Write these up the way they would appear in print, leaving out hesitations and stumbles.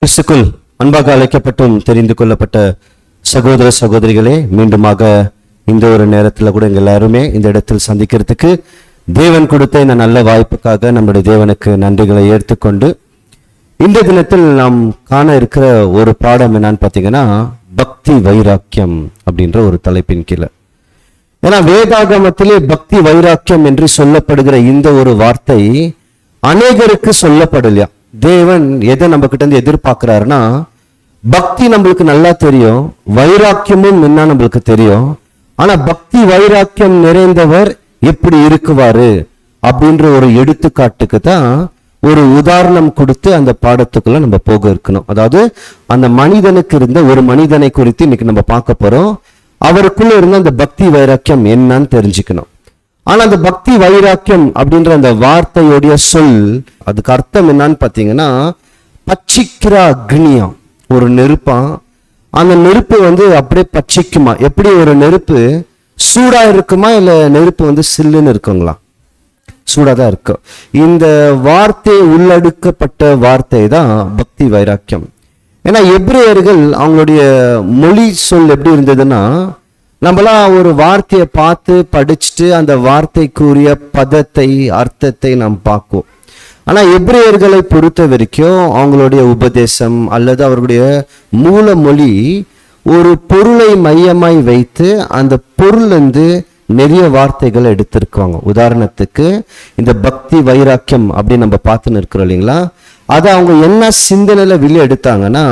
கிறிஸ்துக்குள் அன்பாக அழைக்கப்பட்டும் தெரிந்து கொள்ளப்பட்ட சகோதர சகோதரிகளே, மீண்டுமாக இந்த ஒரு நேரத்தில் கூட எங்கள் எல்லாருமே இந்த இடத்தில் சந்திக்கிறதுக்கு தேவன் கொடுத்த இந்த நல்ல வாய்ப்புக்காக நம்முடைய தேவனுக்கு நன்றிகளை ஏற்றுக்கொண்டு இந்த தினத்தில் நாம் காண இருக்கிற ஒரு பாடம் என்னன்னு பார்த்தீங்கன்னா, பக்தி வைராக்கியம் அப்படின்ற ஒரு தலைப்பின் கீழே. ஏன்னா வேதாகமத்திலே பக்தி வைராக்கியம் என்று சொல்லப்படுகிற இந்த ஒரு வார்த்தை அநேகருக்கு சொல்லப்படலையா. தேவன் எதை நம்ம கிட்ட இருந்து எதிர்பார்க்கிறாருன்னா, பக்தி நம்மளுக்கு நல்லா தெரியும், வைராக்கியமும் என்ன நம்மளுக்கு தெரியும். ஆனா பக்தி வைராக்கியம் நிறைந்தவர் எப்படி இருக்குவாரு அப்படின்ற ஒரு எடுத்துக்காட்டுக்கு தான் ஒரு உதாரணம் கொடுத்து அந்த பாடத்துக்குள்ள நம்ம போக இருக்கணும். அதாவது அந்த மனிதனுக்கு இருந்த ஒரு மனிதனை குறித்து இன்னைக்கு நம்ம பார்க்க போறோம். அவருக்குள்ள இருந்த அந்த பக்தி வைராக்கியம் என்னன்னு தெரிஞ்சுக்கணும். ஆனா அந்த பக்தி வைராக்கியம் அப்படின்ற அந்த வார்த்தையோடைய சொல், அதுக்கு அர்த்தம் என்னன்னு பார்த்தீங்கன்னா, பட்சிக்கிற அக்னியா, ஒரு நெருப்பா. அந்த நெருப்பு அப்படியே பட்சிக்குமா? எப்படி ஒரு நெருப்பு சூடா இருக்குமா, இல்ல நெருப்பு சில்லுன்னு இருக்குங்களா? சூடா தான் இருக்கும். இந்த வார்த்தை உள்ளடுக்கப்பட்ட வார்த்தை தான் பக்தி வைராக்கியம். ஏன்னா எபிரேயர்கள் அவங்களுடைய மொழி சொல் எப்படி இருந்ததுன்னா, நம்மளாம் ஒரு வார்த்தையை பார்த்து படிச்சுட்டு அந்த வார்த்தைக்குரிய பதத்தை அர்த்தத்தை நாம் பார்க்குவோம். ஆனா எபிரேயர்களை பொறுத்த வரைக்கும் அவங்களுடைய உபதேசம் அல்லது அவர்களுடைய மூல மொழி ஒரு பொருளை மையமாய் வைத்து அந்த பொருள் நிறைய வார்த்தைகளை எடுத்திருக்காங்க. உதாரணத்துக்கு இந்த பக்தி வைராக்கியம் அப்படின்னு நம்ம பார்த்துன்னு இருக்கிறோம் இல்லைங்களா, அதை அவங்க என்ன சிந்தனையில வெளியே எடுத்தாங்கன்னா,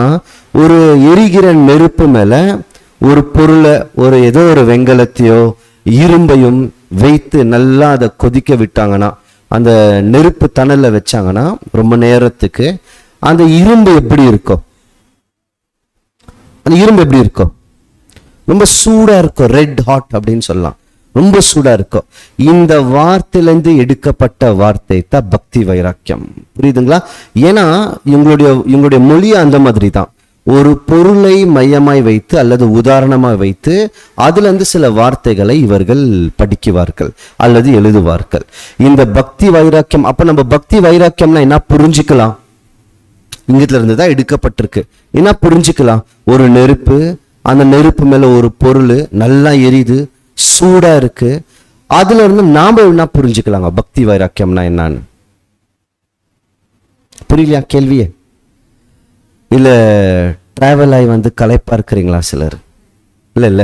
ஒரு எரிகிற நெருப்பு மேல ஒரு பொருளை, ஏதோ ஒரு வெங்கலத்தையோ இரும்பையும் வைத்து நல்லா அதை கொதிக்க விட்டாங்கன்னா, அந்த நெருப்பு தணல்ல வச்சாங்கன்னா ரொம்ப நேரத்துக்கு அந்த இரும்பு எப்படி இருக்கும்? அந்த இரும்பு எப்படி இருக்கும்? ரொம்ப சூடா இருக்கும். ரெட் ஹாட் அப்படின்னு சொல்லலாம். ரொம்ப சூடா இருக்கும். இந்த வார்த்தையிலிருந்து எடுக்கப்பட்ட வார்த்தை தான் பக்தி வைராக்கியம். புரியுதுங்களா? ஏன்னா இவங்களுடைய மொழி அந்த மாதிரி தான். ஒரு பொருளை மையமாய் வைத்து அல்லது உதாரணமாய் வைத்து அதுல சில வார்த்தைகளை இவர்கள் படிக்குவார்கள் அல்லது எழுதுவார்கள். இந்த பக்தி வைராக்கியம். அப்ப நம்ம பக்தி வைராக்கியம்னா என்ன புரிஞ்சுக்கலாம்? இங்கத்துல இருந்து தான் எடுக்கப்பட்டிருக்கு. என்ன புரிஞ்சுக்கலாம்? ஒரு நெருப்பு, அந்த நெருப்பு மேல ஒரு பொருள் நல்லா எரியுது, சூடா இருக்கு. அதுல இருந்து நாம என்ன புரிஞ்சுக்கலாங்க பக்தி வைராக்கியம்னா என்னன்னு? புரியலையா கேள்வியே? இல்ல டிராவல் ஆகி களைப்பா இருக்கிறீங்களா சிலர்? இல்ல.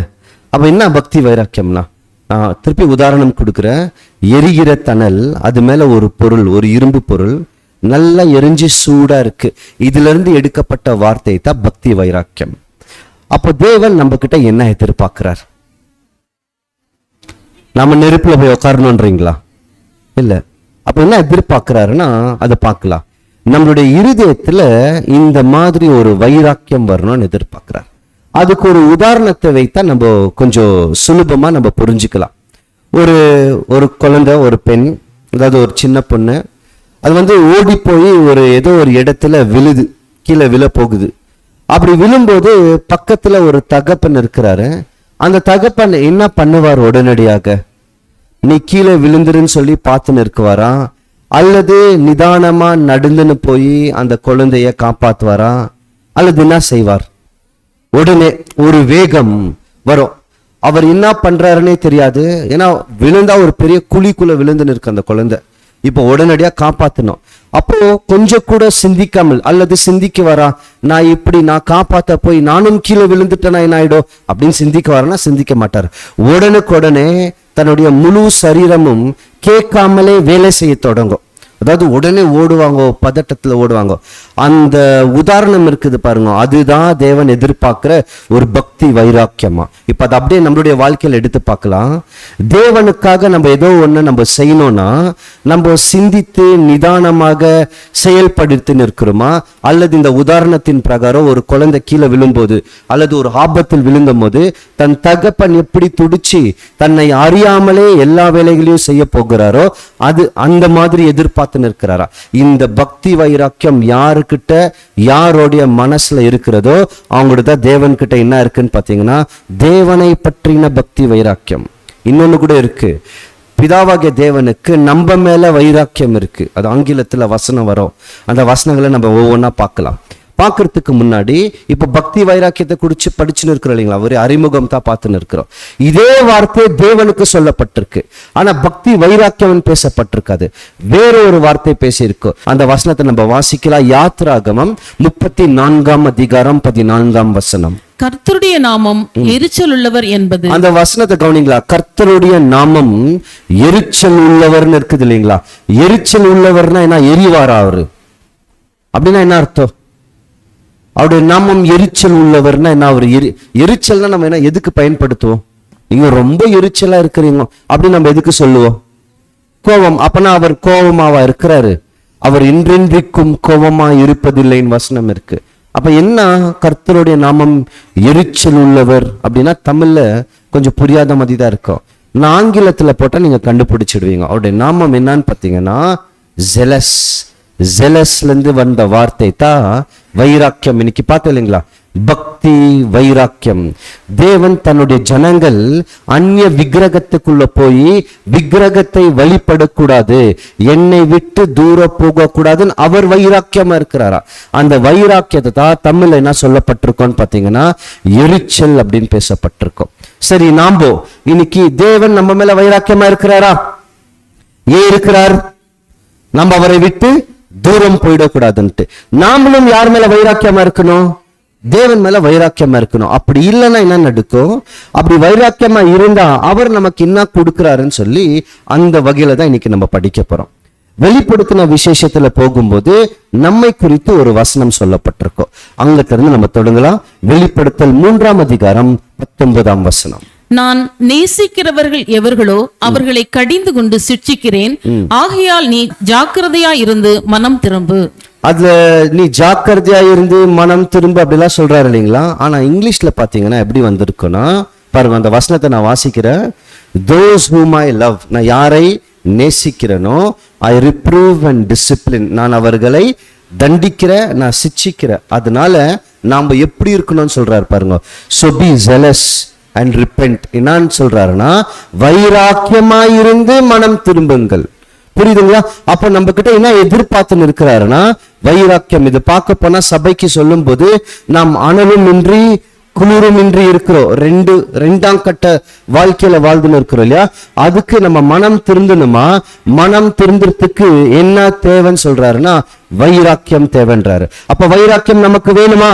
அப்ப என்ன பக்தி வைராக்கியம்னா, நான் திருப்பி உதாரணம் கொடுக்குறேன். எரிகிற தணல், அது மேல ஒரு பொருள், ஒரு இரும்பு பொருள் நல்லா எரிஞ்சு சூடா இருக்கு. இதுல இருந்து எடுக்கப்பட்ட வார்த்தை தான் பக்தி வைராக்கியம். அப்போ தேவன் நம்ம கிட்ட என்ன எதிர்பார்க்கிறார்? நம்ம நெருப்புல போய் உட்காரணும்ன்றீங்களா? இல்ல. அப்ப என்ன எதிர்பார்க்கிறாருன்னா அதை பார்க்கலாம். நம்மளுடைய இருதயத்துல இந்த மாதிரி ஒரு வைராக்கியம் வரணும்னு எதிர்பார்க்கிறார். அதுக்கு ஒரு உதாரணத்தை வைத்தா நம்ம கொஞ்சம் சுலபமா நம்ம புரிஞ்சுக்கலாம். ஒரு குழந்தை, ஒரு பெண், அதாவது ஒரு சின்ன பொண்ணு, அது ஓடி போய் ஏதோ ஒரு இடத்துல விழுது, கீழே விழ போகுது. அப்படி விழும்போது பக்கத்துல ஒரு தகப்பன் இருக்கிறாரு. அந்த தகப்பன் என்ன பண்ணுவார்? உடனடியாக நீ கீழே விழுந்துருன்னு சொல்லி பார்த்துன்னு இருக்குவாரா, அல்லது நிதானமா நடந்துன்னு போய் அந்த குழந்தைய காப்பாத்துவாரா, அல்லது என்ன செய்வார்? உடனே ஒரு வேகம் வரும். அவர் என்ன பண்றாருன்னே தெரியாது. ஏன்னா விழுந்தா ஒரு பெரிய குழிக்குள்ள விழுந்துன்னு இருக்கு அந்த குழந்தை. இப்போ உடனடியா காப்பாத்தணும். அப்போ கொஞ்சம் கூட சிந்திக்காமல் அல்லது சிந்திக்க வரா, நான் காப்பாத்த போய் நானும் கீழே விழுந்துட்டேனா என்ன ஆயிடும் அப்படின்னு சிந்திக்க வரனா? சிந்திக்க மாட்டார். உடனுக்குடனே தன்னுடைய முழு சரீரமும் கேட்காமலே வேலை செய்ய தொடங்கும். அதாவது உடனே ஓடுவாங்க, பதட்டத்துல ஓடுவாங்க. அந்த உதாரணம் இருக்குது பாருங்க, அதுதான் தேவன் எதிர்பார்க்கிற ஒரு பக்தி வைராக்கியமா. இப்ப அது அப்படியே நம்மளுடைய வாழ்க்கையில எடுத்து பார்க்கலாம். தேவனுக்காக நம்ம ஏதோ ஒண்ணு நம்ம செய்யணும்னா நம்ம சிந்தித்து நிதானமாக செயல்படுத்தி இருக்கிறோமா, அல்லது இந்த உதாரணத்தின் பிரகாரம் ஒரு குழந்தை கீழே விழும்போது அல்லது ஒரு ஆபத்தில் விழுந்தும் போது தன் தகப்பன் எப்படி துடிச்சு தன்னை அறியாமலே எல்லா வேலைகளையும் செய்ய போகிறாரோ அது அந்த மாதிரி எதிர்பார்த்து இருக்கிறாரா? இந்த பக்தி வைராக்கியம் யாருக்கிட்ட, யாருடைய மனசுல இருக்கிறதோ அவங்கள்ட்ட தேவன் கிட்ட என்ன இருக்குன்னு பாத்தீங்கன்னா, தேவனை பற்றின பக்தி வைராக்கியம். இன்னொன்னு கூட இருக்கு. பிதாவாகிய தேவனுக்கு நம்ம மேல வைராக்கியம் இருக்கு. அது ஆங்கிலத்துல வசனம் வரும். அந்த வசனங்களை நம்ம ஒவ்வொன்றா பார்க்கலாம். பார்க்கறதுக்கு முன்னாடி இப்ப பக்தி வைராக்கியத்தை குறிச்சு படிச்சுன்னு இருக்கிறோம் இல்லைங்களா, ஒரு அறிமுகம் தான் பார்த்துன்னு இருக்கிறோம். இதே வார்த்தை தேவனுக்கு சொல்லப்பட்டிருக்கு, ஆனா பக்தி வைராக்கியம் பேசப்பட்டிருக்காது, வேற ஒரு வார்த்தை பேசியிருக்கோம். அந்த வசனத்தை நம்ம வாசிக்கலாம். யாத்ராகமம் 34 அதிகாரம் 14 வசனம். கர்த்தருடைய நாமம் எரிச்சல் உள்ளவர் என்பது. அந்த வசனத்தை கவனிங்களா, கர்த்தருடைய நாமம் எரிச்சல் உள்ளவர்னு இருக்குது இல்லைங்களா. எரிச்சல் உள்ளவர்னா என்ன, எரிவாரா அவரு அப்படின்னா என்ன அர்த்தம்? அவருடைய நாமம் எரிச்சல் உள்ளவர்னா என்ன? அவர் எரிச்சல்னா நம்ம என்ன எதுக்கு பயன்படுத்துவோம்? நீங்க ரொம்ப எரிச்சலா இருக்கிறீங்க அப்படின்னு நம்ம எதுக்கு சொல்லுவோம்? கோபம். அப்பனா அவர் கோபமாவா இருக்கிறாரு? அவர் இன்றென்றைக்கும் கோபமா இருப்பதில்லைன்னு வசனம் இருக்கு. அப்ப என்ன கர்த்தருடைய நாமம் எரிச்சல் உள்ளவர் அப்படின்னா தமிழ்ல கொஞ்சம் புரியாத மாதிரி தான் இருக்கும். நான் ஆங்கிலத்துல போட்டா நீங்க கண்டுபிடிச்சிடுவீங்க. அவருடைய நாமம் என்னன்னு பாத்தீங்கன்னா ஜெலஸ். ஜெலஸ்ல இருந்து வந்த வார்த்தை தான் வைராக்கியம். இன்னைக்கு பார்த்தோம் இல்லைங்களா, பக்தி வைராக்கியம். தேவன் தன்னுடைய ஜனங்கள் அந்நிய விக்கிரகத்துக்குள்ள போய் விக்கிரகத்தை வழிபடக்கூடாது, என்னை விட்டு தூர போக கூடாதுன்னு அவர் வைராக்கியமா இருக்கிறாரா. அந்த வைராக்கியத்தை தான் தமிழ்ல என்ன சொல்லப்பட்டிருக்கோன்னு பாத்தீங்கன்னா எரிச்சல் அப்படின்னு பேசப்பட்டிருக்கோம். சரி, நாம இன்னைக்கு தேவன் நம்ம மேல வைராக்கியமா இருக்கிறாரா? ஏன் இருக்கிறார்? நம்ம அவரை விட்டு தூரம் போயிடக்கூடாதுன்ட்டு. நாமளும் யார் மேல வைராக்கியமா இருக்கணும்? தேவன் மேல வைராக்கியமா இருக்கணும். அப்படி இல்லைன்னா என்ன நடக்கும்? அப்படி வைராக்கியமா இருந்தா அவர் நமக்கு என்ன கொடுக்கிறாருன்னு சொல்லி அந்த வகையில தான் இன்னைக்கு நம்ம படிக்க போறோம். வெளிப்படுத்தின விசேஷத்துல போகும்போது நம்மை குறித்து ஒரு வசனம் சொல்லப்பட்டிருக்கோம். அங்கிருந்து நம்ம தொடங்கலாம். வெளிப்படுத்தல் 3 அதிகாரம் 19 வசனம். நான் நேசிக்கிறவர்கள் எவர்களோ அவர்களை கடிந்து கொண்டு சிட்சிக்கிறேன், ஆகையால் நீ ஜாக்கிரதையா இருந்து மனம் திரும்பு. அதுல நீ ஜாக்கிரதையா இருந்து மனம் திரும்ப அப்படிலாம் சொல்றாரு இல்லைங்களா. ஆனா இங்கிலீஷ்ல பாத்தீங்கன்னா எப்படி வந்திருக்குன்னா பாருங்க, அந்த வசனத்தை நான் வாசிக்கிறேன். those whom I love, நான் யாரை நேசிக்கிறேனோ, I reprove and discipline, நான் அவர்களை தண்டிக்கிற, நான் சிட்சிக்கிற. அதனால நாம எப்படி இருக்கணும்னு சொல்றாரு பாருங்க. so be zealous and repent. என்னன்னு சொல்றாருன்னா வைராக்கியமாயிருந்து மனம் திரும்புங்கள். புரியுதுங்களா? அப்ப நம்ம கிட்ட என்ன எதிர்பார்த்துன்னு இருக்கிறாருன்னா வைராக்கியம். இது பார்க்க போனா சபைக்கு சொல்லும் போது நாம் அனலும் இன்றி குளிரும் இன்றி இருக்கிறோம். ரெண்டாம் கட்ட வாழ்க்கையில வாழ்ந்துன்னு இருக்கிறோம் இல்லையா. அதுக்கு நம்ம மனம் திருந்தணுமா? மனம் திருந்துறதுக்கு என்ன தேவைன்னு சொல்றாருன்னா வைராக்கியம் தேவைன்றாரு. அப்ப வைராக்கியம் நமக்கு வேணுமா?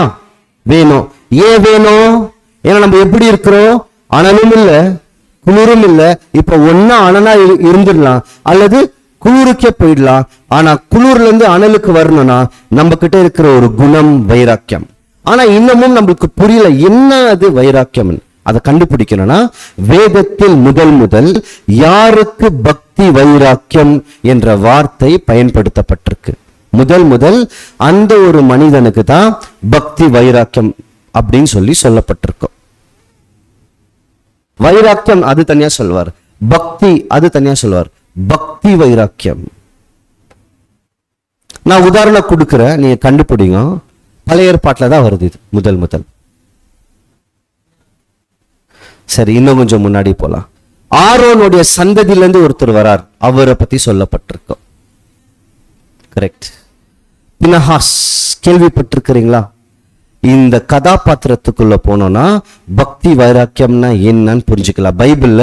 வேணும். ஏன் வேணும்? ஏன்னா நம்ம எப்படி இருக்கிறோம்? அனலும் இல்ல குளிரும் இல்ல. இப்ப ஒன்னா அனலா இருந்துடலாம் அல்லது குளிருக்கே போயிடலாம். ஆனா குளிர்ல இருந்து அனலுக்கு வரணும்னா நம்ம கிட்ட இருக்கிற ஒரு குணம் வைராக்கியம். ஆனா இன்னமும் நம்மளுக்கு புரியல என்ன அது வைராக்கியம். அதை கண்டுபிடிக்கணும்னா வேதத்தில் முதல் யாருக்கு பக்தி வைராக்கியம் என்ற வார்த்தை பயன்படுத்தப்பட்டிருக்கு. முதல் அந்த ஒரு மனிதனுக்கு தான் பக்தி வைராக்கியம் அப்படின்னு சொல்லப்பட்டிருக்கும். வைராக்கியம் அது தனியா சொல்வார், பக்தி அது தனியா சொல்வார். பக்தி வைராக்கியம் நான் உதாரணம் கொடுக்கிறேன், நீங்க கண்டுபிடிங்க. பழைய ஏற்பாட்டுல தான் வருது இது முதல். சரி, இன்னும் கொஞ்சம் முன்னாடி போலாம். ஆரோனுடைய சந்ததியில இருந்து ஒருத்தர் வரார், அவரை பத்தி சொல்லப்பட்டிருக்கோம். கரெக்ட். பினஹாஸ் கேள்விப்பட்டிருக்கிறீங்களா? இந்த கதாபாத்திரத்துக்குள்ள போனோம்னா பக்தி வைராக்கியம்னா என்னன்னு புரிஞ்சுக்கலாம். பைபிள்ல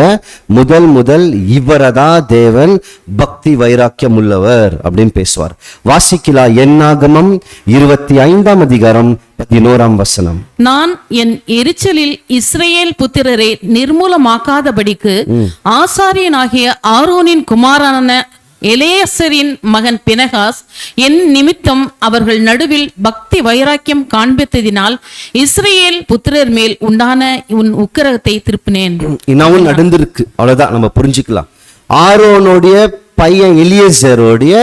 முதல் இவரை தான் தேவன் பக்தி வைராக்கியம் உள்ளவர் அப்படின்னு பேசுவார். வாசிக்கலாம். என்னாகமம் 25 அதிகாரம் 11 வசனம். நான் என் எரிச்சலில் இஸ்ரவேல் புத்திரரை நிர்மூலமாக்காதபடிக்கு ஆசாரியனாகிய ஆரோனின் குமாரனான எலேசரின் மகன் பினகாஸ் என் நிமித்தம் அவர்கள் நடுவில் பக்தி வைராக்கியம் காண்பித்ததினால் இஸ்ரவேல் புத்திரர் மேல் உண்டான உன் உக்கிரகத்தை திருப்பினேன். இன்னும் நடந்திருக்கு, அவ்வளவுதான் நம்ம புரிஞ்சுக்கலாம். ஆரோனுடைய பையன் எலியேசருடைய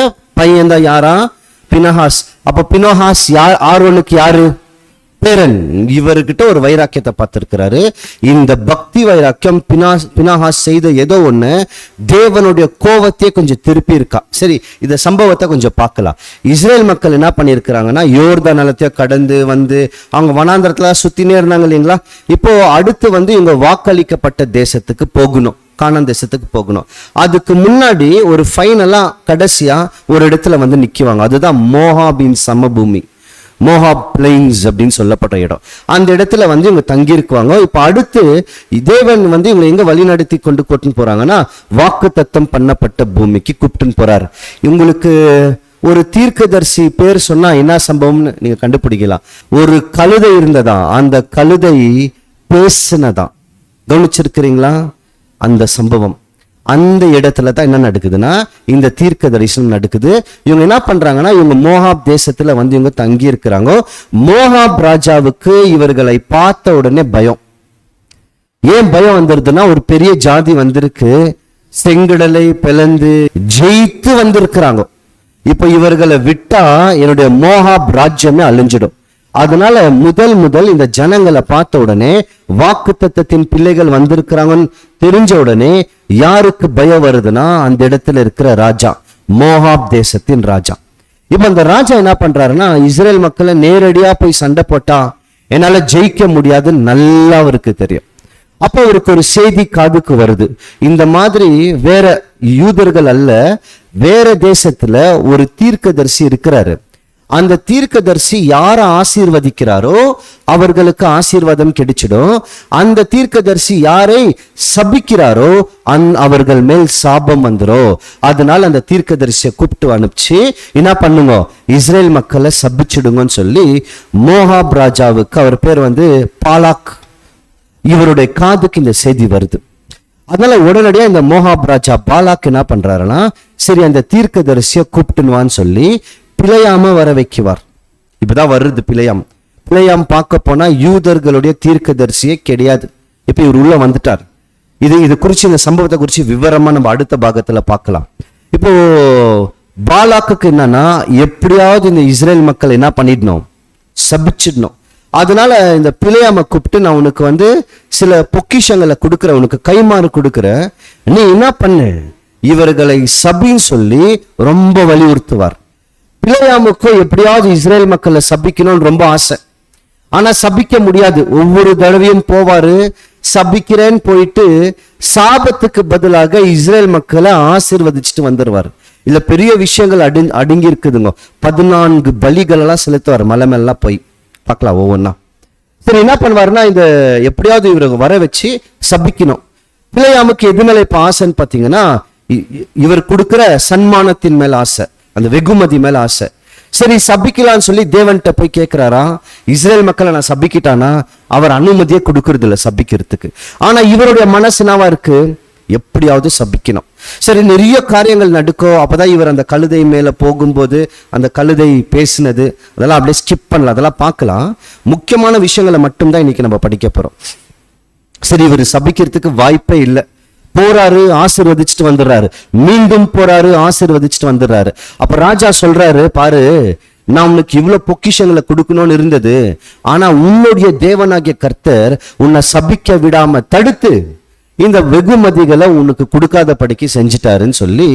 பையன் தான் யாரா? பினகாஸ். அப்ப பினகாஸ் யார்? ஆரோனுக்கு யாரு? பேரன். இவர்கிட்ட ஒரு வைராக்கியத்தை பார்த்திருக்கிறாரு. இந்த பக்தி வைராக்கியம் பினகாஸ் செய்த ஏதோ ஒண்ணு தேவனுடைய கோபத்தையே கொஞ்சம் திருப்பி இருக்கா. சரி, இந்த சம்பவத்தை கொஞ்சம் பார்க்கலாம். இஸ்ரேல் மக்கள் என்ன பண்ணிருக்கிறாங்கன்னா யோர்தான் நிலத்தையோ கடந்து வந்து அவங்க வனாந்திரத்துல சுத்தினே இருந்தாங்க இல்லைங்களா. இப்போ அடுத்து இவங்க வாக்களிக்கப்பட்ட தேசத்துக்கு போகணும், கானான் தேசத்துக்கு போகணும். அதுக்கு முன்னாடி ஒரு ஃபைனலா கடைசியா ஒரு இடத்துல நிக்குவாங்க. அதுதான் மோவாபின் சமபூமி. மோஹாப் பிளைன்ஸ் அப்படின்னு சொல்லப்பட்ட இடம். அந்த இடத்துல வந்து இவங்க தங்கியிருக்குவாங்க. இப்ப அடுத்து தேவன் வந்து இவங்க எங்க வழி நடத்தி கூட்டின்னு போறாங்கன்னா வாக்குத்தத்தம் பண்ணப்பட்ட பூமிக்கு கூப்பிட்டுன்னு போறாரு. இவங்களுக்கு ஒரு தீர்க்கதரிசி பேர் சொன்னா என்ன சம்பவம்னு நீங்க கண்டுபிடிக்கலாம். ஒரு கழுதை இருந்ததா, அந்த கழுதை பேசுனதான். கவனிச்சிருக்கிறீங்களா? அந்த சம்பவம் அந்த இடத்துல தான் என்ன நடக்குதுன்னா இந்த தீர்க்க தரிசனம் நடக்குது. இவங்க என்ன பண்றாங்கன்னா இவங்க மோஹாப் தேசத்துல வந்து இவங்க தங்கி இருக்கிறாங்க. மோஹாப் ராஜாவுக்கு இவர்களை பார்த்த உடனே பயம். ஏன் பயம் வந்துருதுன்னா ஒரு பெரிய ஜாதி வந்திருக்கு, செங்கடலை பிளந்து ஜெயித்து வந்திருக்கிறாங்க. இப்ப இவர்களை விட்டா என்னுடைய மோஹாப் ராஜ்யமே அழிஞ்சிடும். அதனால முதல் இந்த ஜனங்களை பார்த்த உடனே வாக்குத்தத்தத்தின் பிள்ளைகள் வந்திருக்கிறாங்கன்னு தெரிஞ்ச உடனே யாருக்கு பயம் வருதுன்னா அந்த இடத்துல இருக்கிற ராஜா, மோஹாப் தேசத்தின் ராஜா. இப்ப அந்த ராஜா என்ன பண்றாருன்னா இஸ்ரேல் மக்களை நேரடியா போய் சண்டை போட்டா என்னால ஜெயிக்க முடியாதுன்னு நல்லா அவருக்கு தெரியும். அப்ப அவருக்கு ஒரு செய்தி காதுக்கு வருது. இந்த மாதிரி வேற யூதர்கள் அல்ல, வேற தேசத்துல ஒரு தீர்க்கதரிசி இருக்கிறாரு. அந்த தீர்க்கதரிசி யாரை ஆசீர்வதிக்கிறாரோ அவர்களுக்கு ஆசீர்வாதம் கிடைச்சிடும். அந்த தீர்க்கதரிசி யாரை சபிக்கிறாரோ அவர்கள் மேல் சாபம் வந்துரும். அதனால அந்த தீர்க்கதரிசியை கூப்பிட்டு அனுப்பிச்சு என்ன பண்ணுங்க, இஸ்ரேல் மக்களை சபிச்சிடுங்கன்னு சொல்லி மோஹாப் ராஜாவுக்கு, அவர் பேர் வந்து பாலாக், இவருடைய காதுக்கு இந்த செய்தி வருது. அதனால உடனடியா இந்த மோஹாப் ராஜா பாலாக் என்ன பண்றாருன்னா சரி அந்த தீர்க்கதரிசியை கூப்பிட்டுவான்னு சொல்லி பிழையாம வர வைக்குவார். இப்பதான் வருது பிழையாம். பிழையாம் பார்க்க போனா யூதர்களுடைய தீர்க்கதரிசியே கிடையாது. இப்ப இவர் உள்ள வந்துட்டார். இது குறிச்சு இந்த சம்பவத்தை குறிச்சு விவரமா நம்ம அடுத்த பாகத்துல பார்க்கலாம். இப்போ பாலாக்குக்கு என்னன்னா எப்படியாவது இந்த இஸ்ரேல் மக்கள் என்ன பண்ணிடணும், சபிச்சிடணும். அதனால இந்த பிழையாம கூப்பிட்டு நான் உனக்கு வந்து சில பொக்கிஷங்களை கொடுக்குற, உனக்கு கைமாறு கொடுக்குற, நீ என்ன பண்ணு இவர்களை சபின்னு சொல்லி ரொம்ப வலியுறுத்துவார். பிழையாமுக்கு எப்படியாவது இஸ்ரேல் மக்களை சபிக்கணும்னு ரொம்ப ஆசை. ஆனா சபிக்க முடியாது. ஒவ்வொரு தடவையும் போவாரு, சபிக்கிறேன்னு போயிட்டு சாபத்துக்கு பதிலாக இஸ்ரேல் மக்களை ஆசீர்வதிச்சுட்டு வந்துருவாரு. இல்ல பெரிய விஷயங்கள் அடங்கி இருக்குதுங்க. 14 பலிகள் எல்லாம் செலுத்துவார் மலை மேலாம் போய். பார்க்கலாம் ஒவ்வொன்னா. சரி என்ன பண்ணுவாருன்னா இந்த எப்படியாவது இவரை வர வச்சு சபிக்கணும். பிழையாமுக்கு எது மேல இப்ப ஆசைன்னு பாத்தீங்கன்னா இவர் கொடுக்கிற சன்மானத்தின் மேல ஆசை, அந்த வெகுமதி மேல ஆசை. சரி சபிக்கலான்னு சொல்லி தேவன்கிட்ட போய் கேட்கிறாரா, இஸ்ரேல் மக்களை நான் சபிக்கிட்டானா அவர் அனுமதியே கொடுக்கறது இல்லை சபிக்கிறதுக்கு. ஆனா இவருடைய மனசு என்னவா இருக்கு, எப்படியாவது சபிக்கணும். சரி நிறைய காரியங்கள் நடக்கும். அப்பதான் இவர் அந்த கழுதை மேல போகும்போது அந்த கழுதை பேசினது அதெல்லாம் அப்படியே ஸ்கிப் பண்ணலாம், அதெல்லாம் பார்க்கலாம். முக்கியமான விஷயங்களை மட்டும்தான் இன்னைக்கு நம்ம படிக்க போறோம். சரி இவர் சபிக்கிறதுக்கு வாய்ப்பே இல்லை. போறாரு, ஆசீர்வதிச்சுட்டு வந்துடுறாரு, மீண்டும் போறாரு, ஆசீர்வதிச்சுட்டு வந்துடுறாரு. அப்ப ராஜா சொல்றாரு, பாரு நான் உனக்கு இவ்வளவு பொக்கிஷங்களை கொடுக்கணும்னு இருந்தது, ஆனா உன்னுடைய தேவனாகிய கர்த்தர் உன்னை சபிக்க விடாம தடுத்து இந்த வெகுமதிகளை உனக்கு கொடுக்காத படிக்கு செஞ்சுட்டாருன்னு சொல்லி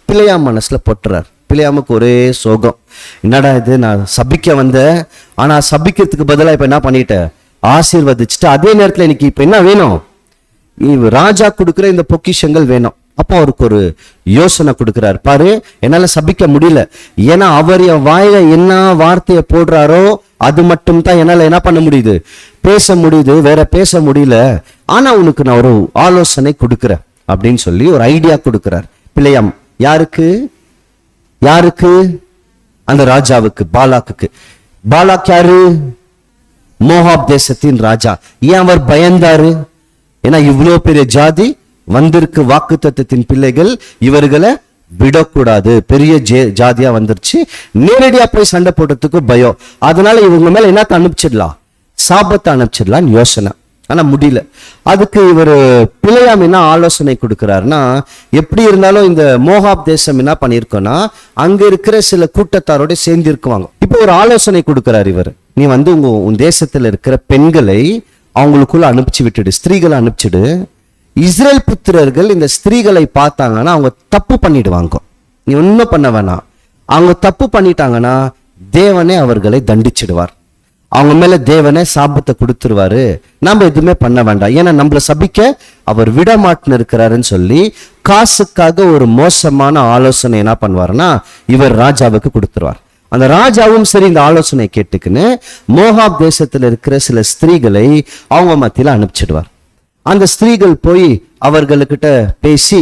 பிழையாம் மனசுல போட்டுறாரு. பிழையாமுக்கு ஒரே சோகம். என்னடா இது, நான் சபிக்க வந்தேன், ஆனா சபிக்கிறதுக்கு பதிலாக இப்ப என்ன பண்ணிட்டேன், ஆசீர்வதிச்சுட்டு. அதே நேரத்துல எனக்கு இப்ப என்ன வேணும், ராஜா கொடுக்கிற இந்த பொக்கிஷங்கள் வேணும். அப்போ அவருக்கு ஒரு யோசனை கொடுக்கிறார். பாரு என்னால சபிக்க முடியல, ஏன்னா அவர் என் வாயில என்ன வார்த்தையை போடுறாரோ அது மட்டும் தான் என்னால என்ன பண்ண முடியுது, பேச முடியுது, வேற பேச முடியல. ஆனா உனக்கு நான் ஒரு ஆலோசனை கொடுக்கிறேன் அப்படின்னு சொல்லி ஒரு ஐடியா கொடுக்கிறார் பிழையாம். யாருக்கு யாருக்கு அந்த ராஜாவுக்கு, பாலாக்குக்கு. பாலாக் யாரு, மோஹாப் தேசத்தின் ராஜா. ஏன் அவர் பயந்தாரு, ஏன்னா இவ்வளவு பெரிய ஜாதி வந்திருக்கு, வாக்குத்தத்தத்தின் பிள்ளைகள், இவர்களை விடக்கூடாது, பெரிய ஜாதியா வந்துருச்சு, நேரடியா போய் சண்டை போடுறதுக்கு பயம். அதனால இவங்க மேல என்னத்த அனுப்பிச்சிடலாம், சாபத்தை அனுப்பிச்சிடலாம் யோசனை. ஆனா முடியல. அதுக்கு இவர் பிழையாம் என்ன ஆலோசனை கொடுக்கிறாருன்னா, எப்படி இருந்தாலும் இந்த மோஹாப் தேசம் என்ன பண்ணிருக்கோம்னா அங்க இருக்கிற சில கூட்டத்தாரோட சேர்ந்து இருக்குவாங்க. இப்போ ஒரு ஆலோசனை கொடுக்கிறார் இவர், நீ வந்து உன் தேசத்துல இருக்கிற பெண்களை அவங்களுக்குள்ள அனுப்பிச்சு விட்டுடு, ஸ்திரீகளை அனுப்பிச்சிடு. இஸ்ரேல் புத்திரர்கள் இந்த ஸ்திரீகளை பார்த்தாங்கன்னா அவங்க தப்பு பண்ணிடுவாங்க. நீ ஒன்னும் பண்ண வேணாம், அவங்க தப்பு பண்ணிட்டாங்கன்னா தேவனே அவர்களை தண்டிச்சிடுவார், அவங்க மேல தேவனே சாபத்தை கொடுத்துருவாரு, நம்ம எதுவுமே பண்ண வேண்டாம், ஏன்னா நம்மள சபிக்க அவர் விடமாட்டுன்னு இருக்கிறாருன்னு சொல்லி காசுக்காக ஒரு மோசமான ஆலோசனை என்ன பண்ணுவாருன்னா இவர் ராஜாவுக்கு கொடுத்துருவார். அந்த ராஜாவும் சரி இந்த ஆலோசனை கேட்டுக்குன்னு மோகாப் தேசத்துல இருக்கிற சில ஸ்திரீகளை அவங்க மத்தியில அனுப்பிச்சிடுவார். அந்த ஸ்திரீகள் போய் அவர்களுக்கிட்ட பேசி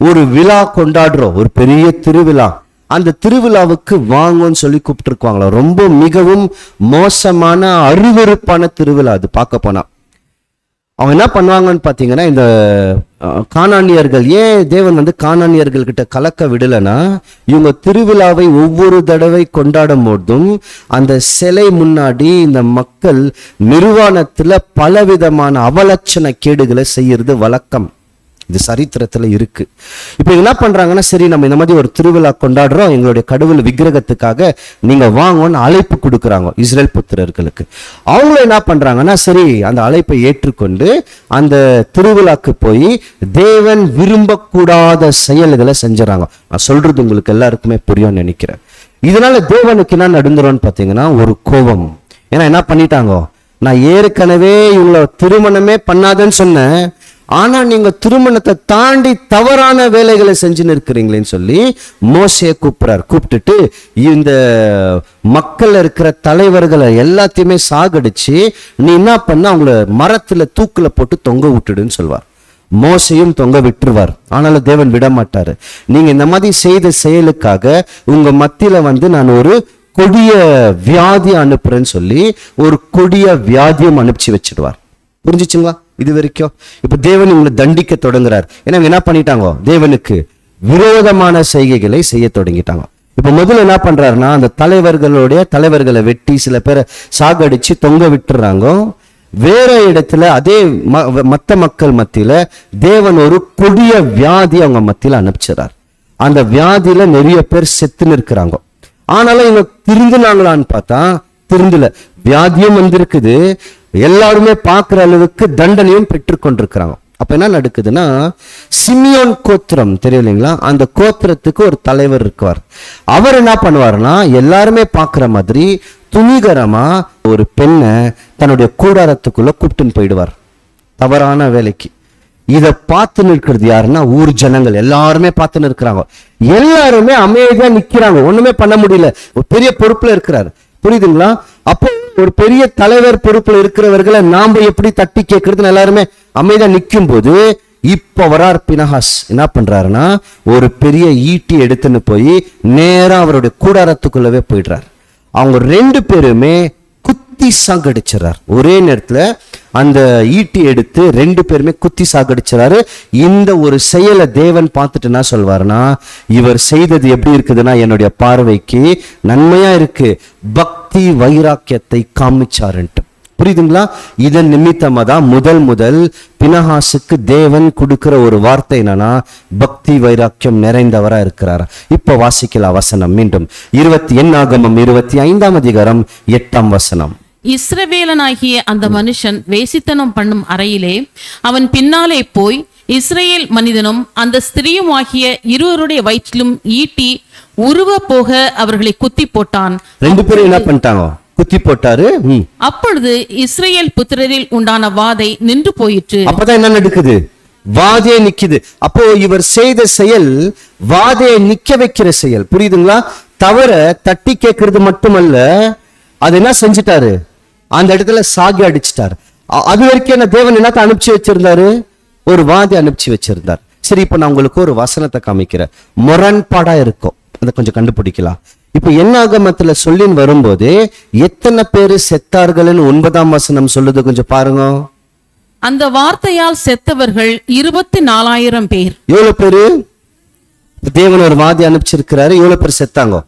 ஒரு விழா கொண்டாடுறோம், ஒரு பெரிய திருவிழா, அந்த திருவிழாவுக்கு வாங்கன்னு சொல்லி கூப்பிட்டுருக்குவாங்களா. ரொம்ப மிகவும் மோசமான அருவருப்பான திருவிழா அது. பார்க்க போனா அவங்க என்ன பண்ணுவாங்கன்னு பார்த்தீங்கன்னா, இந்த கானானியர்கள் ஏன் தேவன் வந்து கானானியர்கள் கிட்ட கலக்க விடலைன்னா, இவங்க திருவிழாவை ஒவ்வொரு தடவை கொண்டாடும் போதும் அந்த சிலை முன்னாடி இந்த மக்கள் நிர்வாணத்துல பலவிதமான அவலட்சண கேடுகளை செய்யறது வழக்கம். இது சரித்திரத்துல இருக்கு. இப்ப என்ன பண்றாங்கன்னா, சரி நம்ம இந்த மாதிரி ஒரு திருவிழா கொண்டாடுறோம், எங்களுடைய கடவுள் விக்கிரகத்துக்காக நீங்க வாங்கன்னு அழைப்பு கொடுக்குறாங்க இஸ்ரேல் புத்திரர்களுக்கு. அவங்களும் என்ன பண்றாங்கன்னா, சரி அந்த அழைப்பை ஏற்றுக்கொண்டு அந்த திருவிழாக்கு போய் தேவன் விரும்பக்கூடாத செயல்களை செஞ்சுறாங்க. நான் சொல்றது உங்களுக்கு எல்லாருக்குமே புரியும் நினைக்கிறேன். இதனால தேவனுக்கு என்ன நடந்துரும்னு பாத்தீங்கன்னா, ஒரு கோபம். ஏன்னா என்ன பண்ணிட்டாங்க, நான் ஏற்கனவே இவங்கள திருமணமே பண்ணாதன்னு சொன்னேன், ஆனா நீங்க திருமணத்தை தாண்டி தவறான வேலைகளை செஞ்சுன்னு இருக்கிறீங்களேன்னு சொல்லி மோசையை கூப்பிடுறார். கூப்பிட்டுட்டு இந்த மக்கள் இருக்கிற தலைவர்களை எல்லாத்தையுமே சாகடிச்சு நீ என்ன பண்ண, அவங்கள மரத்துல தூக்குல போட்டு தொங்க விட்டுடுன்னு சொல்வார். மோசையும் தொங்க விட்டுருவார். ஆனாலும் தேவன் விட மாட்டாரு. நீங்க இந்த மாதிரி செய்த செயலுக்காக உங்க மத்தியில வந்து நான் ஒரு கொடிய வியாதி அனுப்புறேன்னு சொல்லி ஒரு கொடிய வியாதியும் அனுப்பிச்சு வச்சிடுவார். புரிஞ்சுச்சுங்களா இது வரைக்கும்? இப்ப தேவன் உங்களை தண்டிக்க தொடங்குறார். ஏன்னா என்ன பண்ணிட்டாங்க, தேவனுக்கு விரோதமான செய்கைகளை செய்ய தொடங்கிட்டாங்க. இப்ப முதல்ல என்ன பண்றாருன்னா, அந்த தலைவர்களை வெட்டி சில பேரை சாகடிச்சு தொங்க விட்டுறாங்க. வேற இடத்துல அதே மத்த மக்கள் மத்தியில தேவன் ஒரு கொடிய வியாதி அவங்க மத்தியில அனுப்பிச்சிடறார். அந்த வியாதியில நிறைய பேர் செத்து நிற்கிறாங்க. ஆனாலும் இவங்க திருந்தினாங்களான்னு பார்த்தா திருந்தல. வியாதியும் வந்திருக்குது, எல்லாருமே பார்க்கிற அளவுக்கு தண்டனையும் பெற்று கொண்டிருக்கிறாங்க. அப்ப என்ன நடக்குதுன்னா, சிமியோன் கோத்திரம் தெரியும் இல்லைங்களா, அந்த கோத்திரத்துக்கு ஒரு தலைவர் இருக்குவார். அவர் என்ன பண்ணுவாருன்னா, எல்லாருமே பார்க்கிற மாதிரி துணிகரமா ஒரு பெண்ணை தன்னுடைய கூடாரத்துக்குள்ள கூப்பிட்டுன்னு போயிடுவார் தவறான வேலைக்கு. இதை பார்த்து நிற்கிறது யாருன்னா ஊர் ஜனங்கள் எல்லாருமே பார்த்துன்னு இருக்கிறாங்க. எல்லாருமே அமைதியா நிக்கிறாங்க, ஒண்ணுமே பண்ண முடியல. ஒரு பெரிய பொறுப்புல இருக்கிறாரு, புரியுதுங்களா? அப்போ ஒரு பெரிய தலைவர் பொறுப்புல இருக்கிறவர்களை நாம எப்படி தட்டி கேட்கறது, எல்லாருமே அமைதியா நிற்கும் போது இப்ப வரார் பினஹாஸ். என்ன பண்றாருன்னா, ஒரு பெரிய ஈட்டி எடுத்துன்னு போய் நேரா அவருடைய கூடாரத்துக்குள்ளவே போயிடுறார். அவங்க ரெண்டு பேருமே குத்தி சாகடிச்சிடறார். ஒரே நேரத்துல அந்த ஈட்டி எடுத்து ரெண்டு பேருமே குத்தி சாகடிச்சாரு. இந்த ஒரு செயலை தேவன் பார்த்துட்டு என்ன சொல்வாருன்னா, இவர் செய்தது எப்படி இருக்குதுன்னா, என்னுடைய பார்வைக்கு நன்மையா இருக்கு, பக்தி வைராக்கியத்தை காமிச்சாருன்ட்டு. புரியுதுங்களா? இதன் நிமித்தமா தான் முதல் பினஹாசுக்கு தேவன் கொடுக்கிற ஒரு வார்த்தை என்னன்னா, பக்தி வைராக்கியம் நிறைந்தவரா இருக்கிறார். இப்ப வாசிக்கலாம் வசனம் மீண்டும். என்னாகமம் 25ஆம் அதிகாரம் 8ஆம் வசனம். இஸ்ரவேலனாகிய அந்த மனுஷன் வேசித்தனம் பண்ணும் அறையிலே அவன் பின்னாலே போய் இஸ்ரவேல் மனிதனும் அந்த ஸ்திரீயும் ஆகிய இருவருடைய வயிற்றிலும் ஈட்டி உருவ போக அவர்களை குத்தி போட்டான். ரெண்டு பேரும் என்ன பண்ணிட்டாங்க, குத்தி போட்டாரு. அப்பொழுது இஸ்ரவேல் புத்திரரில் உண்டான வாதை நின்று போயிற்று. அப்பதான் என்ன நடக்குது, வாதையை நிக்குது. அப்போ இவர் செய்த செயல் வாதையை நிக்க வைக்கிற செயல். புரியுதுங்களா? தவிர தட்டி கேட்கறது மட்டுமல்ல, அது என்ன செஞ்சிட்டாரு, அந்த இடத்துல சாகி அடிச்சிட்டாரு. அது வரைக்கும் என்ன தேவன் என்னத்த அனுப்பிச்சு வச்சிருந்தாரு, ஒரு வாதி அனுப்பிச்சு வச்சிருந்தார். சரி, இப்ப நான் உங்களுக்கு ஒரு வசனத்தை காமிக்கிறேன், முரண்பாடா இருக்கும், அதை கொஞ்சம் கண்டுபிடிக்கலாம். இப்ப என்னாகமத்துல சொல்லின்னு வரும்போது எத்தனை பேரு செத்தார்கள்னு 9ஆம் வசனம் சொல்லுது, கொஞ்சம் பாருங்க. அந்த வார்த்தையால் செத்தவர்கள் 24,000 பேர். எவ்வளவு பேரு தேவன் ஒரு வாதி அனுப்பிச்சிருக்கிறாரு, எவ்வளவு பேர் செத்தாங்க,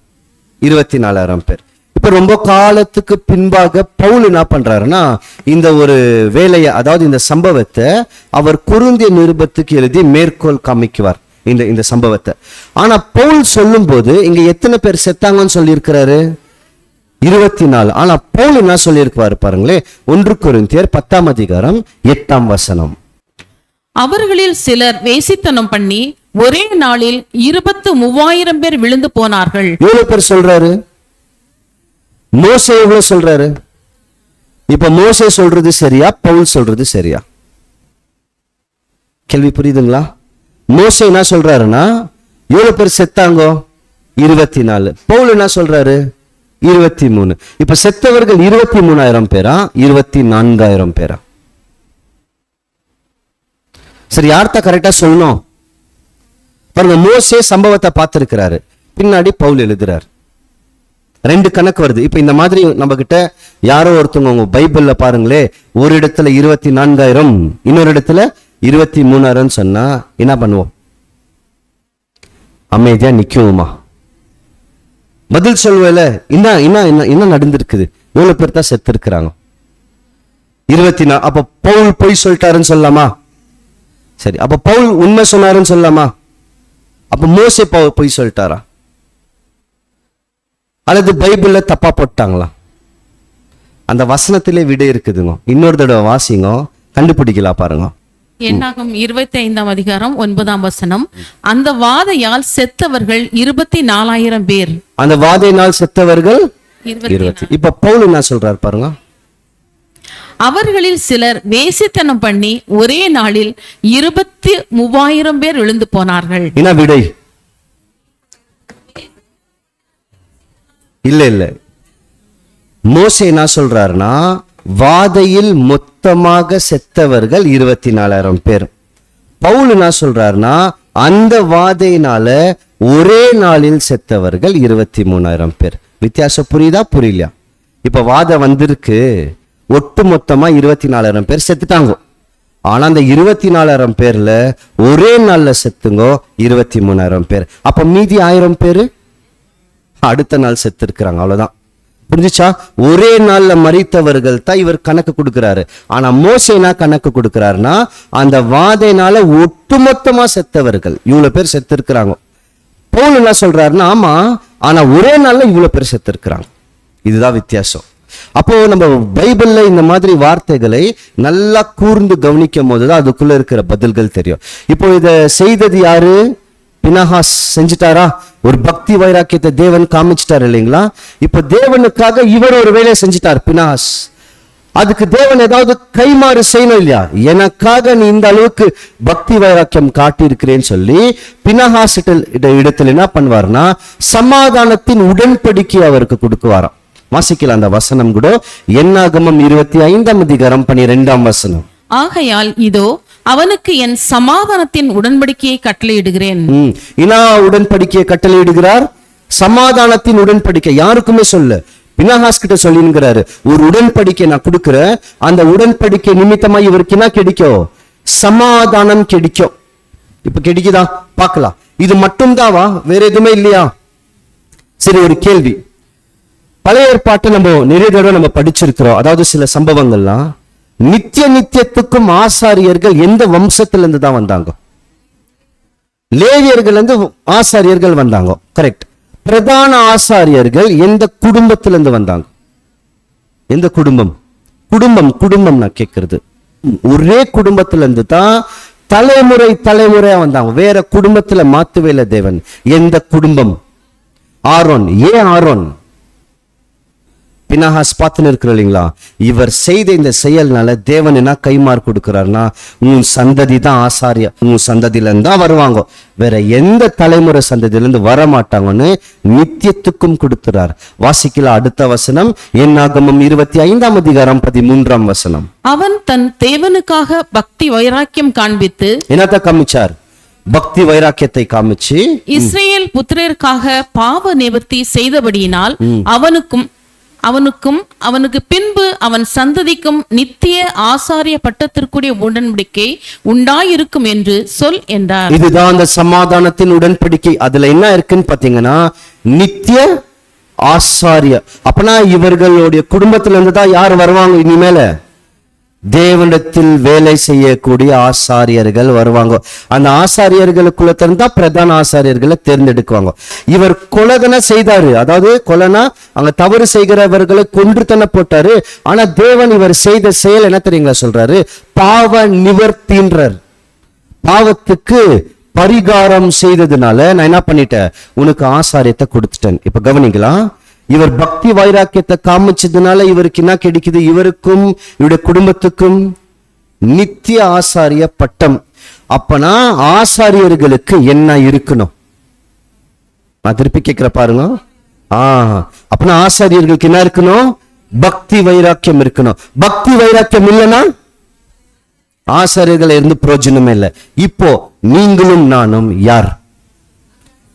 24,000 பேர். இப்ப ரொம்ப காலத்துக்கு பின்பாக பவுல் என்ன பண்றாருன்னா, இந்த ஒரு வேலையை, அதாவது இந்த சம்பவத்தை அவர் கொரிந்திய நிருபத்துக்கு எழுதி மேற்கோள் காமிக்குவார் இந்த சம்பவத்தை. ஆனா பவுல் சொல்லும் போது இங்க எத்தனை பேர் செத்தாங்கன்னு சொல்லி இருக்கிறாரு, 24. ஆனா பவுல் என்ன சொல்லி இருக்காரு பாருங்களே, 1 கொரிந்தியர் 10ஆம் அதிகாரம் 8ஆம் வசனம். அவர்களில் சிலர் வேசித்தனம் பண்ணி ஒரே நாளில் 23,000 பேர் விழுந்து போனார்கள். எவ்வளவு பேர் சொல்றாரு, மோசே எவ்வளவு சொல்றாரு? இப்ப மோசே சொல்றது சரியா, பவுல் சொல்றது சரியா? கேள்வி புரியுதுங்களா? மோசே என்ன சொல்றாருன்னா, எவ்வளவு பேர் செத்தாங்க, 24. பவுல் என்ன சொல்றாரு, 23. இப்ப செத்தவர்கள் 23,000 பேரா 24,000 பேரா? சரி, யார்த்த கரெக்டா சொல்லணும் பாருங்க. மோசே சம்பவத்தை பார்த்திருக்கிறாரு, பின்னாடி பவுல் எழுதுறார். 2 கணக்கு வருது. இப்ப இந்த மாதிரி நம்ம கிட்ட யாரோ ஒருத்தவங்க உங்க பைபிள்ல பாருங்களே, ஒரு இடத்துல 24,000, இன்னொரு இடத்துல 23,000 சொன்னா என்ன பண்ணுவோம்? அமைதியா நிக்குவோமா? பதில் சொல்வேல, என்ன நடந்திருக்குது? எவ்வளவு பேர் தான் செத்து இருக்கிறாங்க? 24. அப்ப பவுல் பொய் சொல்லிட்டாருன்னு சொல்லலாமா? சரி, அப்ப பவுல் உண்மை சொன்னாருன்னு சொல்லலாமா? அப்ப மோசே பொய் சொல்லிட்டாரா? அல்லது பைபிள்ல தப்பா போட்டாங்களா? அந்த வசனத்திலே விட இருக்குதுங்க. இன்னொரு தடவை வாசிங்க, கண்டுபிடிக்கலாம் பாருங்க. என்னாகும் 25ஆம் அதிகாரம் 9ஆம் வசனம். அந்த வாதையால் செத்தவர்கள் 24,000 பேர். அந்த வாதையினால் செத்தவர்கள் 20. இப்ப பவுல் என்ன சொல்றாரு பாருங்க. அவர்களில் சிலர் வேசித்தனம் பண்ணி ஒரே நாளில் 23,000 பேர் விழுந்து போனார்கள். என்ன விடை? இல்ல மோசே என்ன சொல்றாருன்னா, வாதையில் மொத்தமாக செத்தவர்கள் 24,000 பேர். பவுல் என்ன சொல்றாருன்னா, அந்த வாதையினால ஒரே நாளில் செத்தவர்கள் 23,000 பேர். வித்தியாசம் புரியுதா புரியலையா? இப்ப வாதை வந்திருக்கு, ஒட்டு மொத்தமா 24,000 பேர் செத்துட்டாங்க. ஆனா அந்த 24,000 பேர்ல ஒரே நாள்ல செத்துங்கோ 23,000 பேர். அப்ப மீதி 1000 பேரு அடுத்த நாள் செத்து இருக்கிறாங்க. அவ்வளவுதான். புரிஞ்சுச்சா? ஒரே நாள்ல மரித்தவர்கள் தான் இவர் கணக்கு கொடுக்கிறாரு. ஆனா மோசேனா கணக்கு கொடுக்கிறாருன்னா, அந்த வாதைனால ஒட்டுமொத்தமா செத்தவர்கள் இவ்வளவு பேர் செத்து இருக்கிறாங்க. பவுல் என்ன சொல்றாருன்னா, ஆமா, ஆனா ஒரே நாள்ல இவ்வளவு பேர் செத்து இருக்கிறாங்க. இதுதான் வித்தியாசம். அப்போ நம்ம பைபிள்ல இந்த மாதிரி வார்த்தைகளை நல்லா கூர்ந்து கவனிக்கும் போதுதான் அதுக்குள்ள இருக்கிற பதில்கள் தெரியும். இப்போ இதை செய்தது யாரு? பினஹாஸ் செஞ்சுட்டாரா? ஒரு பக்தி வைராக்கியத்தை தேவன் காமிச்சிட்டார் இல்லைங்களா? இப்ப தேவனுக்காக இவர் ஒரு வேலையை செஞ்சிட்டார் பினஹாஸ். அதுக்கு தேவன் ஏதாவது கைமாறு செய்யணும் இல்லையா? எனக்காக நீ இந்த அளவுக்கு பக்தி வைராக்கியம் காட்டி இருக்கிறேன்னு சொல்லி பினஹாஸ் இடத்துல என்ன பண்ணுவார்னா, சமாதானத்தின் உடன்படிக்கை அவருக்கு கொடுக்குவாராம். வாசிக்கலாம் அந்த வசனம் கூட. என்னாகமம் 25ஆம் அதிகாரம் 12ஆம் வசனம். ஆகையால் இதோ அவனுக்கு என் சமாதானத்தின் உடன்படிக்கையை கட்டளையிடுகிறேன். இனா உடன்படிக்கையை கட்டளையிடுகிறார்? சமாதானத்தின் உடன்படிக்கை. யாருக்குமே சொல்ல, பினஹாஸ் கிட்ட சொல்லிங்கிறாரு, ஒரு உடன்படிக்கை நான் கொடுக்கிறேன், அந்த உடன்படிக்கை நிமித்தமா இவருக்கு என்ன கிடைக்கும்? சமாதானம் கிடைக்கும். இப்ப கிடைக்குதா பார்க்கலாம். இது மட்டும்தாவா? வேற எதுவுமே இல்லையா? சரி, ஒரு கேள்வி. பழைய ஏற்பாட்டை நம்ம நிறைய தடவை நம்ம படிச்சிருக்கிறோம். அதாவது சில சம்பவங்கள்லாம் நித்தியத்துக்கும் ஆசாரியர்கள் எந்த வம்சத்திலிருந்து தான் வந்தாங்க? லேவியர்கள் இருந்து ஆசாரியர்கள் வந்தாங்க. கரெக்ட். பிரதான ஆசாரியர்கள் எந்த குடும்பத்திலிருந்து வந்தாங்க? எந்த குடும்பம்? குடும்பம் நான் கேட்கிறது. ஒரே குடும்பத்திலிருந்து தான் தலைமுறையா வந்தாங்க. வேற குடும்பத்துல மாத்துவே இல்லை தேவன். எந்த குடும்பம்? ஆரோன். ஏன் ஆரோன்? பினஹாஸ் பார்த்துன்னு இருக்கிற இல்லைங்களா? இவர் செய்த இந்த செயல்னால தேவன் என்ன கைமாறு கொடுக்கிறார்னா, உன் சந்ததி தான் ஆசாரிய, உன் சந்ததியில இருந்தா வருவாங்க, வேற எந்த தலைமுறை சந்ததியிலிருந்து வர மாட்டாங்கன்னு நித்தியத்துக்கும் கொடுக்கிறார். வாசிக்கல அடுத்த வசனம். என்னாகமம் 25ஆம் அதிகாரம் 13ஆம் வசனம். அவன் தன் தேவனுக்காக பக்தி வைராக்கியம் காண்பித்து என்னத்த காமிச்சார்? பக்தி வைராக்கியத்தை காமிச்சு இஸ்ரேல் புத்திரருக்காக பாவ நிவர்த்தி செய்தபடியினால் அவனுக்கு பின்பு அவன் சந்ததிக்கும் நித்திய ஆசாரிய பட்டத்திற்குரிய உடன்படிக்கை உண்டாயிருக்கும் என்று சொல் என்றார். இதுதான் அந்த சமாதானத்தின் உடன்படிக்கை. அதுல என்ன இருக்குன்னு பாத்தீங்கன்னா, நித்திய ஆசாரிய. அப்பனா இவர்களுடைய குடும்பத்துல இருந்து தான் யார் வருவாங்க? இனிமேல தேவனிடத்தில் வேலை செய்யக்கூடிய ஆசாரியர்கள் வருவாங்க. அந்த ஆசாரியர்களுக்குள்ள இருந்தா பிரதான ஆசாரியர்களை தேர்ந்தெடுக்குவாங்க. இவர் கொலைதனை செய்தாரு. அதாவது கொலைனா அங்க தவறு செய்கிறவர்களை கொன்று தன போட்டாரு. ஆனா தேவன் இவர் செய்த செயல் என்ன தெரியுங்களா சொல்றாரு? பாவ நிவர்த்தின்றார். பாவத்துக்கு பரிகாரம் செய்ததுனால நான் என்ன பண்ணிட்டேன்? உனக்கு ஆசாரியத்தை கொடுத்துட்டேன். இப்ப கவனிக்கலாம். இவர் பக்தி வைராக்கியத்தை காமிச்சதுனால இவருக்கு என்ன கிடைக்குது? இவருக்கும் இவருடைய குடும்பத்துக்கும் நித்திய ஆசாரிய பட்டம். அப்பனா ஆசாரியர்களுக்கு என்ன இருக்கணும்? நான் திருப்பி கேட்கிற பாருங்க. அப்படின்னா ஆசாரியர்களுக்கு என்ன இருக்கணும்? பக்தி வைராக்கியம் இருக்கணும். பக்தி வைராக்கியம் இல்லைன்னா ஆசாரியர்கள் இருந்து பிரயோஜனமே இல்லை. இப்போ நீங்களும் நானும் யார்?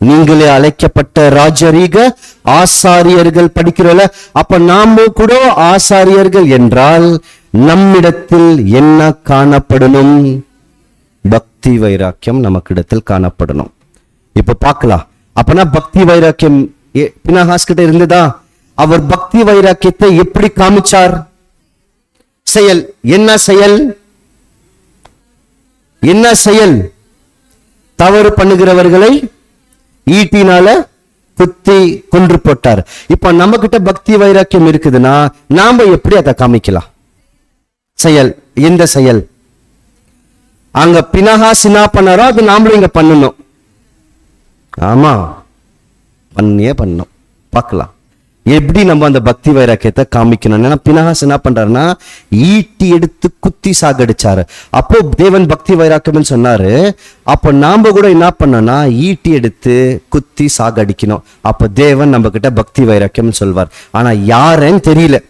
நீங்களே அழைக்கப்பட்ட ராஜரீக ஆசாரியர்கள் படிக்கிறோம்ல. அப்ப நாம கூட ஆசாரியர்கள் என்றால் நம்மிடத்தில் என்ன காணப்படணும்? பக்தி வைராக்கியம் நமக்கிடத்தில் காணப்படணும். இப்ப பார்க்கலாம். அப்பனா பக்தி வைராக்கியம் பினகாஸ் கிட்ட இருந்ததா? அவர் பக்தி வைராக்கியத்தை எப்படி காமிச்சார்? செயல். என்ன செயல்? என்ன செயல்? தவறு பண்ணுகிறவர்களை ஈட்டினால குத்தி கொன்று போட்டார். இப்ப நம்ம கிட்ட பக்தி வைராக்கியம் இருக்குதுன்னா நாம எப்படி அதை காமிக்கலாம்? செயல். எந்த செயல்? அங்க பினகாஸ் என்ன பண்ணாரோ அது நாமளும் இங்க பண்ணணும். ஆமா, பண்ணியே பண்ணணும். பார்க்கலாம் எப்படி நம்ம அந்த பக்தி வைராக்கியத்தை காமிக்கணும். ஏன்னா பினகாஸ் என்ன பண்றாருன்னா ஈட்டி எடுத்து குத்தி சாகடிச்சாரு. அப்போ தேவன் பக்தி வைராக்கியம் சொன்னாரு. அப்போ நாம கூட என்ன பண்ணோம்னா ஈட்டி எடுத்து குத்தி சாகடிக்கணும். அப்போ தேவன் நம்ம கிட்ட பக்தி வைராக்கியம் சொல்வார். ஆனா யாருன்னு தெரியல,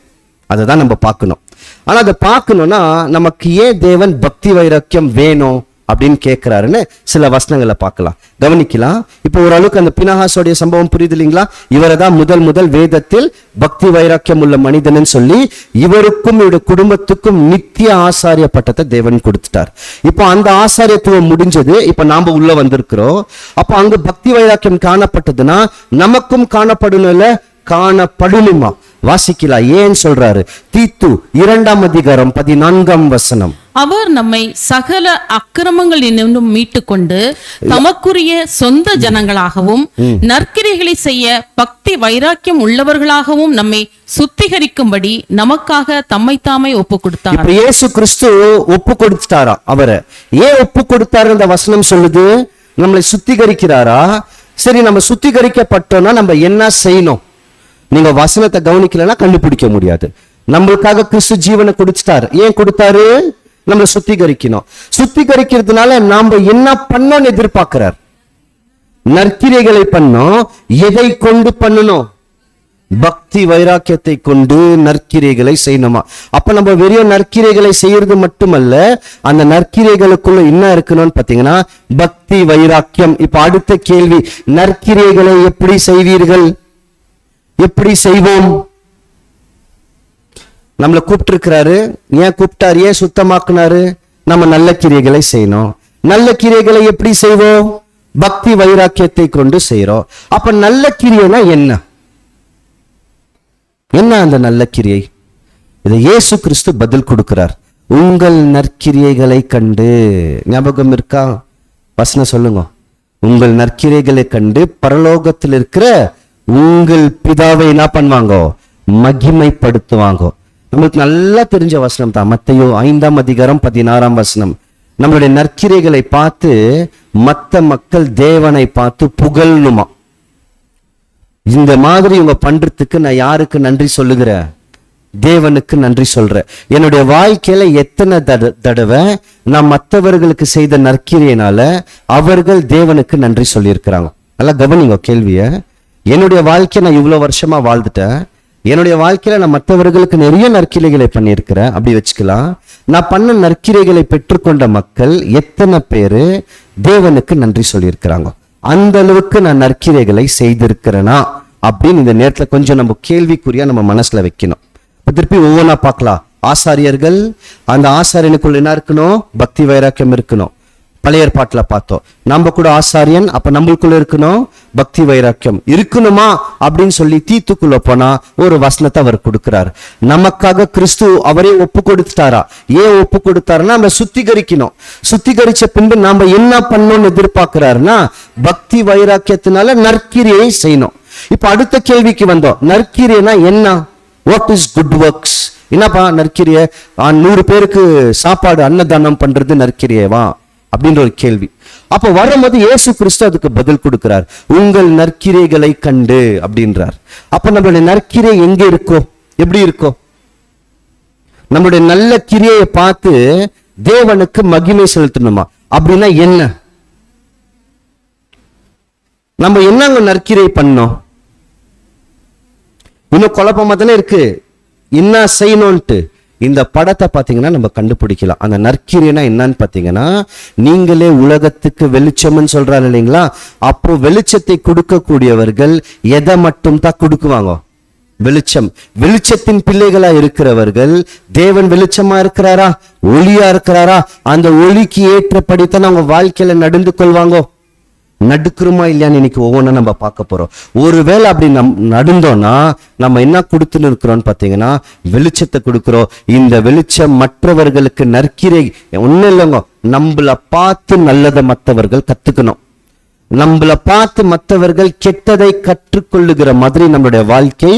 அதை நம்ம பார்க்கணும். ஆனா அதை பார்க்கணும்னா நமக்கு ஏன் தேவன் பக்தி வைராக்கியம் வேணும் அப்படின்னு கேட்கிறாருன்னு சில வசனங்களை பார்க்கலாம், கவனிக்கலாம். இப்போ ஓரளவுக்கு அந்த பினகாசோடைய சம்பவம் புரியுது இல்லைங்களா? இவரை தான் முதல் வேதத்தில் பக்தி வைராக்கியம் உள்ள மனிதன் சொல்லி இவருக்கும் இவருடைய குடும்பத்துக்கும் நித்திய ஆசாரிய பட்டத்தை தேவன் கொடுத்துட்டார். இப்போ அந்த ஆசாரியத்துவம் முடிஞ்சது. இப்ப நாம உள்ள வந்திருக்கிறோம். அப்போ அங்கு பக்தி வைராக்கியம் காணப்பட்டதுன்னா நமக்கும் காணப்படணும்ல, காணப்படணுமா? வாசிக்கலாம். ஏன் சொல்றாரு? தீத்து 2:14 அவர் நம்மை சகல அக்கிரமங்களினின்றும் மீட்டுக்கொண்டு தமக்குரிய சொந்த ஜனங்களாகவும் நற்கிரைகளை செய்ய பக்தி வைராக்கியம் உள்ளவர்களாகவும் நம்மை சுத்திகரிக்கும்படி நமக்காக தம்மை தாமே ஒப்பு கொடுத்தார். இப்ப இயேசு கிறிஸ்து ஒப்பு கொடுத்தாரா? அவரை ஏன் ஒப்பு கொடுத்தாரு? இந்த வசனம் சொல்லுது நம்மளை சுத்திகரிக்கிறாரா? சரி, நம்ம சுத்திகரிக்கப்பட்டோம்னா நம்ம என்ன செய்யணும்? நீங்க வசனத்தை கவனிக்கலன்னா கண்டுபிடிக்க முடியாது. நம்மளுக்காக கிறிஸ்து ஜீவனை கொடுத்துட்டாரு. ஏன் கொடுத்தாரு? நம்மளை சுத்திகரிக்கணும். சுத்திகரிக்கிறதுனால நாம என்ன பண்ணோம்னு எதிர்பார்க்கிறார்? நற்கிரைகளை பண்ணோம். எதை கொண்டு பண்ணணும்? பக்தி வைராக்கியத்தை கொண்டு நற்கிரைகளை செய்யணுமா? அப்ப நம்ம வெறும் நற்கிரைகளை செய்யறது மட்டுமல்ல, அந்த நற்கிரைகளுக்குள்ள என்ன இருக்கணும்னு பாத்தீங்கன்னா பக்தி வைராக்கியம். இப்ப அடுத்த கேள்வி, நற்கிரைகளை எப்படி செய்வீர்கள்? எப்படி செய்வோம்? நம்மளை கூப்பிட்டு இருக்கிறாரு. ஏன் கூப்பிட்டாரு? ஏன் சுத்தமாக்குனாரு? நம்ம நல்ல கிரியைகளை செய்யணும். நல்ல கிரியைகளை எப்படி செய்வோம்? பக்தி வைராக்கியத்தை கொண்டு செய்யறோம். அப்ப நல்ல கிரியைனா என்ன? என்ன அந்த நல்ல கிரியை? இதை இயேசு கிறிஸ்து பதில் கொடுக்கிறார். உங்கள் நற்கிரியைகளை கண்டு, ஞாபகம் இருக்கா? வசனம் சொல்லுங்க. உங்கள் நற்கிரியைகளை கண்டு பரலோகத்தில் இருக்கிற உங்கள் பிதாவை என்ன பண்ணுவாங்க? மகிமைப்படுத்துவாங்க. நம்மளுக்கு நல்லா தெரிஞ்ச வசனம் தான். மத்தேயு 5:16 நம்மளுடைய நற்கிரைகளை பார்த்து மற்ற மக்கள் தேவனை பார்த்து புகழணுமா? இந்த மாதிரி இவங்க பண்றதுக்கு நான் யாருக்கு நன்றி சொல்லுகிறேன்? தேவனுக்கு நன்றி சொல்றேன். என்னுடைய வாழ்க்கையில எத்தனை தடவை நான் மற்றவர்களுக்கு செய்த நற்கிரையினால அவர்கள் தேவனுக்கு நன்றி சொல்லியிருக்கிறாங்க. நல்லா கவனிங்க கேள்விய. என்னுடைய வாழ்க்கையை நான் இவ்வளவு வருஷமா வாழ்ந்துட்டேன். என்னுடைய வாழ்க்கையில நான் மற்றவர்களுக்கு நிறைய நற்கிரைகளை பண்ணியிருக்கிறேன். அப்படி வச்சுக்கலாம். நான் பண்ண நற்கிரைகளை பெற்றுக்கொண்ட மக்கள் எத்தனை பேரு தேவனுக்கு நன்றி சொல்லியிருக்கிறாங்க? அந்த அளவுக்கு நான் நற்கிரைகளை செய்திருக்கிறேனா அப்படின்னு இந்த நேரத்துல கொஞ்சம் நம்ம கேள்விக்குறியா நம்ம மனசுல வைக்கணும். திருப்பி ஒவ்வொன்றா பார்க்கலாம். ஆசாரியர்கள், அந்த ஆசாரியனுக்குள்ள என்ன இருக்கணும்? பக்தி வைராக்கியம் இருக்கணும். பழைய ஏற்பாட்டுல பார்த்தோம். நம்ம கூட ஆசாரியன், அப்ப நம்மளுக்குள்ள இருக்கணும் பக்தி வைராக்கியம் இருக்கணுமா அப்படின்னு சொல்லி தீத்துக்குள்ள போனா ஒரு வசனத்தை அவர் கொடுக்கிறார். நமக்காக கிறிஸ்து அவரே ஒப்பு கொடுத்துட்டாரா? ஏன் ஒப்பு கொடுத்தாருன்னா நம்ம சுத்திகரிக்கணும். சுத்திகரிச்ச பின்பு நாம என்ன பண்ணணும்னு எதிர்பார்க்கிறாருன்னா பக்தி வைராக்கியத்தினால நற்கிரியை செய்யணும். இப்ப அடுத்த கேள்விக்கு வந்தோம். நற்கிரியனா என்ன? What is good works? என்னப்பா நற்கிரிய? 100 பேருக்கு சாப்பாடு அன்னதானம் பண்றது நற்கிரியவா அப்படின்ற ஒரு கேள்வி. அப்ப வரும்போது இயேசு கிறிஸ்து அதுக்கு பதில் கொடுக்கிறார். உங்கள் நற்கிரைகளை கண்டு அப்படின்றார். அப்ப நம்மளுடைய நற்கிரை எங்க இருக்கோ? எப்படி இருக்கோ? நம்மளுடைய நல்ல கிரியையை பார்த்து தேவனுக்கு மகிமை செலுத்தணுமா? அப்படின்னா என்ன? நம்ம என்னங்க நற்கிரை பண்ணோம்? இன்னும் குழப்பமா தானே இருக்கு, என்ன செய்யணும்ட்டு. இந்த படத்தை பார்த்தீங்கன்னா நம்ம கண்டுபிடிக்கலாம். அந்த நற்கிரியனா என்னன்னு பார்த்தீங்கன்னா, நீங்களே உலகத்துக்கு வெளிச்சம்னு சொல்றாரு இல்லைங்களா? அப்போ வெளிச்சத்தை கொடுக்கக்கூடியவர்கள் எதை மட்டும் தான் கொடுக்குவாங்க? வெளிச்சம். வெளிச்சத்தின் பிள்ளைகளா இருக்கிறவர்கள், தேவன் வெளிச்சமா இருக்கிறாரா, ஒளியா இருக்கிறாரா, அந்த ஒளிக்கு ஏற்றபடித்தான் அவங்க வாழ்க்கையில நடந்து கொள்வாங்க. நடுக்குறோமா இல்லையான்னு இன்னைக்கு ஒவ்வொன்றா நம்ம பார்க்க போறோம். ஒருவேளை அப்படி நடந்தோம்னா நம்ம என்ன கொடுத்துன்னு இருக்கிறோம்னு பார்த்தீங்கன்னா, வெளிச்சத்தை கொடுக்கிறோம். இந்த வெளிச்சம் மற்றவர்களுக்கு நற்கிரை ஒன்றும் இல்லைங்க, நம்மளை பார்த்து நல்லதை மற்றவர்கள் கத்துக்கணும். நம்மளை பார்த்து மற்றவர்கள் கெட்டதை கற்றுக்கொள்ளுகிற மாதிரி நம்மளுடைய வாழ்க்கை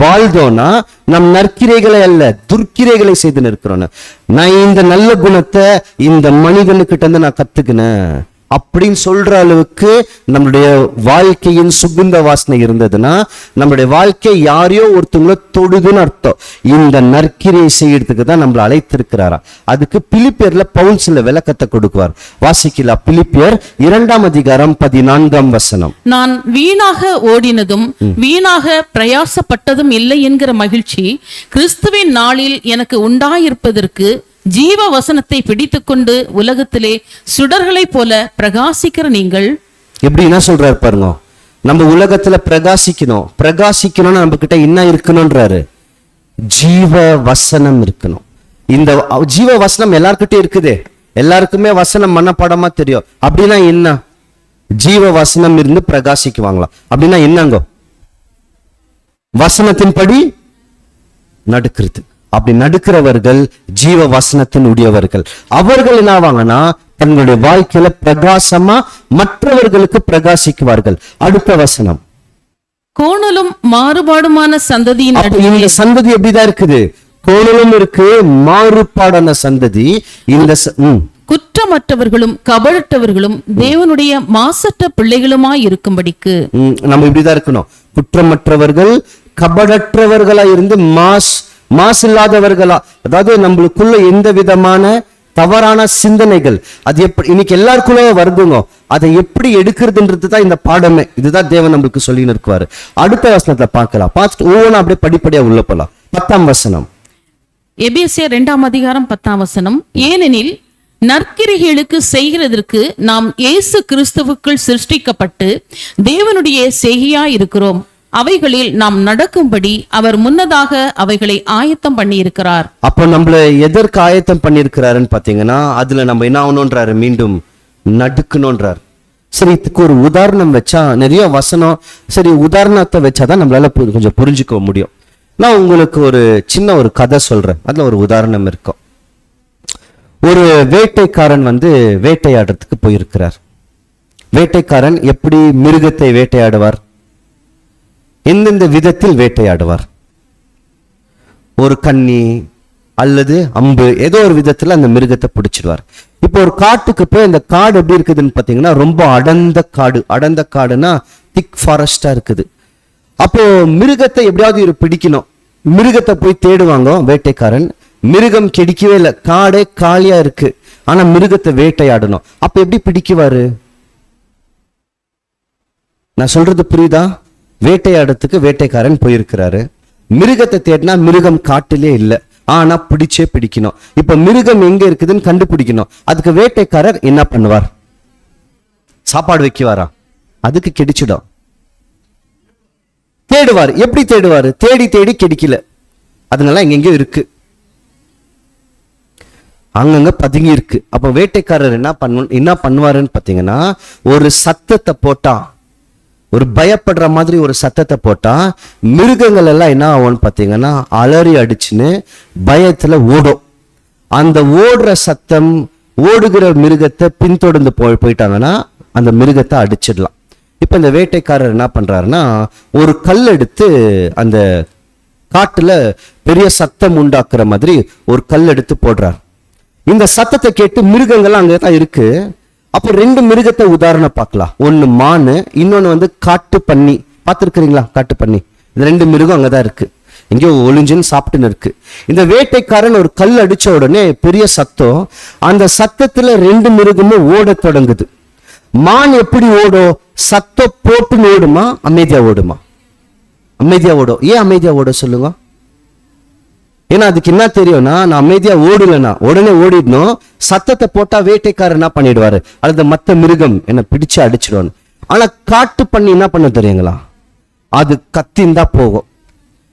வாழ்ந்தோம்னா நம் நற்கிரைகளை அல்ல துர்க்கிரைகளை செய்து நிற்கிறோம். நான் இந்த நல்ல குணத்தை இந்த மனிதனுக்கிட்ட இருந்து நான் கத்துக்கினேன் அப்படின்னு சொல்ற அளவுக்கு நம்மளுடைய வாழ்க்கையின் சுகுந்த வாசனை இருந்ததுன்னா நம்மளுடைய வாழ்க்கை யாரையோ ஒருத்தவங்கள தொடுதுன்னு அர்த்தம். இந்த நற்கிரியை செய்யறதுக்கு தான் நம்மளை அழைத்திருக்கிறாரா. அதுக்கு பிலிப்பியர்ல பவுல் சில விளக்கத்தை கொடுக்குவார். வாசிக்கலாம். பிலிப்பியர் 2ஆம் அதிகாரம் 14ஆம் வசனம். நான் வீணாக ஓடினதும் வீணாக பிரயாசப்பட்டதும் இல்லை என்கிற மகிழ்ச்சி கிறிஸ்துவின் நாளில் எனக்கு உண்டாயிருப்பதற்கு ஜீவ வசனத்தை பிடித்துக்கொண்டு உலகத்திலே சுடர்களை போல பிரகாசிக்கிற நீங்கள். எப்படி என்ன சொல்றாரு பாருங்க, நம்ம உலகத்துல பிரகாசிக்கணும்னா நம்ம கிட்ட என்ன இருக்கணும்ன்றாரு, ஜீவ வசனம் இருக்கணும். இந்த ஜீவ வசனம் எல்லார்கிட்டயும் இருக்குது, எல்லாருக்குமே வசனம் மனப்பாடமா தெரியும். அப்படின்னா என்ன? ஜீவ வசனம் இருந்து பிரகாசிக்குவாங்களா? அப்படின்னா என்னங்க? வசனத்தின்படி நடக்கிறது. அப்படி நடுக்கிறவர்கள் ஜீவ வசனத்தின் உடையவர்கள். அவர்கள் என்ன ஆவாங்கன்னா தங்களுடைய வாழ்க்கையில பிரகாசமா மற்றவர்களுக்கு பிரகாசிக்குவார்கள். அடுத்த வசனம், கோணலும் மாறுபாடுமான சந்ததியின் இந்த சந்ததி எப்படிதான் இருக்குது? கோணலும் இருக்கு, மாறுபாடான சந்ததி. இந்த குற்றமற்றவர்களும் கபடற்றவர்களும் தேவனுடைய மாசற்ற பிள்ளைகளுமாய் இருக்கும்படிக்கு நம்ம இப்படிதான் இருக்கணும். குற்றமற்றவர்கள் கபடற்றவர்களா இருந்து மாசு இல்லாதவர்களா, அதாவது நம்மளுக்குள்ள எந்த விதமான தவறான சிந்தனைகள் அது எப்படி இன்னைக்கு எல்லாருக்குள்ள வருதுங்க, அதை எப்படி எடுக்கிறதுன்றது தான் இந்த பாடமே. இதுதான் தேவன் நம்மளுக்கு சொல்லி நிற்குவாரு. அடுத்த வசனத்துல பார்க்கலாம். பார்த்துட்டு ஒவ்வொன்றும் அப்படியே படிப்படியா உள்ள போலாம். 10ஆம் வசனம். எபேசியர் 2ஆம் அதிகாரம் 10ஆம் வசனம். ஏனெனில் நற்கிரிகளுக்கு செய்கிறதற்கு நாம் இயேசு கிறிஸ்துவுக்குள் சிருஷ்டிக்கப்பட்டு தேவனுடைய செய்கையாய் இருக்கிறோம். அவைகளில் நாம் நடக்கும்படி அவர் முன்னதாக அவைகளை ஆயத்தம் பண்ணி இருக்கிறார். அப்போ நம்மள எதற்கு ஆயத்தம் பண்ணியிருக்கிறாருன்னு பாத்தீங்கன்னா, அதுல நம்ம என்ன ஆகணும்ன்றாரு, மீண்டும் நடுக்கணும்ன்றார். சரி, இதுக்கு ஒரு உதாரணம் வச்சா, நிறைய வசனம், சரி உதாரணத்தை வச்சாதான் நம்மளால கொஞ்சம் புரிஞ்சுக்க முடியும். நான் உங்களுக்கு ஒரு சின்ன ஒரு கதை சொல்றேன், அதுல ஒரு உதாரணம் இருக்கும். ஒரு வேட்டைக்காரன் வேட்டையாடுறதுக்கு போயிருக்கிறார். வேட்டைக்காரன் எப்படி மிருகத்தை வேட்டையாடுவார், எந்தெந்த விதத்தில் வேட்டையாடுவார்? ஒரு கண்ணி அல்லது அம்பு, ஏதோ ஒரு விதத்துல அந்த மிருகத்தை பிடிச்சிடுவார். இப்போ ஒரு காட்டுக்கு போய் அந்த காடு எப்படி இருக்குதுன்னு பாத்தீங்கன்னா, ரொம்ப அடர்ந்த காடு. அடர்ந்த காடுனா திக் ஃபாரஸ்டா இருக்குது. அப்போ மிருகத்தை எப்படியாவது பிடிக்கணும். மிருகத்தை போய் தேடுவாங்க வேட்டைக்காரன். மிருகம் கிடைக்கவே இல்லை, காடே காலியா இருக்கு. ஆனா மிருகத்தை வேட்டையாடணும். அப்ப எப்படி பிடிக்குவாரு? நான் சொல்றது புரியுதா? வேட்டையாடத்துக்கு வேட்டைக்காரன் போயிருக்கிறாரு. மிருகத்தை தேடினா மிருகம் காட்டிலே இல்லை, ஆனா பிடிச்சே பிடிக்கணும். இப்ப மிருகம் எங்க இருக்குதுன்னு கண்டுபிடிக்கணும். அதுக்கு வேட்டைக்காரர் என்ன பண்ணுவார்? சாப்பாடு வைக்குவாரா? அதுக்கு கிடைச்சிடும். தேடுவார். எப்படி தேடுவாரு? தேடி தேடி கிடைக்கல, அதனால எங்கெங்கயோ இருக்கு, அங்கங்க பதுங்கி இருக்கு. அப்ப வேட்டைக்காரர் என்ன பண்ணுவாருன்னு பாத்தீங்கன்னா, ஒரு சத்தத்தை போட்டா, ஒரு பயப்படுற மாதிரி ஒரு சத்தத்தை போட்டா மிருகங்கள் எல்லாம் என்ன ஆகும்னு பாத்தீங்கன்னா அலறி அடிச்சுன்னு பயத்துல ஓடும். அந்த ஓடுற சத்தம் ஓடுகிற மிருகத்தை பின்தொடர்ந்து போயிட்டாங்கன்னா அந்த மிருகத்தை அடிச்சிடலாம். இப்ப இந்த வேட்டைக்காரர் என்ன பண்றாருன்னா, ஒரு கல் எடுத்து அந்த காட்டுல பெரிய சத்தம் உண்டாக்குற மாதிரி ஒரு கல் எடுத்து போடுறார். இந்த சத்தத்தை கேட்டு மிருகங்கள் அங்கதான் இருக்கு. அப்போ 2 மிருகத்தை உதாரணம் பார்க்கலாம். ஒன்னு மானு, இன்னொன்னு காட்டு பன்னி. பார்த்துருக்கிறீங்களா? காட்டு பன்னி. இந்த 2 மிருகம் அங்கதான் இருக்கு, எங்கேயோ ஒளிஞ்சுன்னு சாப்பிட்டுன்னு இருக்கு. இந்த வேட்டைக்காரன் ஒரு கல் அடிச்ச உடனே பெரிய சத்தம். அந்த சத்தத்துல 2 மிருகமும் ஓட தொடங்குது. மான் எப்படி ஓடும்? சத்தம் போட்டுன்னு ஓடுமா, அமைதியா ஓடுமா? அமைதியா ஓடும். ஏன் அமைதியா ஓட சொல்லுங்க? ஏன்னா அதுக்கு என்ன தெரியும்னா, நான் அமைதியா ஓடலன்னா உடனே ஓடிடணும். சத்தத்தை போட்டா வேட்டைக்காரர் என்ன பண்ணிடுவாரு, அல்லது மத்த மிருகம் என்ன பிடிச்சு அடிச்சிடுவாரு. ஆனா காட்டு பண்ணி என்ன பண்ண தெரியுங்களா, அது கத்தின் தான் போகும்.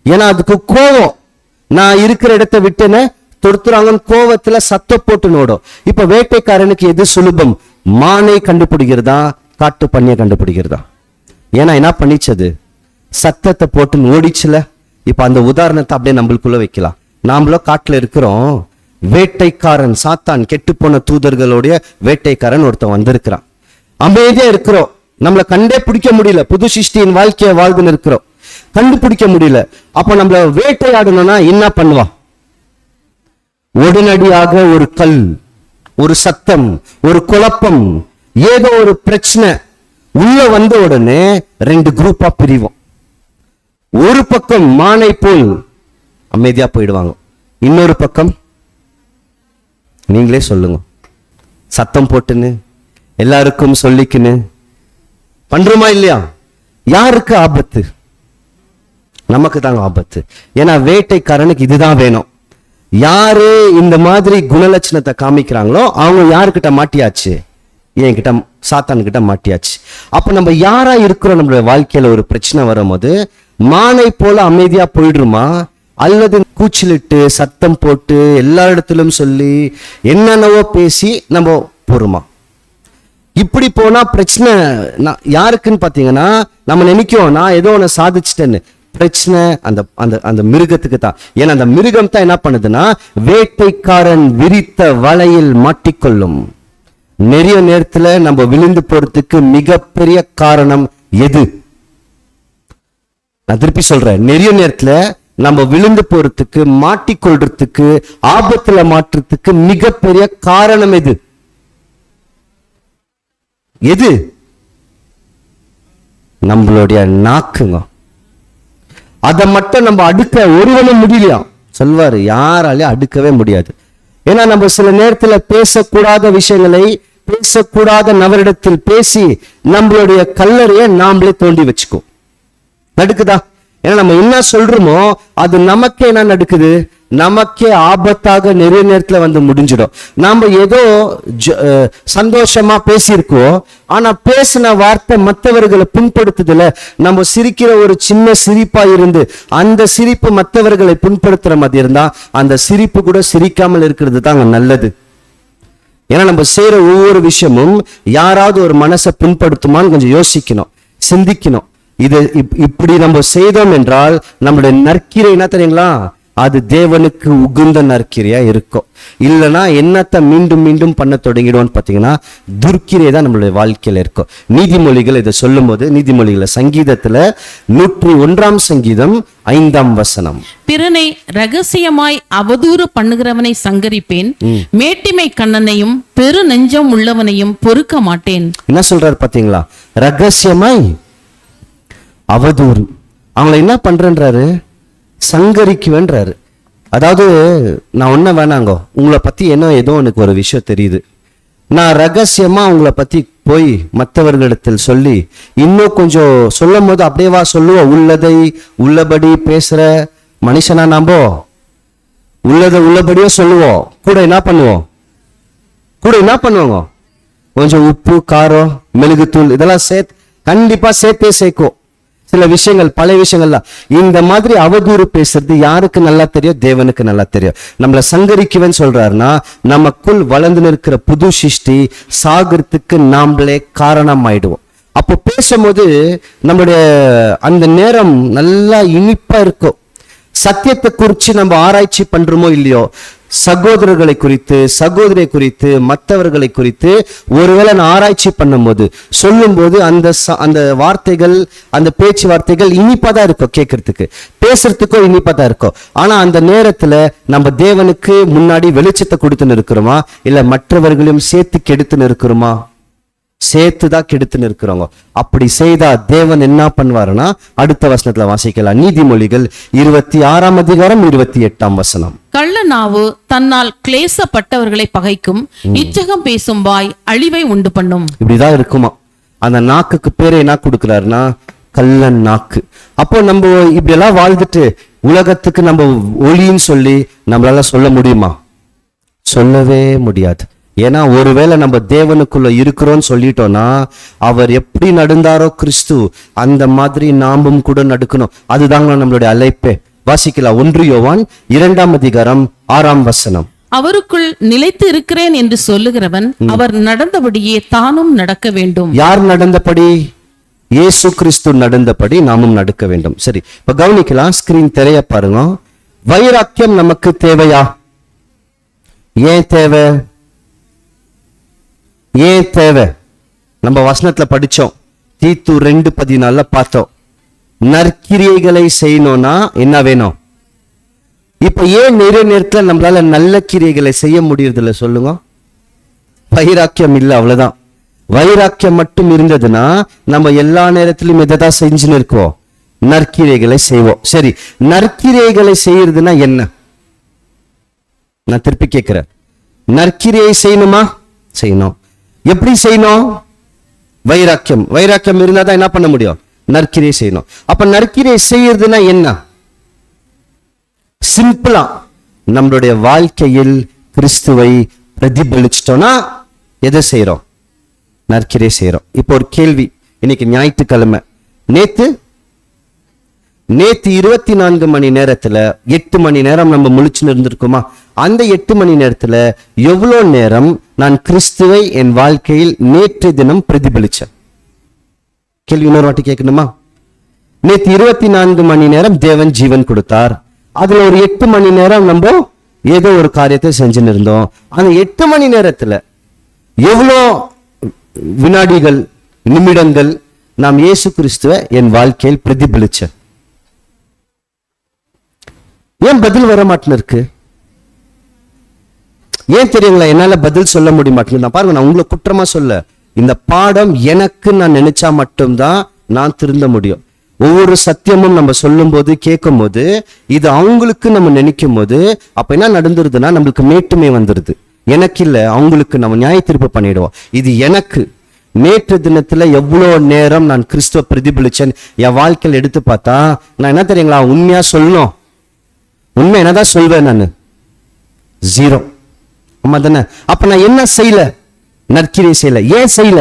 ஏன்னா அதுக்கு கோவம், நான் இருக்கிற இடத்தை விட்டுன்னு தொடுத்துறாங்கன்னு கோவத்துல சத்த போட்டு ஓடும். இப்ப வேட்டைக்காரனுக்கு எது சுலபம், மானை கண்டுபிடிக்கிறதா காட்டு பண்ணிய கண்டுபிடிக்கிறதா? ஏன்னா என்ன பண்ணிச்சது, சத்தத்தை போட்டு ஓடிச்சுல. இப்ப அந்த உதாரணத்தை அப்படியே நம்மளுக்குள்ள வைக்கலாம். நாமளோ காட்டுல இருக்கிறோம், வேட்டைக்காரன் சாத்தான், கெட்டு போன தூதர்களுடைய வேட்டைக்காரன் ஒருத்தன் வந்திருக்கிறான். அமைதியா இருக்கிறோம், நம்மளை கண்டே பிடிக்க முடியல, புது சிருஷ்டியின் வாழ்க்கையை வாழ்ந்துன்னு இருக்கிறோம், கண்டுபிடிக்க முடியல. அப்ப நம்மள வேட்டையாடணும்னா என்ன பண்ணுவான், உடனடியாக ஒரு கல், ஒரு சத்தம், ஒரு குழப்பம், ஏதோ ஒரு பிரச்சனை உள்ள வந்த உடனே ரெண்டு குரூப்பா பிரிவோம். ஒரு பக்கம் மானை போல் அமைதியா போயிடுவாங்க, இன்னொரு பக்கம் நீங்களே சொல்லுங்க, சத்தம் போட்டுன்னு எல்லாருக்கும் சொல்லிக்கின்னு பண்றோமா இல்லையா? யாருக்கு ஆபத்து? நமக்கு தாங்க ஆபத்து. ஏன்னா வேட்டைக்காரனுக்கு இதுதான் வேணும். யாரு இந்த மாதிரி குணலட்சணத்தை காமிக்கிறாங்களோ அவங்க யாருக்கிட்ட மாட்டியாச்சு, என்கிட்ட சாத்தான் கிட்ட மாட்டியாச்சு. அப்ப நம்ம யாரா இருக்கிறோம், நம்மளுடைய வாழ்க்கையில ஒரு பிரச்சனை வரும்போது மானை போல அமைதியா போயிடுமா, அல்லது கூச்சலிட்டு சத்தம் போட்டு எல்லா இடத்திலும் சொல்லி என்னென்னவோ பேசி நம்ம போறோமா? இப்படி போனா பிரச்சனை யாருக்குன்னு பாத்தீங்கன்னா, நம்ம நினைக்கிறோம் நான் ஏதோ ஒன்று சாதிச்சிட்டேன்னு. பிரச்சனை அந்த அந்த அந்த மிருகத்துக்கு தான். ஏன்னா அந்த மிருகம் தான் என்ன பண்ணுதுன்னா, வேட்டைக்காரன் விரித்த வலையில் மாட்டிக்கொள்ளும். நிறைய நேரத்துல நம்ம விழுந்து போறதுக்கு மிகப்பெரிய காரணம் எது? நான் திருப்பி சொல்றேன், நிறைய நேரத்துல நம்ம விழுந்து போறதுக்கு, மாட்டிக்கொள்றதுக்கு, ஆபத்துல மாற்றுறதுக்கு மிகப்பெரிய காரணம் எது? எது? நம்மளுடைய நாக்குங்க. அதை மட்டும் நம்ம அடுக்க ஒருவனும் முடியலையா சொல்வாரு, யாராலையும் அடுக்கவே முடியாது. ஏன்னா நம்ம சில நேரத்துல பேசக்கூடாத விஷயங்களை பேசக்கூடாத நபரிடத்தில் பேசி நம்மளுடைய கல்லறையை நாமளே தோண்டி வச்சுக்கோ. நடுக்குதா? ஏன்னா நம்ம என்ன சொல்றோமோ அது நமக்கே என்ன நடக்குது, நமக்கே ஆபத்தாக நிறைய நேரத்துல வந்து முடிஞ்சிடும். நாம ஏதோ சந்தோஷமா பேசியிருக்கோம், ஆனா பேசின வார்த்தை மற்றவர்களை புண்படுத்துதுல. நம்ம சிரிக்கிற ஒரு சின்ன சிரிப்பா இருந்து அந்த சிரிப்பு மற்றவர்களை புண்படுத்துற மாதிரி இருந்தா அந்த சிரிப்பு கூட சிரிக்காமல் இருக்கிறது தாங்க நல்லது. ஏன்னா நம்ம செய்யற ஒவ்வொரு விஷயமும் யாராவது ஒரு மனசை புண்படுத்துமான்னு கொஞ்சம் யோசிக்கணும், சிந்திக்கணும். இது இப்படி நம்ம செய்தோம் என்றால் நம்மளுடைய நற்கிரை என்ன தெரியுங்களா, அது தேவனுக்கு உகுந்த நற்கிரையா இருக்கும். இல்லைன்னா என்னத்தை மீண்டும் மீண்டும் பண்ண தொடங்கிடுவோம்னு பார்த்தீங்கன்னா துர்க்கிரை தான் நம்மளுடைய வாழ்க்கையில இருக்கும். நீதிமொழிகள் இதை சொல்லும் போது, நீதிமொழிகளை சங்கீதத்துல 101 சங்கீதம் 5 பிறனை ரகசியமாய் அவதூறு பண்ணுகிறவனை சங்கரிப்பேன், மேட்டிமை கண்ணனையும் பெரு நெஞ்சம் உள்ளவனையும் பொறுக்க மாட்டேன். என்ன சொல்றாரு பாத்தீங்களா? ரகசியமாய் அவதூறு, அவங்களை என்ன பண்றேன்றாரு, சங்கரிக்குவேன்றாரு. அதாவது நான் ஒன்ன வேணாங்கோ, உங்களை பத்தி என்ன ஏதோ எனக்கு ஒரு விஷயம் தெரியுது, நான் ரகசியமா உங்களை பத்தி போய் மற்றவர்களிடத்தில் சொல்லி இன்னும் கொஞ்சம் சொல்லும் போது அப்படியேவா சொல்லுவோம், உள்ளதை உள்ளபடி பேசுற மனுஷனா நாம உள்ளதை உள்ளபடியே சொல்லுவோம். கூட என்ன பண்ணுவோங்க, கொஞ்சம் உப்பு காரம் மெழுகுத்தூள் இதெல்லாம் கண்டிப்பா சேர்த்தே சேர்க்கும். சில விஷயங்கள் பழைய விஷயங்கள்லாம் இந்த மாதிரி அவதூறு பேசுறது யாருக்கு நல்லா தெரியும், தேவனுக்கு நல்லா தெரியும். நம்மள சங்கரிக்குவேன்னு சொல்றாருன்னா நமக்குள் வளர்ந்து நிற்கிற புது சிருஷ்டி சாகிறதுக்கு நாமளே காரணம் ஆயிடுவோம். அப்போ பேசும்போது நம்மளுடைய அந்த நேரம் நல்லா இனிப்பா இருக்கும். சத்தியத்தை குறித்து நம்ம ஆராய்ச்சி பண்றோமோ இல்லையோ, சகோதரர்களை குறித்து சகோதரியை குறித்து மற்றவர்களை குறித்து ஒருவேளை நான் ஆராய்ச்சி பண்ணும்போது சொல்லும்போது அந்த வார்த்தைகள், அந்த பேச்சுவார்த்தைகள் இனிப்பாதான் இருக்கும், கேட்கறதுக்கு பேசுறதுக்கும் இனிப்பாதான் இருக்கும். ஆனா அந்த நேரத்துல நம்ம தேவனுக்கு முன்னாடி வெளிச்சத்தை கொடுத்துன்னு இருக்கிறோமா, இல்ல மற்றவர்களையும் சேர்த்து கெடுத்துன்னு இருக்கிறோமா? சேர்த்துதான் கெடுத்துன்னு இருக்கிறவங்க. அப்படி செய்தா தேவன் என்ன பண்ணுவாருன்னா, அடுத்த வசனத்துல வாசிக்கலாம். நீதிமொழிகள் 26 28 கள்ள நாவு தன்னால் கிளேசப்பட்டவர்களை பகைக்கும், இச்சகம் பேசும் வாய் அழிவை உண்டு பண்ணும். இப்படிதான் இருக்குமா? அந்த நாக்குக்கு பேரை என்ன கொடுக்கிறாருன்னா கள்ளன் நாக்கு. அப்போ நம்ம இப்படி எல்லாம் வாழ்ந்துட்டு உலகத்துக்கு நம்ம ஒளின்னு சொல்லி நம்மளால சொல்ல முடியுமா? சொல்லவே முடியாது. ஏன்னா ஒருவேளை நம்ம தேவனுக்குள்ள இருக்கிறோம்னு சொல்லிட்டோம்னா, அவர் எப்படி நடந்தாரோ கிறிஸ்து, அந்த மாதிரி நாமும் கூட நடக்கணும். அதுதாங்க நம்மளுடைய அழைப்பே. வாசிக்கலாம் 1 யோவான் 2:6. அவருக்குள் நிலைத்து இருக்கிறேன் என்று சொல்லுகிறவன் அவர் நடந்தபடியே தானும் நடக்க வேண்டும். யார் நடந்தபடி? இயேசு கிறிஸ்து நடந்தபடி நாமும் நடக்க வேண்டும். சரி, இப்ப கவனிக்கலாம். ஸ்கிரீன் திரைய பாருங்க. வைராக்கியம் நமக்கு தேவையா? ஏன் தேவை? ஏன் தேவை? நம்ம வசனத்துல படிச்சோம், தீத்து 2:14 பார்த்தோம். நற்கிரியைகளை செய்யணும்னா என்ன வேணும்? இப்ப ஏன் நிறைய நேரத்துல நம்மளால நல்ல கிரியைகளை செய்ய முடியறதில்ல சொல்லுங்க? வைராக்கியம் இல்லை, அவ்வளவுதான். வைராக்கியம் மட்டும் இருந்ததுன்னா நம்ம எல்லா நேரத்திலும் எதைதான் செஞ்சுன்னு இருக்கோம்? நற்கிரியைகளை செய்வோம். சரி, நற்கிரியைகளை செய்யறதுன்னா என்ன? நான் திருப்பி கேட்கிறேன். நற்கிரியை செய்யணுமா? செய்யணும். எப்படி செய்யணும்? வைராக்கியம். வைராக்கியம் இருந்தாதான் என்ன பண்ண முடியும்? நற்கிரியை செய்யணும். அப்ப நற்கிரியை செய்யறதுன்னா என்ன? சிம்பிளா நம்மளுடைய வாழ்க்கையில் கிறிஸ்துவை பிரதிபலிச்சிட்டோம்னா எதை செய்யறோம்? நற்கிரியை செய்யறோம். இப்போ ஒரு கேள்வி. இன்னைக்கு ஞாயிற்றுக்கிழமை. நேத்து 24 மணி நேரத்துல 8 மணி நேரம் நம்ம முழிச்சுன்னு இருந்திருக்குமா? அந்த 8 மணி நேரத்துல எவ்வளவு நேரம் நான் கிறிஸ்துவை என் வாழ்க்கையில் நேற்று தினம் பிரதிபலிச்சேன்? கேள்வி இன்னொரு வாட்டி கேட்கணுமா? நேற்று 24 மணி நேரம் தேவன் ஜீவன் கொடுத்தார். அதுல ஒரு 8 மணி நேரம் நம்ம ஏதோ ஒரு காரியத்தை செஞ்சுன்னு இருந்தோம். அந்த 8 மணி நேரத்துல எவ்வளோ வினாடிகள், நிமிடங்கள் நாம் இயேசு கிறிஸ்துவை என் வாழ்க்கையில் பிரதிபலிச்சேன்? ஏன் பதில் வர மாட்டேன்னு இருக்கு? ஏன் தெரியுங்களா? என்னால பதில் சொல்ல முடிய மாட்டேங்குது. நான் பாருங்க, நான் உங்களை குற்றமா சொல்ல, இந்த பாடம் எனக்கு நான் நினைச்சா மட்டும்தான் நான் திருந்த முடியும். ஒவ்வொரு சத்தியமும் நம்ம சொல்லும் போது, கேட்கும் போது, இது அவங்களுக்கு நம்ம நினைக்கும் போது அப்ப என்ன நடந்துருதுன்னா நம்மளுக்கு மேட்டுமே வந்துருது. எனக்கு இல்ல, அவங்களுக்கு நம்ம நியாய தீர்ப்பு பண்ணிடுவோம். இது எனக்கு. நேற்று தினத்துல எவ்வளவு நேரம் நான் கிறிஸ்துவ பிரதிபலிச்சேன் என் வாழ்க்கையில் எடுத்து பார்த்தா, நான் என்ன தெரியுங்களா உண்மையா சொல்லணும்? உண்மை என்னதான் சொல்வேன் நான்? 0. ஆமா தானே? அப்ப நான் என்ன செய்யல? நற்கிரியை செய்யல. ஏன் செய்யல?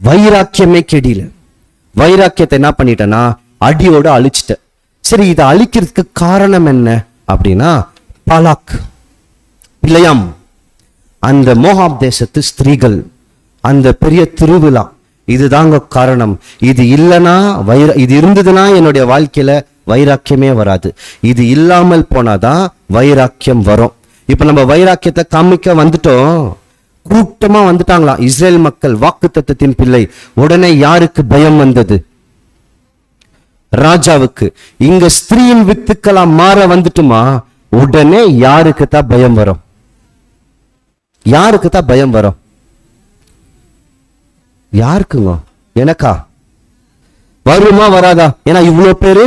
வைராக்கியமே கெடில. வைராக்கியத்தை என்ன பண்ணிட்டேன்னா அடியோட அழிச்சிட்டேன். சரி, இதை அழிக்கிறதுக்கு காரணம் என்ன அப்படின்னா, பாலாக், பிழையாம், அந்த மோகாப் தேசத்து ஸ்திரீகள், அந்த பெரிய திருவிழா, இதுதாங்க காரணம். இது இல்லைன்னா இது இருந்ததுன்னா என்னுடைய வாழ்க்கையில வைராக்கியமே வராது. இது இல்லாமல் போனாதான் வைராக்கியம் வரும். இப்ப நம்ம வைராக்கியத்தை காமிக்க வந்துட்டோம். கூட்டமா வந்துட்டாங்களாம் இஸ்ரேல் மக்கள், வாக்குத்தத்தத்தின் பிள்ளை. உடனே யாருக்கு பயம் வந்தது? ராஜாவுக்கு. இங்க ஸ்திரீயின் வித்துக்களா மாற வந்துட்டுமா, உடனே யாருக்கு தான் பயம் வரும்? யாருக்கு தான் பயம் வரும்? யாருக்குங்க? எனக்கா? வருமா வராதா? ஏன்னா இவ்வளவு பேரு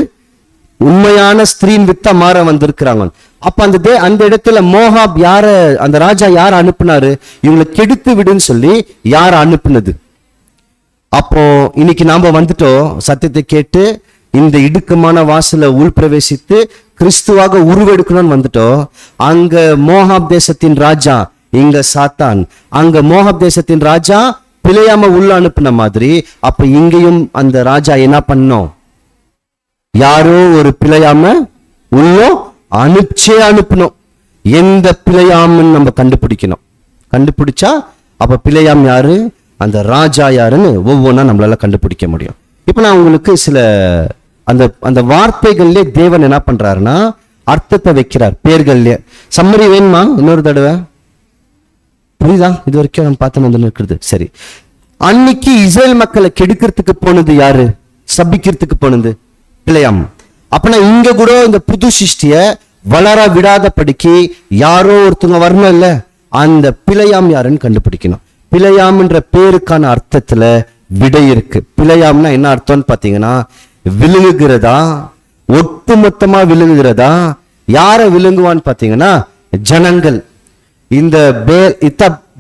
உண்மையான ஸ்திரீன் வித்தா மாற வந்திருக்கிறாங்க. அப்ப அந்த இடத்துல மோகாப் யார, அந்த ராஜா யார அனுப்புனாரு? இவங்களை கெடுத்து விடுன்னு சொல்லி யார அனுப்புனது? அப்போ இன்னைக்கு நாம வந்துட்டோம், சத்தியத்தை கேட்டு இந்த இடுக்கமான வாசல உள் பிரவேசித்து கிறிஸ்துவாக உருவெடுக்கணும்னு வந்துட்டோம். அங்க மோகாப் தேசத்தின் ராஜா, இங்க சாத்தான். அங்க மோகாப் தேசத்தின் ராஜா பிழையாம உள்ள அனுப்புன மாதிரி, அப்ப இங்கேயும் அந்த ராஜா என்ன பண்ணோம்? யாரோ ஒரு பிழையாம உள்ள அனுப்பணும். எந்த பிழையாமன்னு நம்ம கண்டுபிடிக்கணும். கண்டுபிடிச்சா அப்ப பிழையாம் யாரு, அந்த ராஜா யாருன்னு ஒவ்வொன்றா நம்மளால கண்டுபிடிக்க முடியும். இப்ப நான் உங்களுக்கு சில அந்த வார்த்தைகள்ல தேவன் என்ன பண்றாருன்னா அர்த்தத்தை வைக்கிறார் பேர்கள்ல. சம்மரி வேணுமா இன்னொரு தடவை? புரியுதா? இது வரைக்கும் நம்ம பார்த்து வந்து இருக்கிறது. சரி, அன்னைக்கு இஸ்ரேல் மக்களை கெடுக்கிறதுக்கு போனது யாரு? சபிக்கிறதுக்கு போனது பிழையாம். அப்பனா இங்க கூட இந்த புது சிருஷ்டிய வளர விடாதபடிக்கு யாரோ ஒருத்தவங்க வரணும் இல்ல, அந்த பிழையாம் யாருன்னு கண்டுபிடிக்கணும். பிழையாம்ன்ற பேருக்கான அர்த்தத்துல விடை இருக்கு. பிழையாம்னா என்ன அர்த்தம்னு பாத்தீங்கன்னா, விழுங்குகிறதா, ஒட்டுமொத்தமா விழுங்குகிறதா. யார விழுங்குவான்னு பாத்தீங்கன்னா ஜனங்கள். இந்த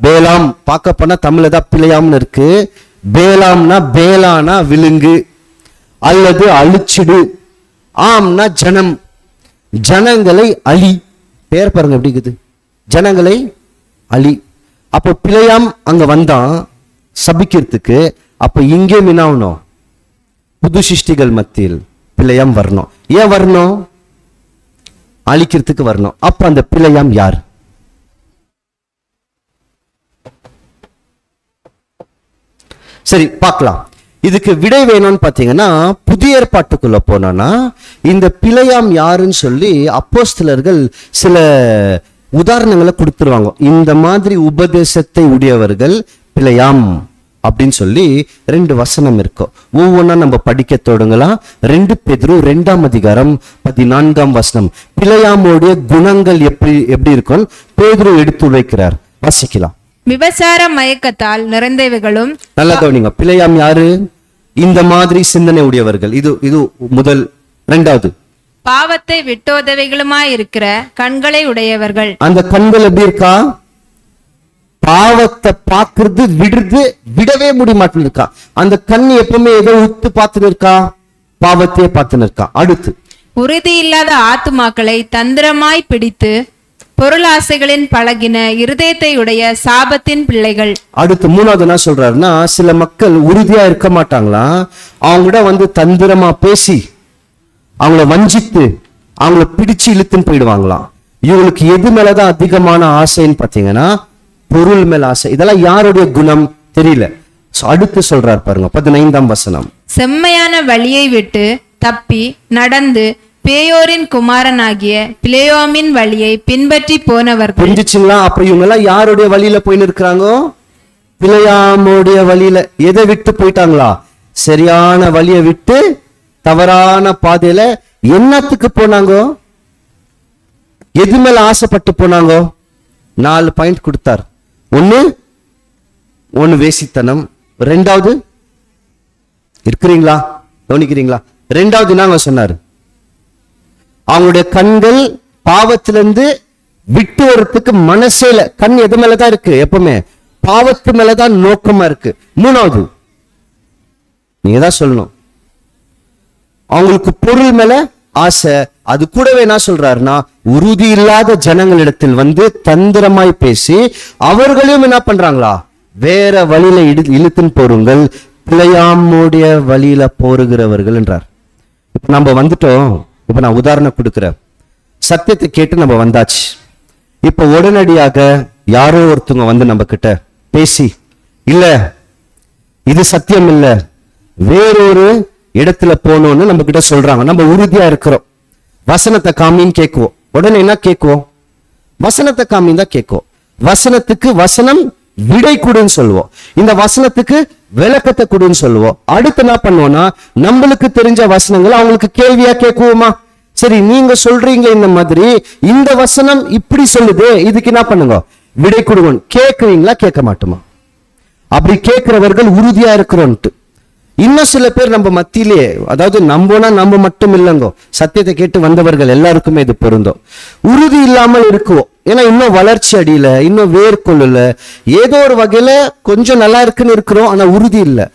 பேலாம் பார்க்க போனா தமிழ்ல தான் பிழையாம்னு இருக்கு. பேலாம்னா பேலானா விழுங்கு. அல்லது அழிச்சிடு. ஆம்னா ஜனம், ஜனங்களை அழி. பேர் பாருங்க எப்படி இருக்குது, ஜனங்களை அழி. அப்போ பிழையாம் அங்க வந்தான் சபிக்கிறதுக்கு. அப்ப இங்கே மீனாவணும், புது சிருஷ்டிகள் மத்தியில் பிழையாம் வரணும். ஏன் வரணும்? அழிக்கிறதுக்கு வரணும். அப்ப அந்த பிழையாம் யார்? சரி பார்க்கலாம். இதுக்கு விடை வேணும்னு பாத்தீங்கன்னா புதிய ஏற்பாட்டுக்குள்ள போனோம்னா இந்த பிழையாம் யாருன்னு சொல்லி அப்போஸ்தலர்கள் சில உதாரணங்களை கொடுத்துருவாங்க. இந்த மாதிரி உபதேசத்தை உடையவர்கள் பிழையாம் அப்படின்னு சொல்லி 2 வசனம் இருக்கும். ஒவ்வொன்றா நம்ம படிக்க தொடங்கலாம். 2 பேதுரு 2ஆம் அதிகாரம் 14ஆம் வசனம். பிழையாமுடைய குணங்கள் எப்படி இருக்கும் பேதுரு எடுத்து வைக்கிறார். வாசிக்கலாம். விபசார மயக்கத்தால் நிறைந்தவைகளும். நல்லா கவனிங்க. பிழையாம் யாரு? இந்த மாதிரி சிந்தனை உடையவர்கள். இது முதல். 2வது, பாவத்தை விட்டோதவைகளுமாயிருக்கிற கண்களை உடையவர்கள். அந்த கண்கள் எப்படி இருக்கா? பாவத்தை பார்க்கறது விடவே முடிய மாட்டேன்னு இருக்கா. அந்த கண் எப்பவுமே ஏதோ உத்து பார்த்துன்னு இருக்கா, பாவத்தையே பார்த்துன்னு இருக்கா. அடுத்து, உறுதி இல்லாத ஆத்துமாக்களை தந்திரமாய் பிடித்து பொருளாசைகளின் பழகின இருதயத்தை உடைய சாபத்தின் பிள்ளைகள். அடுத்து 3வது என்ன சொல்றாருன்னா, சில மக்கள் உறுதியா இருக்க மாட்டாங்களா, அவங்ககிட்ட வந்து தந்திரமா பேசி அவங்கள வஞ்சித்து அவங்கள பிடிச்சு இழுத்துன்னு போயிடுவாங்களாம். இவங்களுக்கு எது மேலதான் அதிகமான ஆசைன்னு பாத்தீங்கன்னா பொருள் மேல ஆசை. இதெல்லாம் யாருடைய குணம் தெரியல. அடுத்து சொல்றாரு பாருங்க 15ஆம் வசனம். செம்மையான வழியை விட்டு தப்பி நடந்து பேயோரின் குமாரனாகிய பிலேயோமின் வழியை பின்பற்றி போனவர்கள். புரிஞ்சுச்சுங்களா? அப்ப இவங்க எல்லாம் யாருடைய வழியில போயின்னு இருக்கிறாங்க? பிழையாமுடைய வழியில. எதை விட்டு போயிட்டாங்களா? சரியான வழியை விட்டு தவறான பாதையில. என்னத்துக்கு போனாங்க? எது மேல ஆசைப்பட்டு போனாங்க? 4 பாயிண்ட் கொடுத்தார். ஒன்னு வேசித்தனம். 2வது இருக்கிறீங்களா, கவனிக்கிறீங்களா? 2வது நாங்க சொன்னாரு, அவங்களுடைய கண்கள் பாவத்திலிருந்து விட்டு வரத்துக்கு மனசே இல்ல. கண் எது மேலதான் இருக்கு? எப்பவுமே பாவத்து மேலதான் நோக்கமா இருக்கு. 3வது நீங்க தான் சொல்லணும், அவங்களுக்கு பொருள் மேல ஆசை. அது கூடவே என்ன சொல்றாருன்னா, உறுதி இல்லாத ஜனங்களிடத்தில் வந்து தந்திரமாய் பேசி அவர்களையும் என்ன பண்றாங்களா, வேற வழியில இழுத்துன்னு போருங்கள், பிழையாமுடைய வழியில போருகிறவர்கள் என்றார். இப்ப நம்ம வந்துட்டோம். இப்ப நான் உதாரணம் கொடுக்கிறேன். சத்தியத்தை கேட்டு நம்ம வந்தாச்சு. இப்ப உடனடியாக யாரோ ஒருத்தவங்க வந்து நம்ம கிட்ட பேசி, இல்ல இது சத்தியம் இல்ல, வேறொரு இடத்துல போகணும்னு நம்ம கிட்ட சொல்றாங்க. நம்ம உறுதியா இருக்கிறோம். வசனத்தை காமின்னு கேட்குவோம். உடனே என்ன கேட்குவோம்? வசனத்தை காமின்னு தான் கேட்குவோம். வசனத்துக்கு வசனம் விடை கொடுன்னு சொல்லுவோம். இந்த வசனத்துக்கு விளக்கத்தை கொடுன்னு சொல்லுவோம். அடுத்து என்ன பண்ணுவோம்னா, நம்மளுக்கு தெரிஞ்ச வசனங்களை அவங்களுக்கு கேள்வியா கேட்குவோமா? சரி, நீங்க சொல்றீங்க இந்த மாதிரி, இந்த வசனம் இப்படி சொல்லுது, இதுக்கு என்ன பண்ணுங்க, விடை கொடுங்க. கேட்குவீங்களா? கேட்க மாட்டோமா? அப்படி கேட்கிறவர்கள் உறுதியா இருக்கிறோன்ட்டு. இன்னும் சில பேர் நம்ம மத்தியிலே, அதாவது நம்போனா நம்ம மட்டும் இல்லைங்கோ, சத்தியத்தை கேட்டு வந்தவர்கள் எல்லாருக்குமே இது பொருந்தும். உறுதி இல்லாமல் இருக்குவோம். ஏன்னா இன்னும் வளர்ச்சி அடியில, இன்னும் வேர்கொள்ளல, ஏதோ ஒரு வகையில கொஞ்சம் நல்லா இருக்குன்னு இருக்கிறோம், ஆனா உறுதி இல்லை.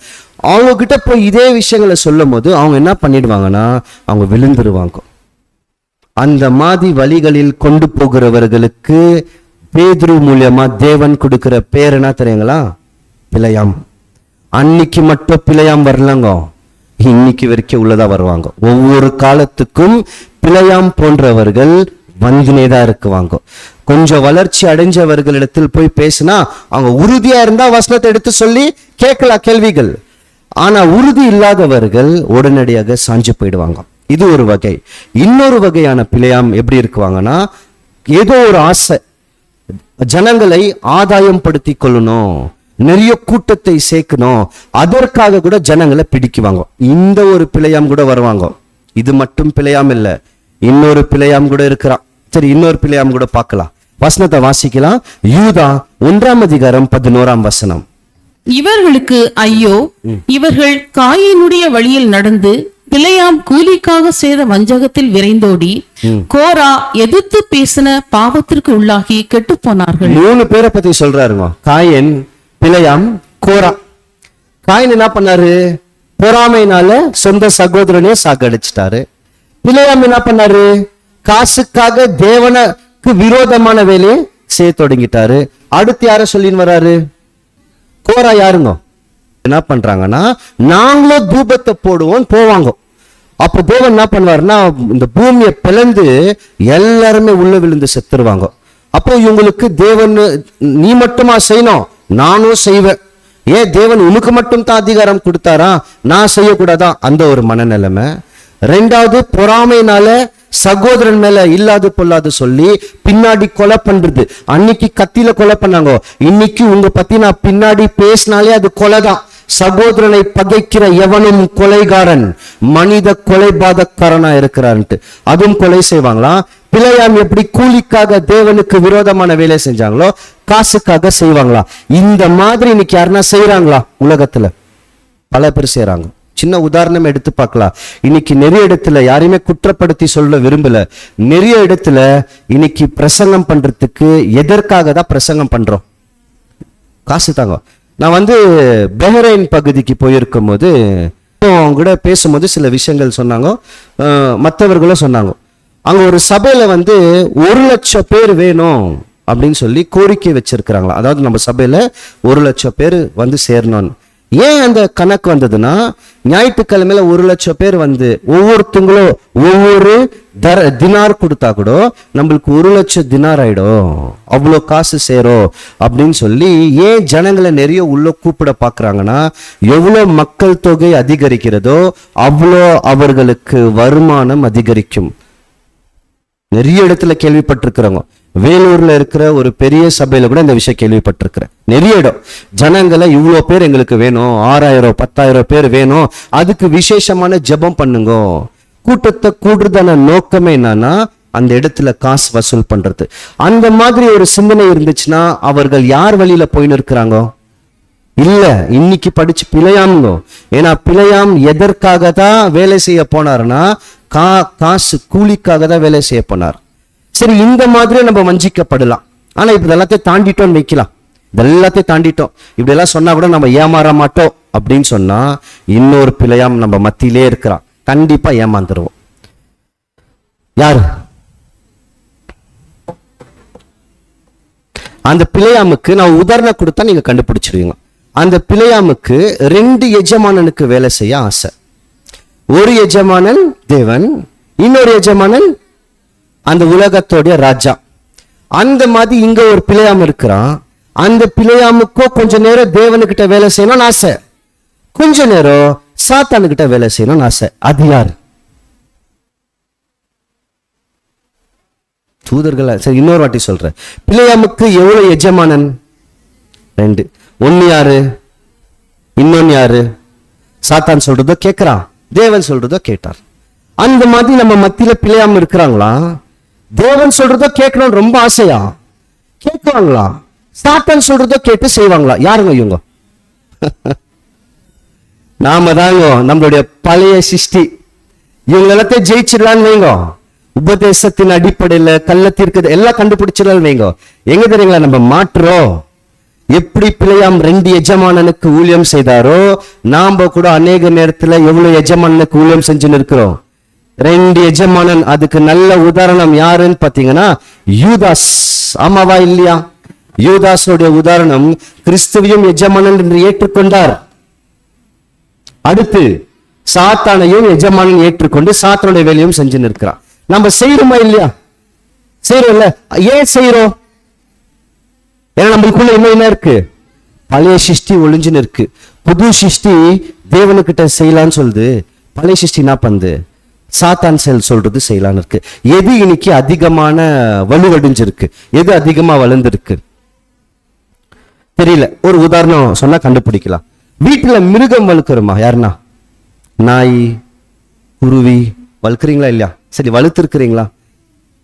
அவங்க கிட்ட போய் இதே விஷயங்களை சொல்லும் போது அவங்க என்ன பண்ணிடுவாங்கன்னா, அவங்க விழுந்துருவாங்க. அந்த மாதிரி வழிகளில் கொண்டு போகிறவர்களுக்கு பேதுரு மூலியமா தேவன் கொடுக்கிற பேர் என்ன தெரியுங்களா? பிழையாம். அன்னைக்கு மட்டும் பிழையாம் வரலங்க, இன்னைக்கு வரைக்கும் உள்ளதா வருவாங்க. ஒவ்வொரு காலத்துக்கும் பிழையாம் போன்றவர்கள் வந்துனேதான் இருக்குவாங்க. கொஞ்சம் வளர்ச்சி அடைஞ்சவர்களிடத்தில் போய் பேசினா அவங்க உறுதியா இருந்தா வசனத்தை எடுத்து சொல்லி கேட்கலாம் கேள்விகள். ஆனா உறுதி இல்லாதவர்கள் உடனடியாக சாஞ்சு போயிடுவாங்க. இது ஒரு வகை. இன்னொரு வகையான பிழையாம் எப்படி இருக்குவாங்கன்னா, ஏதோ ஒரு ஆசை, ஜனங்களை ஆதாயம் படுத்தி கொள்ளணும், நிறைய கூட்டத்தை சேர்க்கணும், அதற்காக கூட ஜனங்களை பிடிக்குவாங்க. இந்த ஒரு பிழையாம் கூட வருவாங்க. இது மட்டும் பிழையாம் இல்ல, இன்னொரு பிழையாம் கூட இருக்கிறான். சரி, இன்னொரு பிழையாம் கூட பார்க்கலாம். வசனத்தை வாசிக்கலாம். யூதா 1ஆம் அதிகாரம் 11ஆம் வசனம். இவர்களுக்கு ஐயோ, இவர்கள் காயினுடைய வழியில் நடந்து பிழையாம் கூலிக்காக செய்த வஞ்சகத்தில் விரைந்தோடி கோரா எதிர்த்து பேசின பாவத்திற்கு உள்ளாகி கெட்டு போனார்கள். 3 பேரை பத்தி சொல்றாருங்க. காயின், பிழையாம், கோரா. காயின் என்ன பண்ணாரு? பொறாமைனால சொந்த சகோதரனையே சாகடிச்சிட்டாரு. பிலேயாம் என்ன பண்ணாரு? காசுக்காக தேவனுக்கு விரோதமான வேலையை செய்ய தொடங்கிட்டாரு. அடுத்து யார சொல்லின்னு வராரு? கோரா யாருங்க? என்ன பண்றாங்கன்னா, நாங்களும் தூபத்தை போடுவோம் போவாங்க. அப்ப தேவன் என்ன பண்ணுவாருன்னா, இந்த பூமியை பிளந்து எல்லாருமே உள்ள விழுந்து செத்துருவாங்க. அப்போ இவங்களுக்கு தேவன், நீ மட்டுமா செய்யணும், நானும் செய்வேன். ஏன் தேவன் உனக்கு மட்டும் தான் அதிகாரம் கொடுத்தாரா, நான் செய்யக்கூடாதா? அந்த ஒரு மனநிலைமை. ரெண்டாவது, பொறாமைனால சகோதரன் மேல இல்லாது பொல்லாது சொல்லி பின்னாடி கொலை பண்றது. அன்னைக்கு கத்தியில கொலை பண்ணாங்க, இன்னைக்கு உங்க பத்தி நான் பின்னாடி பேசினாலே அது கொலைதான். சகோதரனை பகைக்கிற எவனும் கொலைகாரன், மனித கொலைபாதக்காரனா இருக்கிறான்ட்டு அதுவும் கொலை செய்வாங்களா? பிலேயாம் எப்படி கூலிக்காக தேவனுக்கு விரோதமான வேலை செஞ்சாங்களோ, காசுக்காக செய்வாங்களா? இந்த மாதிரி இன்னைக்கு யாருன்னா செய்யறாங்களா? உலகத்துல பல பேர் செய்யறாங்க. சின்ன உதாரணம் எடுத்து பார்க்கலாம். இன்னைக்கு நிறைய இடத்துல, யாரையுமே குற்றப்படுத்தி சொல்ல விரும்பல, நிறைய இடத்துல இன்னைக்கு பிரசங்கம் பண்றதுக்கு எதற்காக தான் பிரசங்கம் பண்றோம்? காசு தாங்க. நான் பஹ்ரைன் பகுதிக்கு போயிருக்கும் போது அவங்க கூட பேசும்போது சில விஷயங்கள் சொன்னாங்க, மற்றவர்களும் சொன்னாங்க. அங்க ஒரு சபையில 1,00,000 பேர் வேணும் அப்படின்னு சொல்லி கோரிக்கை வச்சிருக்கிறாங்களா. அதாவது நம்ம சபையில 1,00,000 பேர் சேரணும்னு. ஏன் அந்த கணக்கு வந்ததுன்னா, ஞாயிற்றுக்கிழமையில 1,00,000 பேர் ஒவ்வொருத்தங்களும் ஒவ்வொரு தினார் கொடுத்தா கூட நம்மளுக்கு 1,00,000 தினார் ஆயிடும், அவ்வளோ காசு சேரும் அப்படின்னு சொல்லி. ஏன் ஜனங்களை நிறைய உள்ள கூப்பிட பாக்குறாங்கன்னா, எவ்வளவு மக்கள் தொகை அதிகரிக்கிறதோ அவ்வளோ அவர்களுக்கு வருமானம் அதிகரிக்கும். நிறைய இடத்துல கேள்விப்பட்டிருக்கிறோங்க. வேலூர்ல இருக்கிற ஒரு பெரிய சபையில கூட இந்த விஷயம் கேள்விப்பட்டிருக்கிறேன். நிறைய இடம் ஜனங்களை இவ்வளோ பேர் எங்களுக்கு வேணும், 6,000 10,000 பேர் வேணும், அதுக்கு விசேஷமான ஜெபம் பண்ணுங்க. கூட்டத்தை கூடுறதான நோக்கமே என்னன்னா, அந்த இடத்துல காசு வசூல் பண்றது. அந்த மாதிரி ஒரு சிந்தனை இருந்துச்சுன்னா அவர்கள் யார் வழியில போயின்னு இருக்கிறாங்க? இல்ல, இன்னைக்கு படிச்சு பிழையாம்ங்க. ஏன்னா பிழையாம் எதற்காக தான் வேலை செய்ய போனாருன்னா, காசு கூலிக்காக தான் வேலை செய்ய போனார். சரி, இந்த மாதிரி நம்ம வஞ்சிக்கப்படலாம். ஆனா இப்ப இதெல்லாத்தையும் தாண்டிட்டோம்னு வைக்கலாம். இதெல்லாத்தையும் தாண்டிட்டோம், இப்படி எல்லாம் சொன்னா கூட நம்ம ஏமாற மாட்டோம் அப்படின்னு சொன்னா, இன்னொரு பிழையாம் நம்ம மத்தியிலே இருக்கிறான். கண்டிப்பா ஏமாந்துருவோம். யாரு அந்த பிழையாமுக்கு? நான் உதாரணம் கொடுத்தா நீங்க கண்டுபிடிச்சிருவீங்க. அந்த பிழையாமுக்கு 2 எஜமானனுக்கு வேலை செய்ய ஆசை. ஒரு எஜமானன் தேவன், இன்னொரு எஜமானன் அந்த உலகத்தோடைய ராஜா. அந்த மாதிரி இங்க ஒரு பிழையாம் இருக்கிறான். அந்த பிழையாமுக்கோ கொஞ்ச நேரம் தேவனுக்கிட்ட வேலை செய்யணும்னு ஆசை, கொஞ்ச நேரம் சாத்தானுக்கிட்ட வேலை செய்யணும்னு ஆசை. அது யாரு? தூதர்கள். சரி, இன்னொரு வாட்டி சொல்றேன். பிழையாமுக்கு எவ்வளவு எஜமானன்? 2. ஒன்னு யாரு, இன்னொன்னு யாரு? சாத்தான் சொல்றதோ கேட்கிறான், தேவன் சொல்றதோ கேட்டார். அந்த மாதிரி நம்ம மத்தியில பிழையாம இருக்கிறாங்களா? தேவன் சொல்றதோ கேட்கணும் ரொம்ப ஆசையா கேட்குவாங்களா? சாத்தான் சொல்றதோ கேட்டு செய்வாங்களா? யாருங்க இவங்க? நாம தாங்க நம்மளுடைய பழைய சிருஷ்டி. இவங்க எல்லாத்தையும் ஜெயிச்சிடலான்னு வைங்க. உபதேசத்தின் அடிப்படையில கள்ளத்திற்கு எல்லாம் கண்டுபிடிச்சிடலான்னு வைங்க. எங்க தெரியுங்களா நம்ம மாற்றுறோம்? எப்படி பிழையாம் 2 எஜமானனுக்கு ஊழியம் செய்தாரோ, நாம கூட அநேக நேரத்துல எவ்வளவு எஜமானனுக்கு ஊழியம் செஞ்சுன்னு இருக்கிறோம். 2 எஜமானன். அதுக்கு நல்ல உதாரணம் யாருன்னு பாத்தீங்கன்னா யூதாஸ். ஆமாவா இல்லையா? யூதாஸோடைய உதாரணம், கிறிஸ்துவையும் எஜமானன் என்று ஏற்றுக்கொண்டார். அடுத்து சாத்தானையும் எஜமானன் ஏற்றுக்கொண்டு சாத்தானுடைய வேலையும் செஞ்சு நிற்கிறான். நம்ம செய்யறோமா இல்லையா? செய்யறோம்ல. ஏன் செய்யறோம்? ஏன்னா நம்மளுக்குள்ள என்ன இருக்கு? பழைய சிருஷ்டி ஒளிஞ்சுன்னு இருக்கு. புது சிருஷ்டி தேவனுக்கிட்ட செய்யலான்னு சொல்லுது. பழைய சிருஷ்டி என்ன பண்ணுது? சாத்தான் சொல்றது செய்யலான்னு இருக்கு. எது இன்னைக்கு அதிகமான வலுவடைஞ்சிருக்கு, எது அதிகமா வளர்ந்துருக்கு தெரியல. ஒரு உதாரணம் சொன்னா கண்டுபிடிக்கலாம். வீட்டுல மிருகம் வளர்க்கிறோமா? யாருன்னா நாய், குருவி வளர்க்குறீங்களா இல்லையா? சரி, வளர்த்துருக்கிறீங்களா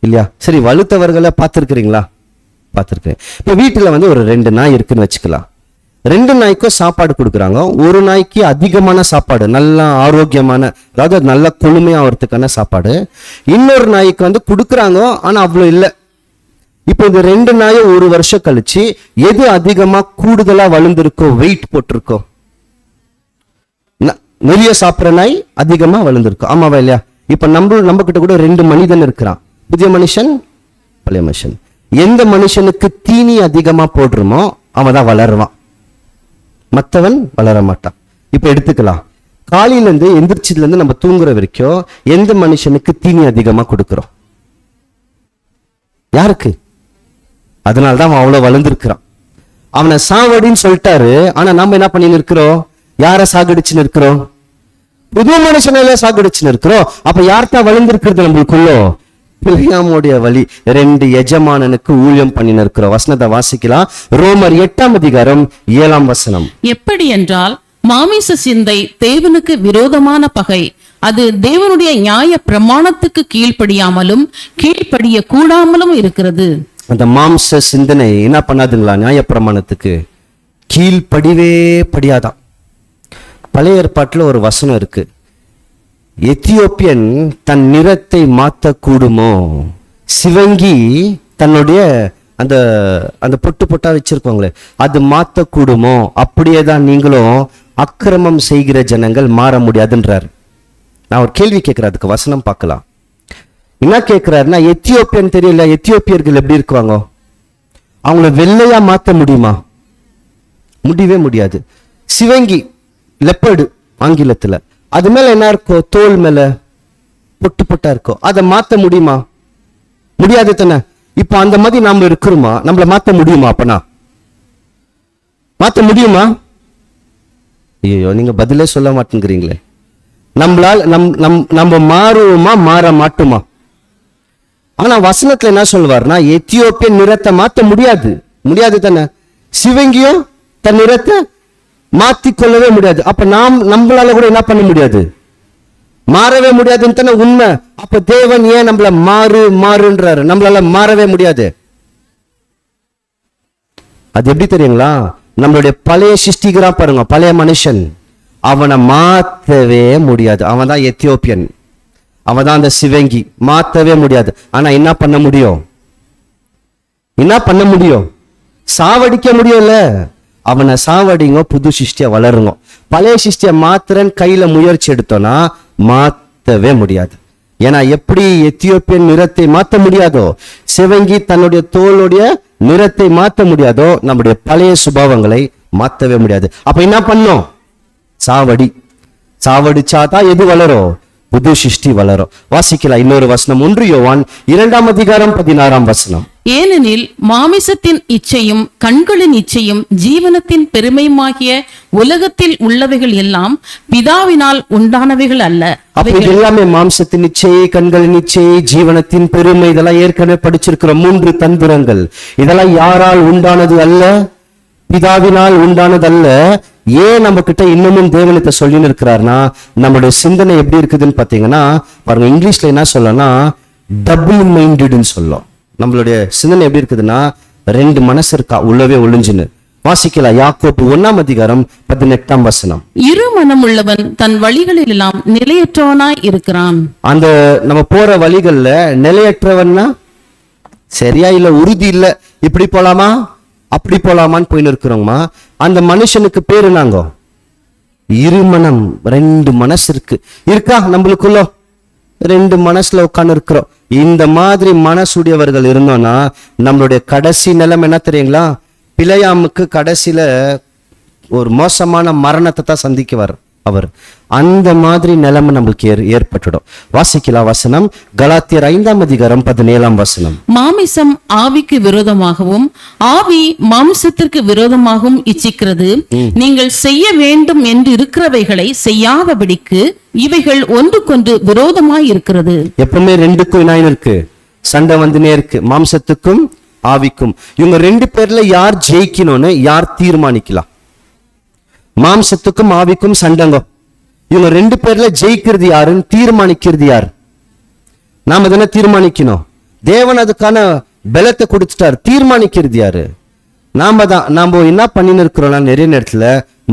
இல்லையா? சரி, வளர்த்தவர்களை பார்த்துருக்கிறீங்களா? பார்த்துருக்கேன். இப்ப வீட்டுல ஒரு 2 நாய் இருக்குன்னு வச்சுக்கலாம். 2 நாய்க்கும் சாப்பாடு கொடுக்குறாங்க. ஒரு நாய்க்கு அதிகமான சாப்பாடு, நல்ல ஆரோக்கியமான, அதாவது நல்ல கொழுமையா ஆகிறதுக்கான சாப்பாடு. இன்னொரு நாய்க்கு கொடுக்குறாங்க, ஆனா அவ்வளவு இல்லை. இப்போ இந்த 2 நாயும் 1 வருஷம் கழிச்சு எது அதிகமா கூடுதலா வளர்ந்துருக்கோ, வெயிட் போட்டிருக்கோ? நிறைய சாப்பிட்ற நாய் அதிகமா வளர்ந்துருக்கும். ஆமாவா இல்லையா? இப்ப நம்ம கிட்ட கூட 2 மனிதன் இருக்கிறான், புதிய மனுஷன், பழைய மனுஷன். எந்த மனுஷனுக்கு தீனி அதிகமா போடுறோமோ அவன் தான் வளருவான், மற்றவன் வளர மாட்டான். இப்ப எடுத்துக்கலாம், காலையில இருந்து எந்திரிச்சதுல இருந்து நம்ம தூங்குற வரைக்கும் எந்த மனுஷனுக்கு தீனி அதிகமா கொடுக்கிறோம்? யாருக்கு? அதனால்தான் அவன் அவ்வளவு வளர்ந்துருக்கிறான். அவனை சாவடின்னு சொல்லிட்டாரு. ஆனா நம்ம என்ன பண்ணி இருக்கிறோம்? யார சாகடிச்சுன்னு இருக்கிறோம்? புது மனுஷனால சாகடிச்சுன்னு இருக்கிறோம். அப்ப யார்தான் வளர்ந்திருக்கிறது நம்மளுக்குள்ளோ? பிள்ளையாமுடைய வழி 2 எஜமானனுக்கு ஊழியம் பண்ணின்னு இருக்கிறோம். வசனத்தை வாசிக்கலாம். ரோமர் 8ஆம் அதிகாரம் 7ஆம் வசனம். எப்படி என்றால் மாமிச சிந்தை தேவனுக்கு விரோதமான பகை. அது தேவனுடைய நியாய பிரமாணத்துக்கு கீழ்ப்படியாமலும் கீழ்ப்படிய கூடாமலும் இருக்கிறது. அந்த மாம்ச சிந்தனை என்ன பண்ணாதுங்களா? நியாய பிரமாணத்துக்கு கீழ்ப்படிவே படியாதான். பழைய ஏற்பாட்டுல ஒரு வசனம் இருக்கு, எத்தியோப்பியன் தன் நிறத்தை மாத்த கூடுமோ? சிவங்கி தன்னுடைய அந்த அந்த பொட்டு பொட்டா வச்சிருக்கோங்களே, அது மாத்த கூடுமோ? அப்படியே தான் நீங்களும் அக்கிரமம் செய்கிற ஜனங்கள் மாற முடியாதுன்றார். நான் ஒரு கேள்வி கேட்கிறேன், அதுக்கு வசனம் பார்க்கலாம். என்ன கேட்கிறாருன்னா, எத்தியோப்பியன் தெரியல, எத்தியோப்பியர்கள் எப்படி இருக்குவாங்க? அவங்கள வெள்ளையா மாத்த முடியுமா? முடியவே முடியாது. சிவங்கி, லெப்பர்டு ஆங்கிலத்துல, அது மேல என்ன இருக்கும்? தோல் மேல பொட்டு பொட்டா இருக்கும். அதை மாத்த முடியுமா? முடியாது தானே. இப்போ அந்த மாதிரி நாம இருக்கிறோமா? நம்மள மாத்த முடியுமா? அப்பனா மாத்த முடியுமா? ஐயோ, நீங்க பதிலே சொல்ல மாட்டேங்கிறீங்களே. நம்மளால் நம்ம மாறுவோமா, மாற மாட்டோமா? ஆனா வசனத்துல என்ன சொல்வார்னா, எத்தியோப்பியன் நிறத்தை மாத்த முடியாது தானே. சிவங்கியும் தன் நிறத்தை மாத்தி கொள்ளவே முடியாது. அப்ப நம்மளால கூட என்ன பண்ண முடியாது? மாறவே முடியாதுன்னு தானே உண்மை. அப்ப தேவன் ஏன் நம்மள மாறுன்றாரு? நம்மளால மாறவே முடியாது. அது எப்படி தெரியுங்களா? நம்மளுடைய பழைய சிருஷ்டிக்கிறா பாருங்க, பழைய மனுஷன், அவனை மாத்தவே முடியாது. அவன் தான் எத்தியோப்பியன், அவன் தான் அந்த சிவங்கி, மாத்தவே முடியாது. ஆனா என்ன பண்ண முடியும்? சாவடிக்க முடியும்ல. அவனை சாவடிங்க, புது சிருஷ்டியா வளருங்க. பழைய சிருஷ்டிய மாத்திரன் கையில முயற்சி எடுத்தோம்னா மாத்தவே முடியாது. ஏன்னா எப்படி எத்தியோப்பியன் நிறத்தை மாத்த முடியாதோ, சிவங்கி தன்னுடைய தோளுடைய நிறத்தை மாத்த முடியாதோ, நம்முடைய பழைய சுபாவங்களை மாத்தவே முடியாது. அப்ப என்ன பண்ணோம்? சாவடிச்சாதான் எது வளரும்? புது சிருஷ்டி வளரும். வாசிக்கலாம் இன்னொரு வசனம், 1 யோவான் 2ஆம் அதிகாரம் 16ஆம் வசனம். ஏனெனில் மாமிசத்தின் இச்சையும் கண்களின் இச்சையும் ஜீவனத்தின் பெருமையுமாகிய உலகத்தில் உள்ளவைகள் எல்லாம் பிதாவினால் உண்டானவைகள் அல்ல. அப்ப இது எல்லாமே மாம்சத்தின் இச்சை, கண்களின் இச்சை, ஜீவனத்தின் பெருமை, இதெல்லாம் ஏற்கனவே படிச்சிருக்கிறோம். 3 தந்திரங்கள். இதெல்லாம் யாரால் உண்டானது அல்ல? பிதாவினால் உண்டானது அல்ல. ஏன் நம்ம கிட்ட இன்னமும் தேவனத்தை சொல்லின்னு இருக்கிறார்னா, நம்மளுடைய சிந்தனை எப்படி இருக்குதுன்னு பாத்தீங்கன்னா பாருங்க, இங்கிலீஷ்ல என்ன சொல்லனா, டபுள் மைண்டட்னு சொல்லும். நம்மளுடைய சிந்தனை எப்படி இருக்குதுன்னா, 2 மனசு இருக்கா உள்ளவே ஒளிஞ்சுன்னு. வாசிக்கலாம் யாக்கோபு 1ஆம் அதிகாரம் 18ஆம் வசனம். இரு மனமுள்ளவன் தன் வழிகளில் எல்லாம் நிலையற்றவனாய் இருக்கிறான். அந்த நம்ம போற வழிகள்ல நிலையற்றவன்னா சரியா இல்ல, உறுதி இல்ல, இப்படி போலாமா அப்படி போலாமான்னு போயின்னு இருக்கிறோமா, அந்த மனுஷனுக்கு பேரு நாங்க இருமனம். 2 மனசு இருக்கா நம்மளுக்குள்ள? 2 மனசுல உட்கார்ந்து இருக்கிறோம். இந்த மாதிரி மனசுடையவர்கள் இருந்தோம்னா நம்மளுடைய கடைசி நிலைமை என்ன தெரியுங்களா? பிழையாமுக்கு கடைசியில ஒரு மோசமான மரணத்தை தான் சந்திக்குவார் அவர். அந்த மாதிரி நிலைமை நம்மளுக்கு ஏற்பட்டுடும். வாசிக்கலாம் வசனம், கலாத்தியர் 5ஆம் அதிகாரம் 17ஆம் வசனம். மாமிசம் ஆவிக்கு விரோதமாகவும் ஆவி மாமிசத்திற்கு விரோதமாகவும் இச்சிக்கிறது. நீங்கள் செய்ய வேண்டும் என்று இருக்கிறவைகளை செய்யாதபடிக்கு இவைகள் ஒன்றுக்கொன்று விரோதமாய் இருக்கிறது. எப்பவுமே 2க்கும் என்ன இருக்கு? சண்டை வந்துனே இருக்கு, மாம்சத்துக்கும் ஆவிக்கும். இவங்க 2 பேர்ல யார் ஜெயிக்கணும்னு யார் தீர்மானிக்கலாம்? மாம்சத்துக்கும் ஆவிக்கும் சண்டைங்க. இவங்க 2 பேர்ல ஜெயிக்கிறது யாருன்னு தீர்மானிக்கிறது யார்? நாம தானே தீர்மானிக்கணும். தேவன் அதுக்கான பலத்தை கொடுத்துட்டார். தீர்மானிக்கிறது யாரு? நாம தான். நாம என்ன பண்ணின்னு இருக்கிறோம்னா, நிறைய நேரத்துல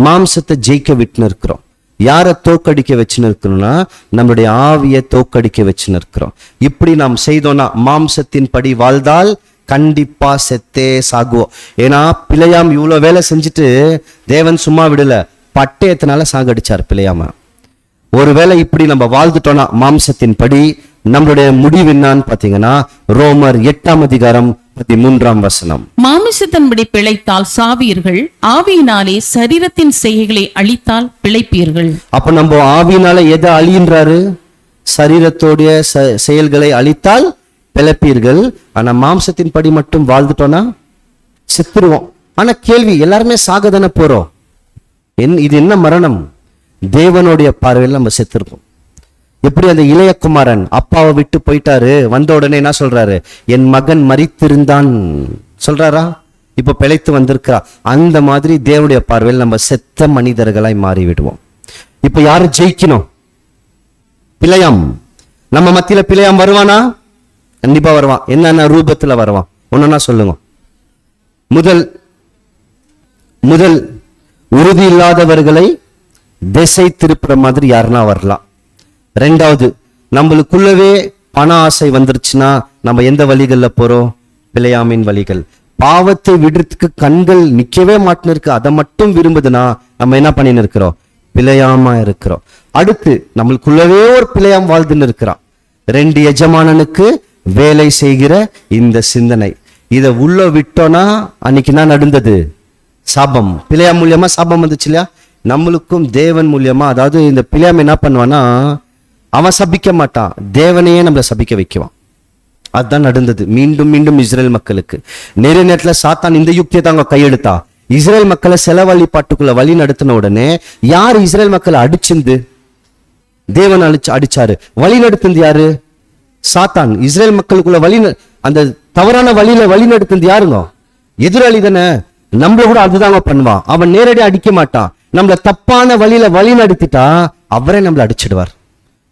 மாம்சத்தை ஜெயிக்க விட்டுன்னு இருக்கிறோம். யாரை தோக்கடிக்க வச்சுன்னு இருக்கிறோம்னா, நம்மளுடைய ஆவியை தோக்கடிக்க வச்சுன்னு இருக்கிறோம். இப்படி நாம் செய்தோம்னா, மாம்சத்தின் படி வாழ்ந்தால் கண்டிப்பா செத்தே சாகுவோம். ஏன்னா பிழையாம் இவ்வளவு வேலை செஞ்சுட்டு தேவன் சும்மா விடல, பட்டயத்தினால சாகடிச்சார் பிழையாம. ஒருவேளை இப்படி நம்ம வாழ்ந்துட்டோம்னா மாம்சத்தின் படி நம்மளுடைய முடிவு என்னன்னு பாத்தீங்கன்னா ரோமர் 8:13 மாமிசத்தின்படி பிழைத்தால் சாவீர்கள், ஆவியினாலே சரீரத்தின் செய்கைகளை அழித்தால் பிழைப்பீர்கள். அப்ப நம்ம ஆவியினால எதை அழின்றாரு? சரீரத்தோடைய செயல்களை அழித்தால் பிழைப்பீர்கள். ஆனா மாம்சத்தின் படி மட்டும் வாழ்ந்துட்டோம்னா செத்துருவோம். ஆனா கேள்வி, எல்லாருமே சாகதானே போறோம். இது என்ன மரணம்? தேவனுடைய பார்வையில் நம்ம செத்துருக்கோம். எப்படி அந்த இளைய குமாரன் அப்பாவை விட்டு போயிட்டாரு, வந்த உடனே என்ன சொல்றாரு? என் மகன் மரித்திருந்தான் சொல்றாரா? இப்ப பிழைத்து வந்திருக்கிறா. அந்த மாதிரி தேவனுடைய பார்வையில் நம்ம செத்த மனிதர்களாய் மாறி விடுவோம். இப்ப யாரு ஜெயிக்கணும்? பிழையாம். நம்ம மத்தியில பிழையாம் வருவானா? கண்டிப்பா வருவான். என்னென்ன ரூபத்துல வருவான்? ஒன்னா சொல்லுங்க. முதல் உறுதி இல்லாதவர்களை திசை திருப்புற மாதிரி யாருன்னா வரலாம். ரெண்டாவது, நம்மளுக்குள்ளவே பண ஆசை வந்துருச்சுன்னா நம்ம எந்த வழிகள்ல போறோம்? பிழையாமின் வழிகள். பாவத்தை விடுறதுக்கு கண்கள் நிக்கவே மாட்டின்னு இருக்கு, அதை மட்டும் விரும்புதுன்னா நம்ம என்ன பண்ணின்னு இருக்கிறோம்? பிழையாம இருக்கிறோம். அடுத்து, நம்மளுக்குள்ளவே ஒரு பிழையாம் வாழ்ந்துன்னு இருக்கிறான். 2 எஜமானனுக்கு வேலை செய்கிற இந்த சிந்தனை, இதை உள்ள விட்டோம்னா அன்னைக்கு என்ன நடந்தது? சாபம். பிழையாம் மூலியமா சாபம் வந்துச்சு இல்லையா? நம்மளுக்கும் தேவன் மூலியமா, அதாவது இந்த பிழையாம் என்ன பண்ணுவான்னா, அவன் சபிக்க மாட்டான், தேவனையே நம்மளை சபிக்க வைக்குவான். அதுதான் நடந்தது மீண்டும் மீண்டும் இஸ்ரேல் மக்களுக்கு. நிறைய நேரத்துல சாத்தான் இந்த யுக்தியை தாங்க கையெடுத்தா. இஸ்ரேல் மக்களை செலவழிப்பாட்டுக்குள்ள வழி நடத்தின உடனே யார் இஸ்ரேல் மக்களை அடிச்சிருந்து? தேவன் அடிச்சாரு. வழி நடத்துந்து யாரு? சாத்தான். இஸ்ரேல் மக்களுக்குள்ள அந்த தவறான வழியில வழி நடத்துந்து யாருங்க? எதிராளி தானே. நம்மள கூட அதுதாங்க பண்ணுவான். அவன் நேரடியாக அடிக்க மாட்டான், நம்மள தப்பான வழியில வழி நடத்திட்டா அவரே நம்மள அடிச்சிடுவார்.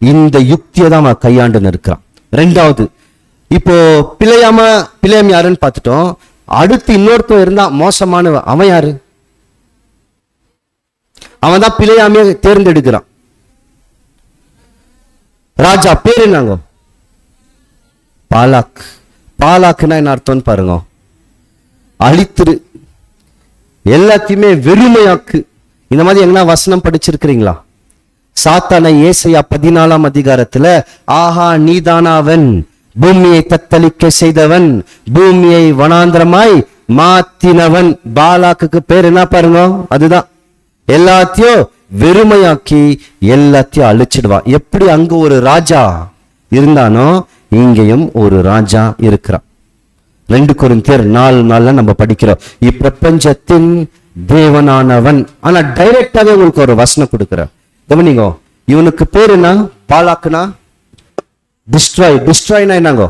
இந்த யுக்தியை தான் அவன் கையாண்டுன்னு இருக்கிறான். ரெண்டாவது, இப்போ பிழையாம் யாருன்னு பார்த்துட்டோம். அடுத்து இன்னொருத்தன் இருந்தா மோசமானவன். அவன் யாரு? அவன் தான் பிழையாமே தேர்ந்தெடுக்கிறான். ராஜா பேர் என்னங்க? பாலாக். பாலாக்குன்னா என்ன அர்த்தம்னு பாருங்க. அழித்திரு, எல்லாத்தையுமே வெறுமையாக்கு. இந்த மாதிரி எங்கன்னா வசனம் படிச்சிருக்கிறீங்களா? சாத்தானை ஏசாயா 14 ஆஹா நீதானாவன், பூமியை தத்தளிக்க செய்தவன், பூமியை வனாந்திரமாய் மாத்தினவன். பாலாக்கு பேர் என்ன பாருங்க? அதுதான். எல்லாத்தையும் வெறுமையாக்கி எல்லாத்தையும் அழிச்சிடுவான். எப்படி அங்க ஒரு ராஜா இருந்தானோ இங்கேயும் ஒரு ராஜா இருக்கிறான். 2 கொரிந்தியர் 4:4 நம்ம படிக்கிறோம். இப்பிரபஞ்சத்தின் தேவனானவன். ஆனா டைரக்டாவே உங்களுக்கு ஒரு வசனம் கொடுக்கிற கவனிங்க. இவனுக்கு பேர் என்ன? பாலாக்குனா டிஸ்ட்ராய். டிஸ்ட்ராய்னா என்னங்கோ?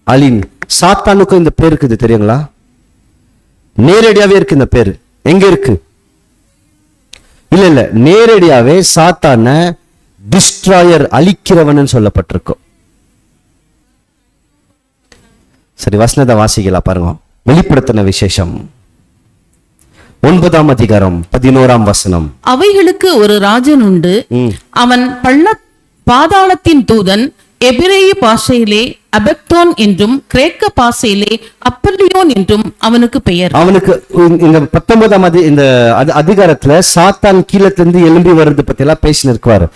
அலின். சாத்தானுக்கும் இந்த பேர் இருக்குது தெரியுங்களா? நேரடியாவே இருக்கு இந்த பேரு. எங்க இருக்கு? இல்ல நேரடியாவே சாத்தான டிஸ்ட்ராயர், அழிக்கிறவன் சொல்லப்பட்டிருக்கும். சரி, வசனத்தை வாசிக்கலாம் பாருங்க. வெளிப்படுத்தின விசேஷம் 9:11. அவைகளுக்கு ஒரு ராஜன் உண்டு, அவன் பாதாளத்தின் தூதன். எபிரேய பாஷையிலே அபெக்தோன் என்றும் கிரேக்க பாஷையிலே அப்பல்லியோன் என்றும் அவனுக்கு பெயர். அவனுக்கு இந்த 19 இந்த அதிகாரத்துல சாத்தான் கீழத்திலிருந்து எழும்பி வர்றது பத்தி எல்லாம் பேசின்னு இருக்குவாரு.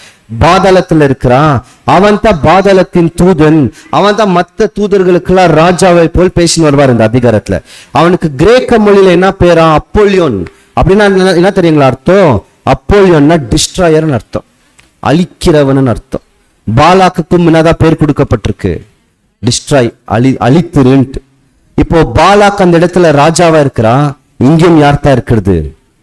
பாதாளத்துல இருக்கிறான், அவன் தான் பாதாளத்தின் தூதன், அவன் தான் மற்ற தூதர்களுக்கெல்லாம் ராஜாவை போல் பேசின்னு வருவார் இந்த அதிகாரத்துல. அவனுக்கு கிரேக்க மொழியில என்ன பேரா? அப்போலியோன். அப்படின்னா என்ன தெரியுங்களா அர்த்தம்? அப்போலியோன்னா டிஸ்ட்ராயர்னு அர்த்தம், அழிக்கிறவன் அர்த்தம். பாலாக்குக்கும் என்னதான் பேர் கொடுக்கப்பட்டிருக்கு? டிஸ்ட்ராய், அழித்திருன்ட்டு. இப்போ பாலாக் அந்த இடத்துல ராஜாவா இருக்கிறான், இங்கேயும் யார்தான் இருக்கிறது?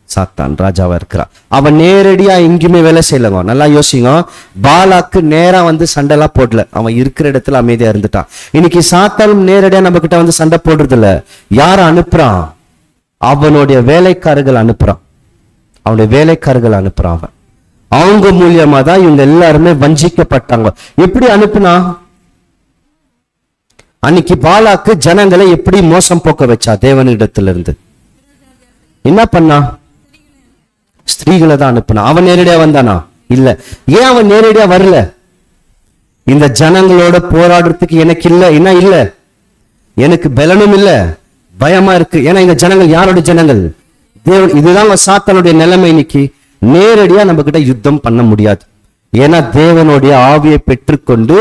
சாத்தான் ராஜாவா இருக்கிறான். அவன் நேரடியா எங்கேயுமே வேலை செய்யலங்க. நல்லா யோசிங்க. பாலாக்கு நேரா வந்து சண்டைலாம் போடல, அவன் இருக்கிற இடத்துல அமைதியா இருந்துட்டான். இன்னைக்கு சாத்தானும் நேரடியா நம்ம கிட்ட வந்து சண்டை போடுறது இல்ல. யார அனுப்புறான்? அவனுடைய வேலைக்காரர்கள் அனுப்புறான். அவனுடைய வேலைக்காரர்கள் அனுப்புறான். அவன் அவங்க மூலியமா தான் இவங்க எல்லாருமே வஞ்சிக்கப்பட்டாங்க. எப்படி அனுப்புனா? அன்னைக்கு பாலாக்கு ஜனங்களை எப்படி மோசம் போக்க வச்சா? தேவனிடத்திலிருந்து என்ன பண்ணா? ஸ்திரீகளை தான் அனுப்புனா. அவன் நேரடியா வந்தானா? இல்ல. ஏன் அவன் நேரடியா வரல? இந்த ஜனங்களோட போராடுறதுக்கு எனக்கு இல்ல, என்ன இல்ல, எனக்கு பலனும் இல்ல, பயமா இருக்கு. ஏன்னா இந்த ஜனங்கள் யாரோட ஜனங்கள்? தேவன். இதுதான் சாத்தானுடைய நிலைமை. இன்னைக்கு நேரடியா நம்ம கிட்ட யுத்தம் பண்ண முடியாது. ஏன்னா தேவனுடைய ஆவியை பெற்றுக்கொண்டு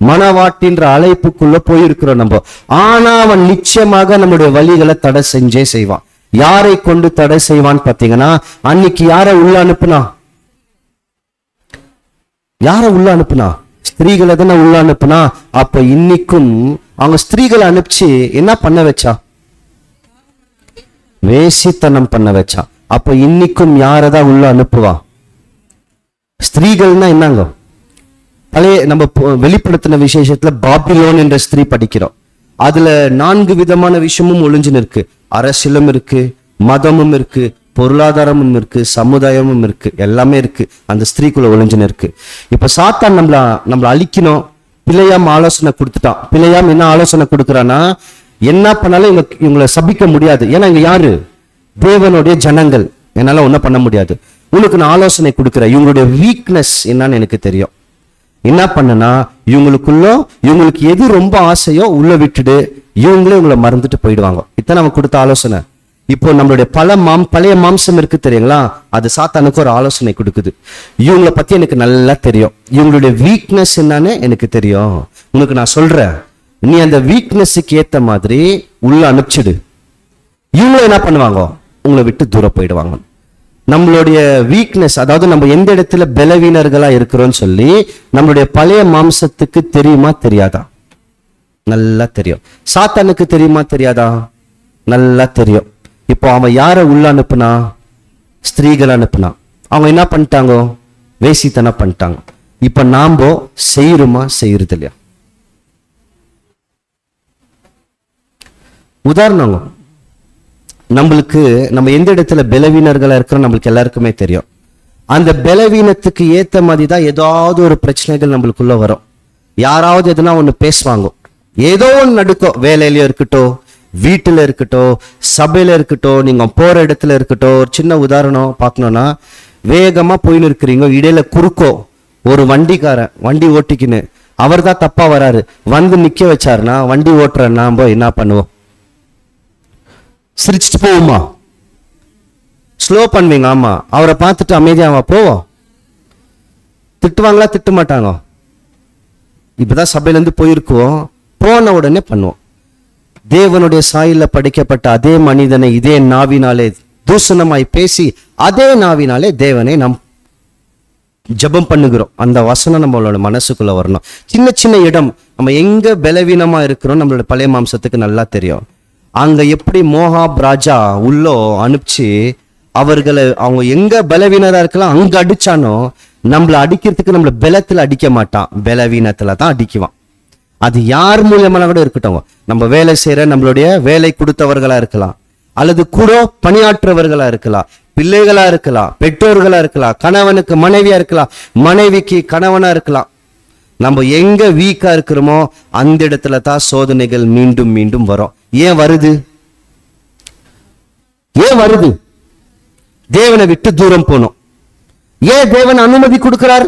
மனவாட்டின்ற அழைப்புக்குள்ள போயிருக்கிறோம் நம்ம. ஆனா அவன் நிச்சயமாக நம்முடைய வழிகளை தடை செஞ்சே செய்வான். யாரை கொண்டு தடை செய்வான்னு பாத்தீங்கன்னா, அன்னைக்கு யாரை உள்ள அனுப்புனா? யாரை உள்ள அனுப்புனா? ஸ்திரீகளை தானே உள்ள அனுப்புனா. அப்ப இன்னைக்கும் அவங்க ஸ்திரீகளை அனுப்பிச்சு என்ன பண்ண வச்சா? வேசித்தனம் பண்ண வச்சா. அப்ப இன்னைக்கும் யாரதான் உள்ள அனுப்புவா? ஸ்திரீகள்னா என்னங்க? பழைய நம்ம வெளிப்படுத்தின விசேஷத்துல பாபிலோன் என்ற ஸ்திரீ படிக்கிறோம். அதுல 4 விதமான விஷயமும் ஒளிஞ்சுன்னு இருக்கு. அரசியலும் இருக்கு, மதமும் இருக்கு, பொருளாதாரமும் இருக்கு, சமுதாயமும் இருக்கு, எல்லாமே இருக்கு அந்த ஸ்திரீக்குள்ள ஒளிஞ்சுன்னு இருக்கு. இப்ப சாத்தான் நம்மள அழிக்கணும். பிள்ளையாம் ஆலோசனை கொடுத்துட்டான். பிள்ளையாம் என்ன ஆலோசனை கொடுக்குறான்னா, என்ன பண்ணாலும் இவங்களை சபிக்க முடியாது. ஏன்னா இங்க யாரு? தேவனுடைய ஜனங்கள். என்னால ஒன்னும் பண்ண முடியாது. உனக்கு நான் ஆலோசனை கொடுக்குறேன். இவங்களுடைய வீக்னஸ் என்னன்னு எனக்கு தெரியும். என்ன பண்ணனா, இவங்களுக்கு எது ரொம்ப ஆசையோ உள்ள விட்டுடு, இவங்களே உங்களை மறந்துட்டு போயிடுவாங்க. இத்தனை அவன் கொடுத்த ஆலோசனை. இப்போ நம்மளுடைய பழைய மாம்சம் இருக்கு தெரியுங்களா, அது சாத்தானுக்கு ஒரு ஆலோசனை கொடுக்குது. இவங்களை பத்தி எனக்கு நல்லா தெரியும், இவங்களுடைய வீக்னஸ் என்னன்னு எனக்கு தெரியும். உனக்கு நான் சொல்றேன், நீ அந்த வீக்னஸுக்கு ஏத்த மாதிரி உள்ள அனுப்பிச்சிடு. இவங்களும் என்ன பண்ணுவாங்க? உங்களை விட்டு தூரம் போயிடுவாங்க. நம்மளுடைய வீக்னஸ், அதாவது நம்ம எந்த இடத்துல பலவீனர்களா இருக்கிறோம்னு சொல்லி நம்மளுடைய பழைய மாம்சத்துக்கு தெரியுமா தெரியாதா? நல்லா தெரியும். சாத்தானுக்கு தெரியுமா தெரியாதா? நல்லா தெரியும். இப்போ அவன் யாரை உள்ள அனுப்புனா? ஸ்திரீகள் அனுப்புனா. அவங்க என்ன பண்ணிட்டாங்க? வேசித்தனம் பண்ணிட்டாங்க. இப்ப நாம செய்யறோமா செய்யறது இல்லையா? உதாரணம், நம்ம எந்த இடத்துல பலவீனர்களா இருக்கிறோம் நம்மளுக்கு எல்லாருக்குமே தெரியும். அந்த பலவீனத்துக்கு ஏத்த மாதிரி தான் ஏதாவது ஒரு பிரச்சனைகள் நம்மளுக்குள்ள வரும். யாராவது எதுனா ஒண்ணு பேசுவாங்க, ஏதோ ஒன்று நடக்கும். வேலையில இருக்கட்டும், வீட்டுல இருக்கட்டும், சபையில இருக்கட்டும், நீங்க போற இடத்துல இருக்கட்டும். ஒரு சின்ன உதாரணம் பார்க்கணும்னா, வேகமா போயின்னு இருக்கிறீங்க, இடையில குறுக்கோ ஒரு வண்டிக்காரன் வண்டி ஓட்டிக்கின்னு அவர் தான் தப்பா வராரு, வந்து நிக்க வச்சாருன்னா வண்டி ஓட்டுற நாம என்ன பண்ணுவோம்? சிரிச்சுட்டு போவோமா? ஸ்லோ பண்ணுவீங்க. ஆமா, அவரை பார்த்துட்டு அமைதியாவா போவோம்? திட்டுவாங்களா திட்ட மாட்டாங்க? இப்பதான் சபையில இருந்து போயிருக்குவோம், போன உடனே பண்ணுவோம். தேவனுடைய சாயல்ல படைக்கப்பட்ட அதே மனிதனை இதே நாவினாலே தூஷணமாய் பேசி அதே நாவினாலே தேவனை நாம் ஜெபம் பண்ணுகிறோம். அந்த வசனம் நம்மளோட மனசுக்குள்ள வரணும். சின்ன சின்ன இடம் நம்ம எங்க பலவீனமா இருக்கிறோம் நம்மளோட பழைய மாம்சத்துக்கு நல்லா தெரியும். அங்க எப்படி மோகாப் ராஜா உள்ளோ அனுப்பிச்சு அவர்களை அவங்க எங்க பலவீனரா இருக்கலாம் அங்க அடிச்சானோ, நம்மள அடிக்கிறதுக்கு நம்மள பலத்துல அடிக்க மாட்டான், பலவீனத்துல தான் அடிக்குவான். அது யார் மூலியமான கூட இருக்கட்டும். நம்ம வேலை செய்யற நம்மளுடைய வேலை கொடுத்தவர்களா இருக்கலாம், அல்லது கூட பணியாற்றவர்களா இருக்கலாம், பிள்ளைகளா இருக்கலாம், பெற்றோர்களா இருக்கலாம், கணவனுக்கு மனைவியா இருக்கலாம், மனைவிக்கு கணவனா இருக்கலாம். நம்ம எங்க வீக்கா இருக்கிறோமோ அந்த இடத்துல தான் சோதனைகள் மீண்டும் மீண்டும் வரும். ஏன் வருது? தேவனை விட்டு தூரம் போனோம். ஏன் தேவன் அனுமதி கொடுக்கிறார்?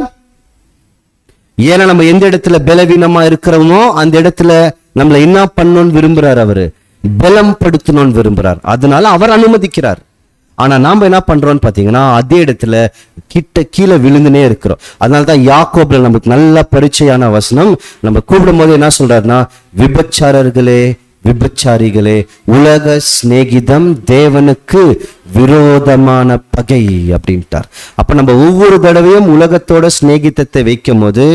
ஏன்னா நம்ம எந்த இடத்துல பலவீனமா இருக்கிறோமோ அந்த இடத்துல நம்மள என்ன பண்ணணும்னு விரும்புறார், அவரு பலம் படுத்தணும்னு விரும்புறார். அதனால அவர் அனுமதிக்கிறார். ஆனா நாம என்ன பண்றோம்னு பாத்தீங்கன்னா அதே இடத்துல கீழே விழுந்துனே இருக்கிறோம். அதனாலதான் யாக்கோபுல நமக்கு நல்ல பரிச்சையான வசனம் நம்ம கூப்பிடும் போது என்ன சொல்றாருன்னா, விபச்சாரர்களே விபச்சாரிகளே, உலக சிநேகிதம் தேவனுக்கு விரோதமான பகை அப்படின்ட்டார். அப்ப நம்ம ஒவ்வொரு தடவையும் உலகத்தோட சிநேகிதத்தை வைக்கும் போது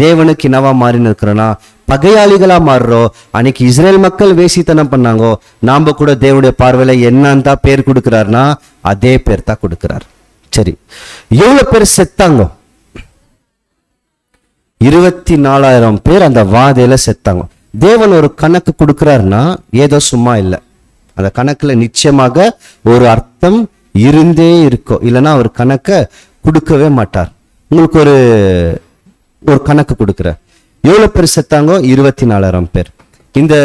தேவனுக்கு என்னவா மாறின்னு இருக்கிறோன்னா பகையாளிகளா மாறுறோம். அன்னைக்கு இஸ்ரேல் மக்கள் வேசித்தனம் பண்ணாங்கோ, நாம கூட தேவனுடைய பார்வையில என்னன்னு தான் பேர் கொடுக்கிறாருன்னா அதே பேர் தான் கொடுக்கிறார். சரி, எவ்வளவு பேர் செத்தாங்க? 24,000 பேர் அந்த வாதையில செத்தாங்க. தேவன் ஒரு கணக்கு கொடுக்கிறாருன்னா ஏதோ சும்மா இல்லை, அந்த கணக்குல நிச்சயமாக ஒரு அர்த்தம் இருந்தே இருக்கும். இல்லைன்னா அவர் கணக்கை கொடுக்கவே மாட்டார். உங்களுக்கு ஒரு கணக்கு கொடுக்குற, எவ்வளவு பேர் செத்தாங்க? 24,000 பேர். இந்த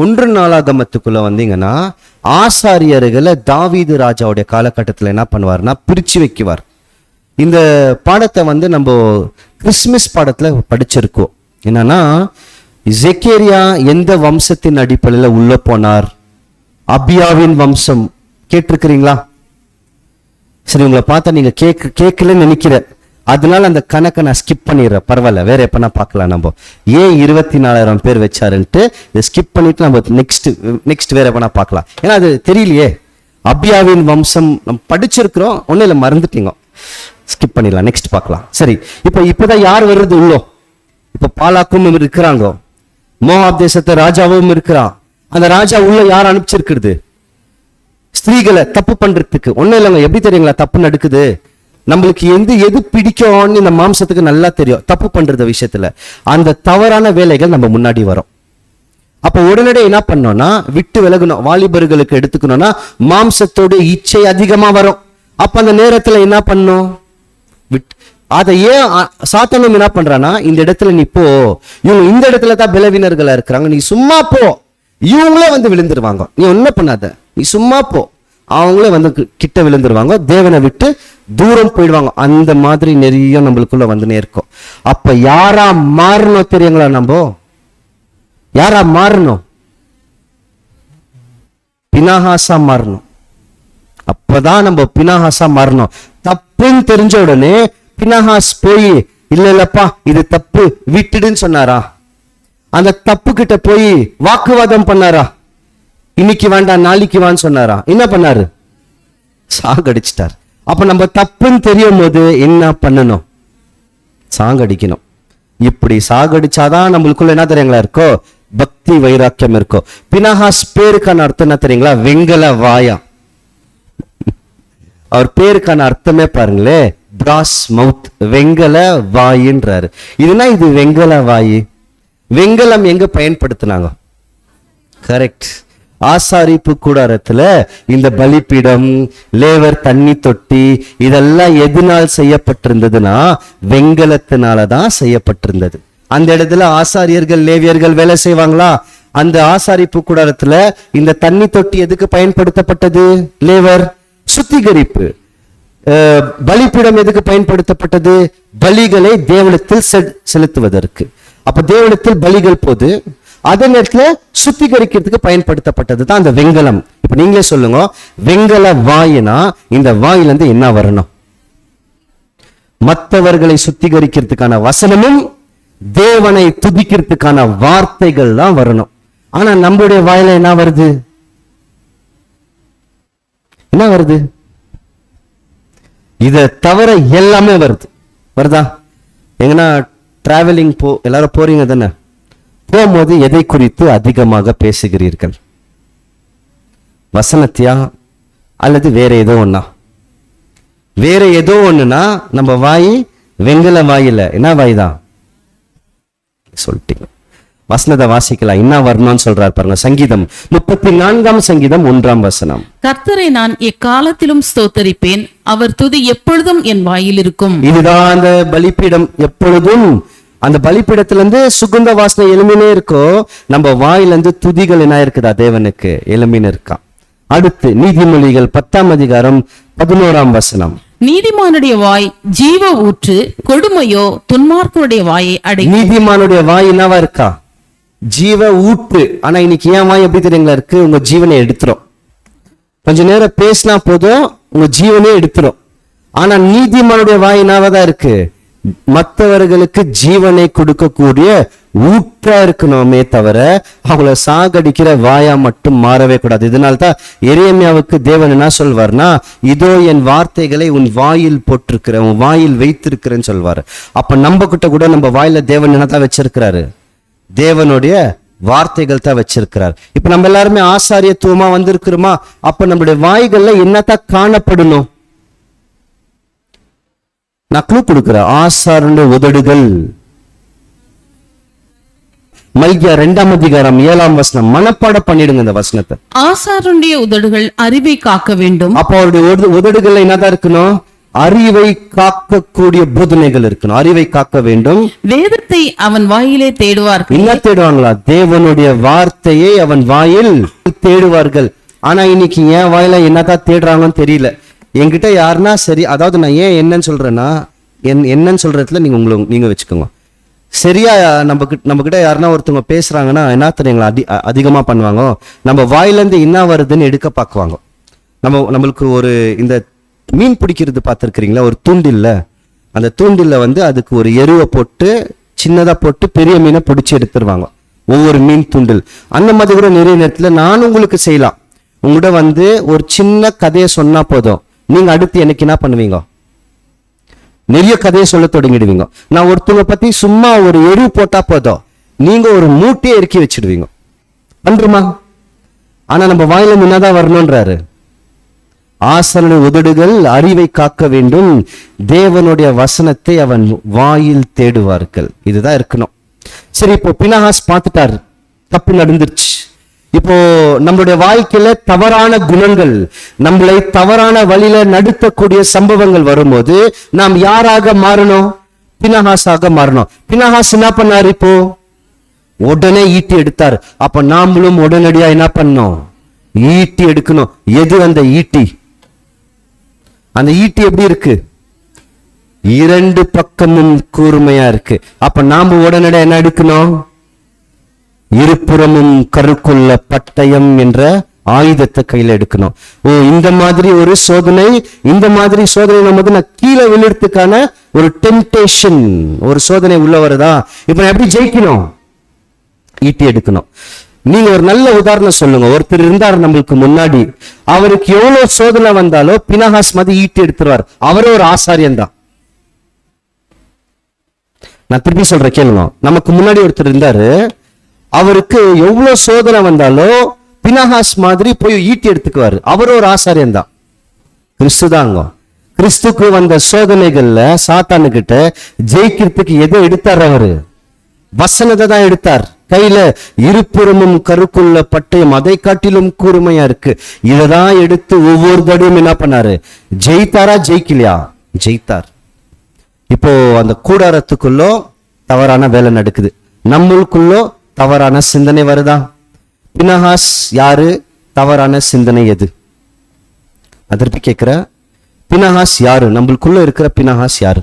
1 நாளாகமத்துக்குள்ள வந்தீங்கன்னா ஆசாரியர்களை தாவீது ராஜாவுடைய காலகட்டத்தில் என்ன பண்ணுவார்னா பிரிச்சு வைக்குவார். இந்த பாடத்தை நம்ம கிறிஸ்துமஸ் பாடத்துல படிச்சிருக்கோம். என்னன்னா, ஜெக்கரியா எந்த வம்சத்தின் அடிப்படையில் உள்ள போனார்? அபியாவின் வம்சம். கேட்டிருக்கிறீங்களா? சரி, உங்களை பார்த்தா நீங்க கேட்கலன்னு நினைக்கிற. அதனால அந்த கணக்கை நான் ஸ்கிப் பண்ணிடுறேன், பரவாயில்ல, வேற எப்பனா பார்க்கலாம். நம்ம ஏன் 24,000 பேர் வச்சாருன்ட்டு இதை ஸ்கிப் பண்ணிட்டு நம்ம நெக்ஸ்ட் வேற எப்பனா பார்க்கலாம். ஏன்னா அது தெரியலையே. அபியாவின் வம்சம் நம்ம படிச்சிருக்கிறோம், ஒன்னும் இல்லை, மறந்துட்டீங்க, ஸ்கிப் பண்ணிடலாம், நெக்ஸ்ட் பார்க்கலாம். சரி, இப்பதான் யார் வர்றது உள்ளோ? இப்ப பாலாக்கும் இருக்கிறாங்க, மோவாப் தேசத்து ராஜாவும் இருக்கிறான். அந்த ராஜா உள்ள யார் அனுப்பிச்சிருக்கிறது? ஸ்திரீகளை தப்பு பண்றதுக்கு. ஒண்ணும் இல்லைங்க, எப்படி தெரியுங்களா தப்பு நடக்குது? நம்மளுக்கு எது பிடிக்கும்னு இந்த மாம்சத்துக்கு நல்லா தெரியும். தப்பு பண்றது விஷயத்துல அந்த தவறான வேலைகள் நம்ம முன்னாடி வரும். அப்ப உடனடியே என்ன பண்ணோம்னா விட்டு விலகணும். வாலிபர்களுக்கு எடுத்துக்கணும்னா மாம்சத்தோட இச்சை அதிகமா வரும். அப்ப அந்த நேரத்துல என்ன பண்ணும்? அதை ஏன் சாத்தானும் என்ன பண்றானா, இந்த இடத்துல நீ போ, இவங்க இந்த இடத்துல தான் பலவீனர்களா இருக்கிறாங்க, நீ சும்மா போ, இவங்களே வந்து விழுந்துருவாங்க, நீ ஒன்னும் பண்ணாத, நீ சும்மா போ, அவங்களே வந்து கிட்ட விழுந்துருவாங்க, தேவனை விட்டு தூரம் போயிடுவாங்க. அந்த மாதிரி நிறைய நம்மளுக்குள்ள வந்துனே இருக்கும். அப்ப யாரா மாறணும் தெரியுங்களா? நம்ம யாரா மாறணும்? பினாகாசா மாறணும். அப்பதான் நம்ம பினாகாசா மாறணும். தப்புன்னு தெரிஞ்ச உடனே பினாகாஸ் போய் இல்லப்பா இது தப்பு விட்டுடுன்னு சொன்னாரா? அந்த தப்பு கிட்ட போய் வாக்குவாதம் பண்ணாரா? இன்னைக்கு வேண்டாம் நாளைக்கு வான்னு சொன்னாரா? என்ன பண்ணாரு? சாகடிச்சிட்டார். அப்ப நம்ம தப்புன்னு தெரியும் போது என்ன பண்ணணும்? சாகடிக்கணும். இப்படி சாகடிச்சாதான் நம்மளுக்குள்ள என்ன தெரியுங்களா இருக்கோ? பக்தி வைராக்கியம் இருக்கோ. பினாகாஸ் பேருக்கான அர்த்தம் என்ன தெரியுங்களா? வெங்கல வாயா. அவர் பேருக்கான அர்த்தமே பாருங்களே, பிராஸ் மவுத், வெங்கல வாயின்றாரு. இதுனா இது வெங்கல வாயு. வெங்கலம் எங்க பயன்படுத்தினாங்க? கரெக்ட், ஆசாரிப்பு கூடாரத்துல இந்த பலிபீடம், லேவர் தண்ணி தொட்டி, இதெல்லாம் எதனால் செய்யப்பட்டிருந்ததுன்னா வெங்கலத்தினாலதான் செய்யப்பட்டிருந்தது. அந்த இடத்துல ஆசாரியர்கள் லேவியர்கள் வேலை செய்வாங்களா? அந்த ஆசாரிப்பு கூடாரத்துல இந்த தண்ணி தொட்டி எதுக்கு பயன்படுத்தப்பட்டது? லேவர் சுத்திகரிப்பு. பலிபீடம் எதுக்கு பயன்படுத்தப்பட்டது? பலிகளை தேவனிடத்தில் செலுத்துவதற்கு. அப்ப தேவனிடத்தில் பலிகள் போது அதே நேரத்துல சுத்திகரிக்கிறதுக்கு பயன்படுத்தப்பட்டது தான் அந்த வெங்கலம். இப்ப நீங்களே சொல்லுங்க, வெங்கல வாயினா இந்த வாயிலிருந்து என்ன வரணும்? மற்றவர்களை சுத்திகரிக்கிறதுக்கான வசனமும் தேவனை துதிக்கிறதுக்கான வார்த்தைகள் தான் வரணும். ஆனா நம்மளுடைய வாயில என்ன வருது? என்ன வருது? இதை தவிர எல்லாமே வருதா? எங்கன்னா டிராவலிங் எல்லாரும் போறீங்க தானே? போகும்போது எதை குறித்து அதிகமாக பேசுகிறீர்கள்? வசனத்தியா அல்லது வேற ஏதோ ஒண்ணா? வேற ஏதோ ஒண்ணுனா நம்ம வாய் வெங்கல வாயில என்ன வாய் தான் சொல்லிட்டீங்க. வசனத்தை வாசிக்கலாம், என்ன வரணும்னு சொல்றாரு பாருங்க. சங்கீதம் 34 சங்கீதம் 1 வசனம். கர்த்தரை நான் எக்காலத்திலும் ஸ்தோத்தரிப்பேன், அவர் துதி எப்பொழுதும் என் வாயில் இருக்கும். இதுதான் அந்த பலிபீடம். எப்பொழுதும் அந்த பலிபீடத்திலிருந்து சுகந்த வாசனை எழுமினே இருக்கோ, நம்ம வாயிலிருந்து துதிகள் என்ன இருக்குதா? தேவனுக்கு எழுமின்னு இருக்கான். அடுத்து நீதிமொழிகள் 10 அதிகாரம் 11 வசனம். நீதிமானுடைய வாய் ஜீவ ஊற்று, கொடுமையோ துன்மார்க்கனுடைய வாயை அடை. நீதிமானுடைய வாய் என்னவா இருக்கா? ஜீவ ஊற்று. ஆனா இன்னைக்கு ஏன் வாய் எப்படி தெரியுங்களா இருக்கு? உங்க ஜீவனை எடுத்துரும். கொஞ்ச நேரம் பேசினா போதும் உங்க ஜீவனே எடுத்துரும். ஆனா நீதிமானுடைய வாய் என்னவாதான் இருக்கு? மற்றவர்களுக்கு ஜீவனை கொடுக்கக்கூடிய ஊற்றா இருக்கணுமே தவிர அவங்கள சாகடிக்கிற வாயா மட்டும் மாறவே கூடாது. இதனால்தான் எரேமியாவுக்கு தேவன் என்ன சொல்வார்னா, இதோ என் வார்த்தைகளை உன் வாயில் போட்டிருக்கிறேன், உன் வாயில் வைத்திருக்கிறேன்னு சொல்வாரு. அப்ப நம்ம கிட்ட கூட நம்ம வாயில தேவன் என்னதான் வச்சிருக்கிறாரு? தேவனுடைய வார்த்தைகள் தான் வச்சிருக்கிறார். இப்ப நம்ம எல்லாருமே ஆசாரியத்துவமா வந்திருக்கிறோமா? அப்ப நம்மளுடைய வாய்கள்ல என்னத்தான் காணப்படணும்? நான் க்ளூ கொடுக்கிறேன். ஆசாரனுடைய உதடுகள். மல்கியா 2 அதிகாரம் 7 வசனம். மனப்பாட பண்ணிடுங்க இந்த வசனத்தை. ஆசாரனுடைய உதடுகள் அறிவை காக்க வேண்டும். அப்ப அவருடைய உதடுகள்ல என்னதான் இருக்கணும்? அறிவை காக்கக்கூடிய போதனைகள் இருக்கணும். அறிவை காக்க வேண்டும். வேதத்தை அவன் வாயிலே தேடுவார்கள். என்ன தேடுவாங்களா? தேவனுடைய வார்த்தையை அவன் வாயில் தேடுவார்கள். ஆனா இன்னைக்கு என் வாயில என்னதான் தேடுறாங்கன்னு தெரியல. என்கிட்ட யாருன்னா சரி, அதாவது நான் ஏன் என்னன்னு சொல்றேன்னா, என்னன்னு சொல்றதுல நீங்க வச்சுக்கோங்க. சரியா நம்ம கிட்ட யாருன்னா ஒருத்தவங்க பேசுறாங்கன்னா என்ன தெரியுங்களா அதிகமா பண்ணுவாங்க? நம்ம வாயிலிருந்து என்ன வருதுன்னு எடுக்க பார்க்குவாங்க. நம்மளுக்கு ஒரு இந்த மீன் பிடிக்கிறது பார்த்துருக்கிறீங்களா? ஒரு துண்டு இல்ல, அந்த தூண்டில்ல வந்து அதுக்கு ஒரு எருவை போட்டு சின்னதா போட்டு பெரிய மீனை பிடிச்சி எடுத்துருவாங்க, ஒவ்வொரு மீன் தூண்டில். அந்த மாதிரி கூட நிறைய நேரத்துல நான் உங்களுக்கு செய்யலாம். உங்கள்கிட்ட வந்து ஒரு சின்ன கதையை சொன்னா போதும், நீங்க அடுத்து எனக்கு என்ன பண்ணுவீங்க? நிறைய கதையை சொல்ல தொடங்கிடுவீங்க. நான் ஒருத்தவங்க பத்தி சும்மா ஒரு எரு போட்டா போதும், நீங்க ஒரு மூட்டையை இறக்கி வச்சிடுவீங்க. பண்றோமா? ஆனா நம்ம வாயில முன்னாதான் வரணும்ன்றாரு. ஆசன உதடுகள் அறிவை காக்க வேண்டும், தேவனுடைய வசனத்தை அவன் வாயில் தேடுவார்கள். இதுதான் இருக்கணும். சரி, இப்போ பினஹாஸ் பார்த்துட்டாரு, தப்பு நடந்துருச்சு. இப்போ நம்மளுடைய வாழ்க்கையில தவறான குணங்கள், நம்மளை தவறான வழியில நடத்தக்கூடிய சம்பவங்கள் வரும்போது நாம் யாராக மாறணும்? பினஹாஸாக மாறணும். பினஹாஸ் என்ன பண்ணாரு? இப்போ உடனே ஈட்டி எடுத்தார். அப்ப நாமளும் உடனடியா என்ன பண்ணோம்? ஈட்டி எடுக்கணும். எது அந்த ஈட்டி? அந்த ஈட்டி எப்படி இருக்கு? இரண்டு பக்கமும் கூர்மையா இருக்கு. அப்ப நாம உடனடியா என்ன எடுக்கணும்? இருபுறமும் கருக்குள்ள பட்டயம் என்ற ஆயுதத்தை கையில எடுக்கணும். இந்த மாதிரி ஒரு சோதனை, இந்த மாதிரி சோதனை நம்ம நான் கீழே விழுறதுக்கான ஒரு டெம்டேஷன், ஒரு சோதனை உள்ள வருதா? இப்ப நான் எப்படி ஜெயிக்கணும்? ஈட்டி எடுக்கணும். நீங்க ஒரு நல்ல உதாரணம் சொல்லுங்க. ஒருத்தர் இருந்தார் நம்மளுக்கு முன்னாடி, அவருக்கு எவ்வளவு சோதனை வந்தாலும் பினஹாஸ் மாதிரி ஈட்டி எடுத்துருவார். அவரே ஒரு ஆசாரியன் தான். நான் திருப்பி சொல்றேன், கேளுங்க. நமக்கு முன்னாடி ஒருத்தர் இருந்தாரு, அவருக்கு எவ்வளவு சோதனை வந்தாலும் பினஹாஸ் மாதிரி போய் ஈட்டி எடுத்துக்குவாரு. அவரும் ஒரு ஆசாரியன் தான். கிறிஸ்து தாங்க. கிறிஸ்துக்கு வந்த சோதனைகள்ல சாத்தானுகிட்ட ஜெயிக்கிறதுக்கு எதை எடுத்தார்? அவரு வசனத்தை தான் எடுத்தார். கையில இருபுறமும் கருக்குள்ள பட்டயம், அதை காட்டிலும் கூர்மையா இருக்கு. இததான் எடுத்து ஒவ்வொரு தடையும் என்ன பண்ணாரு? ஜெயித்தாரா ஜெயிக்கலையா? ஜெயித்தார். இப்போ அந்த கூடாரத்துக்குள்ளோ தவறான வேலை நடக்குது, நம்மளுக்குள்ளோ தவறான சிந்தனை வருதா? பினஹாஸ் யாரு? தவறான சிந்தனை எது? அதற்கு கேட்கிற பினஹாஸ் யாரு? நம்மளுக்குள்ள இருக்கிற பினஹாஸ் யாரு?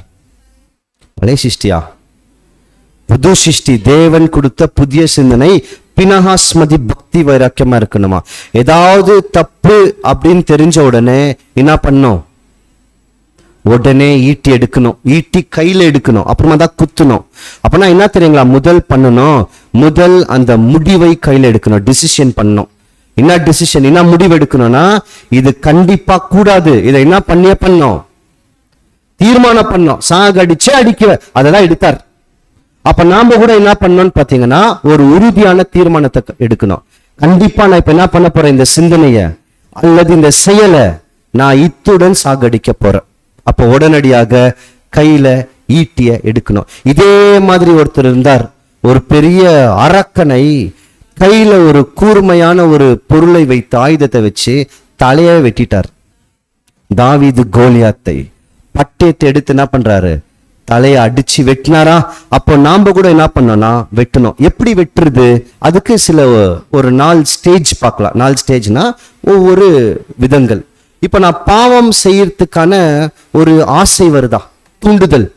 பழைய சிருஷ்டியா? புது சிருஷ்டி. தேவன் கொடுத்த புதிய சிந்தனை. பினஹாஸ் மதி பக்தி வைராக்கியமா இருக்கணுமா? ஏதாவது தப்பு அப்படின்னு தெரிஞ்ச உடனே என்ன பண்ணும்? உடனே ஈட்டி எடுக்கணும். ஈட்டி கையில எடுக்கணும், அப்புறமா தான் குத்தணும். அப்பனா என்ன தெரியுங்களா முதல் பண்ணணும்? முதல் அந்த முடிவை கையில எடுக்கணும், டிசிஷன் பண்ணணும். என்ன டிசிஷன், என்ன முடிவு எடுக்கணும்னா, இது கண்டிப்பா கூடாது, இதை என்ன பண்ணியே பண்ணோம்? தீர்மானம் பண்ணோம். சாகடிச்சே அடிக்க, அதெல்லாம் எடுத்தார். அப்ப நாம கூட என்ன பண்ணோம்னு பாத்தீங்கன்னா, ஒரு உறுதியான தீர்மானத்தை எடுக்கணும். கண்டிப்பா நான் இப்ப என்ன பண்ண போறேன்? இந்த சிந்தனைய அல்லது இந்த செயலை நான் இத்துடன் சாகடிக்க போறேன். அப்ப உடனடியாக கையில ஈட்டிய எடுக்கணும். இதே மாதிரி ஒருத்தர் இருந்தார், ஒரு பெரிய அரக்கனை கையில ஒரு கூர்மையான ஒரு பொருளை வைத்து, ஆயுதத்தை வச்சு தலையை வெட்டிட்டார். தாவீது கோலியாத்தை பட்டயத்தை எடுத்து என்ன பண்றாரு? தலையை அடிச்சு வெட்டினாரா? அப்போ நாம கூட என்ன பண்ணோம்னா வெட்டணும். எப்படி வெட்டுறது? அதுக்கு சில ஒரு 4 ஸ்டேஜ் பார்க்கலாம். 4 ஸ்டேஜ்னா ஒவ்வொரு விதங்கள். இப்ப நான் பாவம் செய்யறதுக்கான ஒரு ஆசை வருதா? தூண்டுதல்.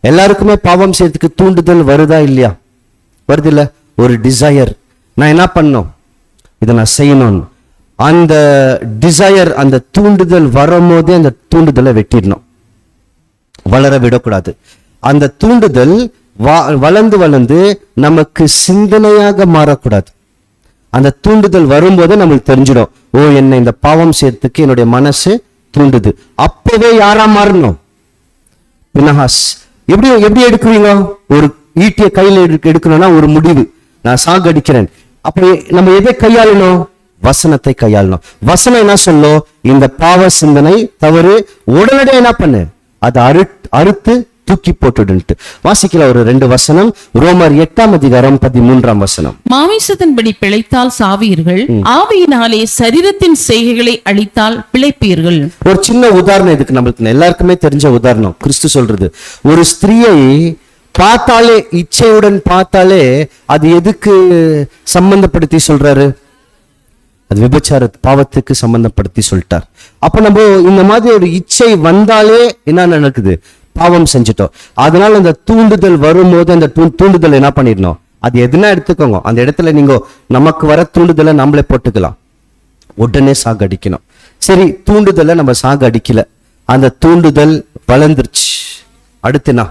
எல்லாருக்குமே பாவம் செய்யறதுக்கு தூண்டுதல் வருதா இல்லையா? வருது இல்ல? ஒரு டிசையர், நான் என்ன பண்ணணும்? இதை நான் செய்யணும். அந்த டிசையர், அந்த தூண்டுதல் வரும்போதே அந்த தூண்டுதலை வெட்டிடணும், வளர விடக்கூடாது. அந்த தூண்டுதல் வளர்ந்து வளர்ந்து நமக்கு சிந்தனையாக மாறக்கூடாது. அந்த தூண்டுதல் வரும்போது நம்மளுக்கு தெரிஞ்சிடும், ஓ என்ன இந்த பாவம் செய்யறதுக்கு என்னுடைய மனசு தூண்டுது. அப்பவே யாரா மாறணும்? பினஹாஸ். எப்படி எப்படி எடுக்குவீங்க? ஒரு ஈட்டிய கையில எடுக்கணும்னா ஒரு முடிவு, நான் சாகடிக்கிறேன். அப்ப நம்ம எதை கையாளணும்? வசனத்தை கையாளணும். வசனம் என்ன சொல்லும்? இந்த பாவ சிந்தனை தவறு, உடனடியாக என்ன பண்ணு? அதை அறுத்து தூக்கி போட்டுடுன்ட்டு. வாசிக்கல ஒரு 2 வசனம். ரோமர் 8:13. மாமிசத்தின்படி பிழைத்தால் சாவீர்கள், ஆவியினாலே சரீரத்தின் செய்கைகளை அழித்தால் பிழைப்பீர்கள். ஒரு சின்ன உதாரணம் இதுக்கு, நம்மளுக்கு எல்லாருக்குமே தெரிஞ்ச உதாரணம். கிறிஸ்து சொல்றது, ஒரு ஸ்திரீயை பார்த்தாலே, இச்சையுடன் பார்த்தாலே, அது எதுக்கு சம்பந்தப்படுத்தி சொல்றாரு? அது விபச்சார பாவத்துக்கு சம்பந்தப்படுத்தி சொல்லிட்டார். அப்ப நம்ம இந்த மாதிரி ஒரு இச்சை வந்தாலே என்ன நடக்குது? பாவம் செஞ்சுட்டோம். அதனால அந்த தூண்டுதல் வரும்போது அந்த தூண்டுதல் என்ன பண்ணிடணும்? அது எதுனா எடுத்துக்கோங்க, அந்த இடத்துல நீங்க நமக்கு வர தூண்டுதலை நம்மளே போட்டுக்கலாம். உடனே சாகடிக்கணும். சரி, தூண்டுதலை நம்ம சாகடிக்கல, அந்த தூண்டுதல் வளர்ந்துருச்சு. அடுத்து என்ன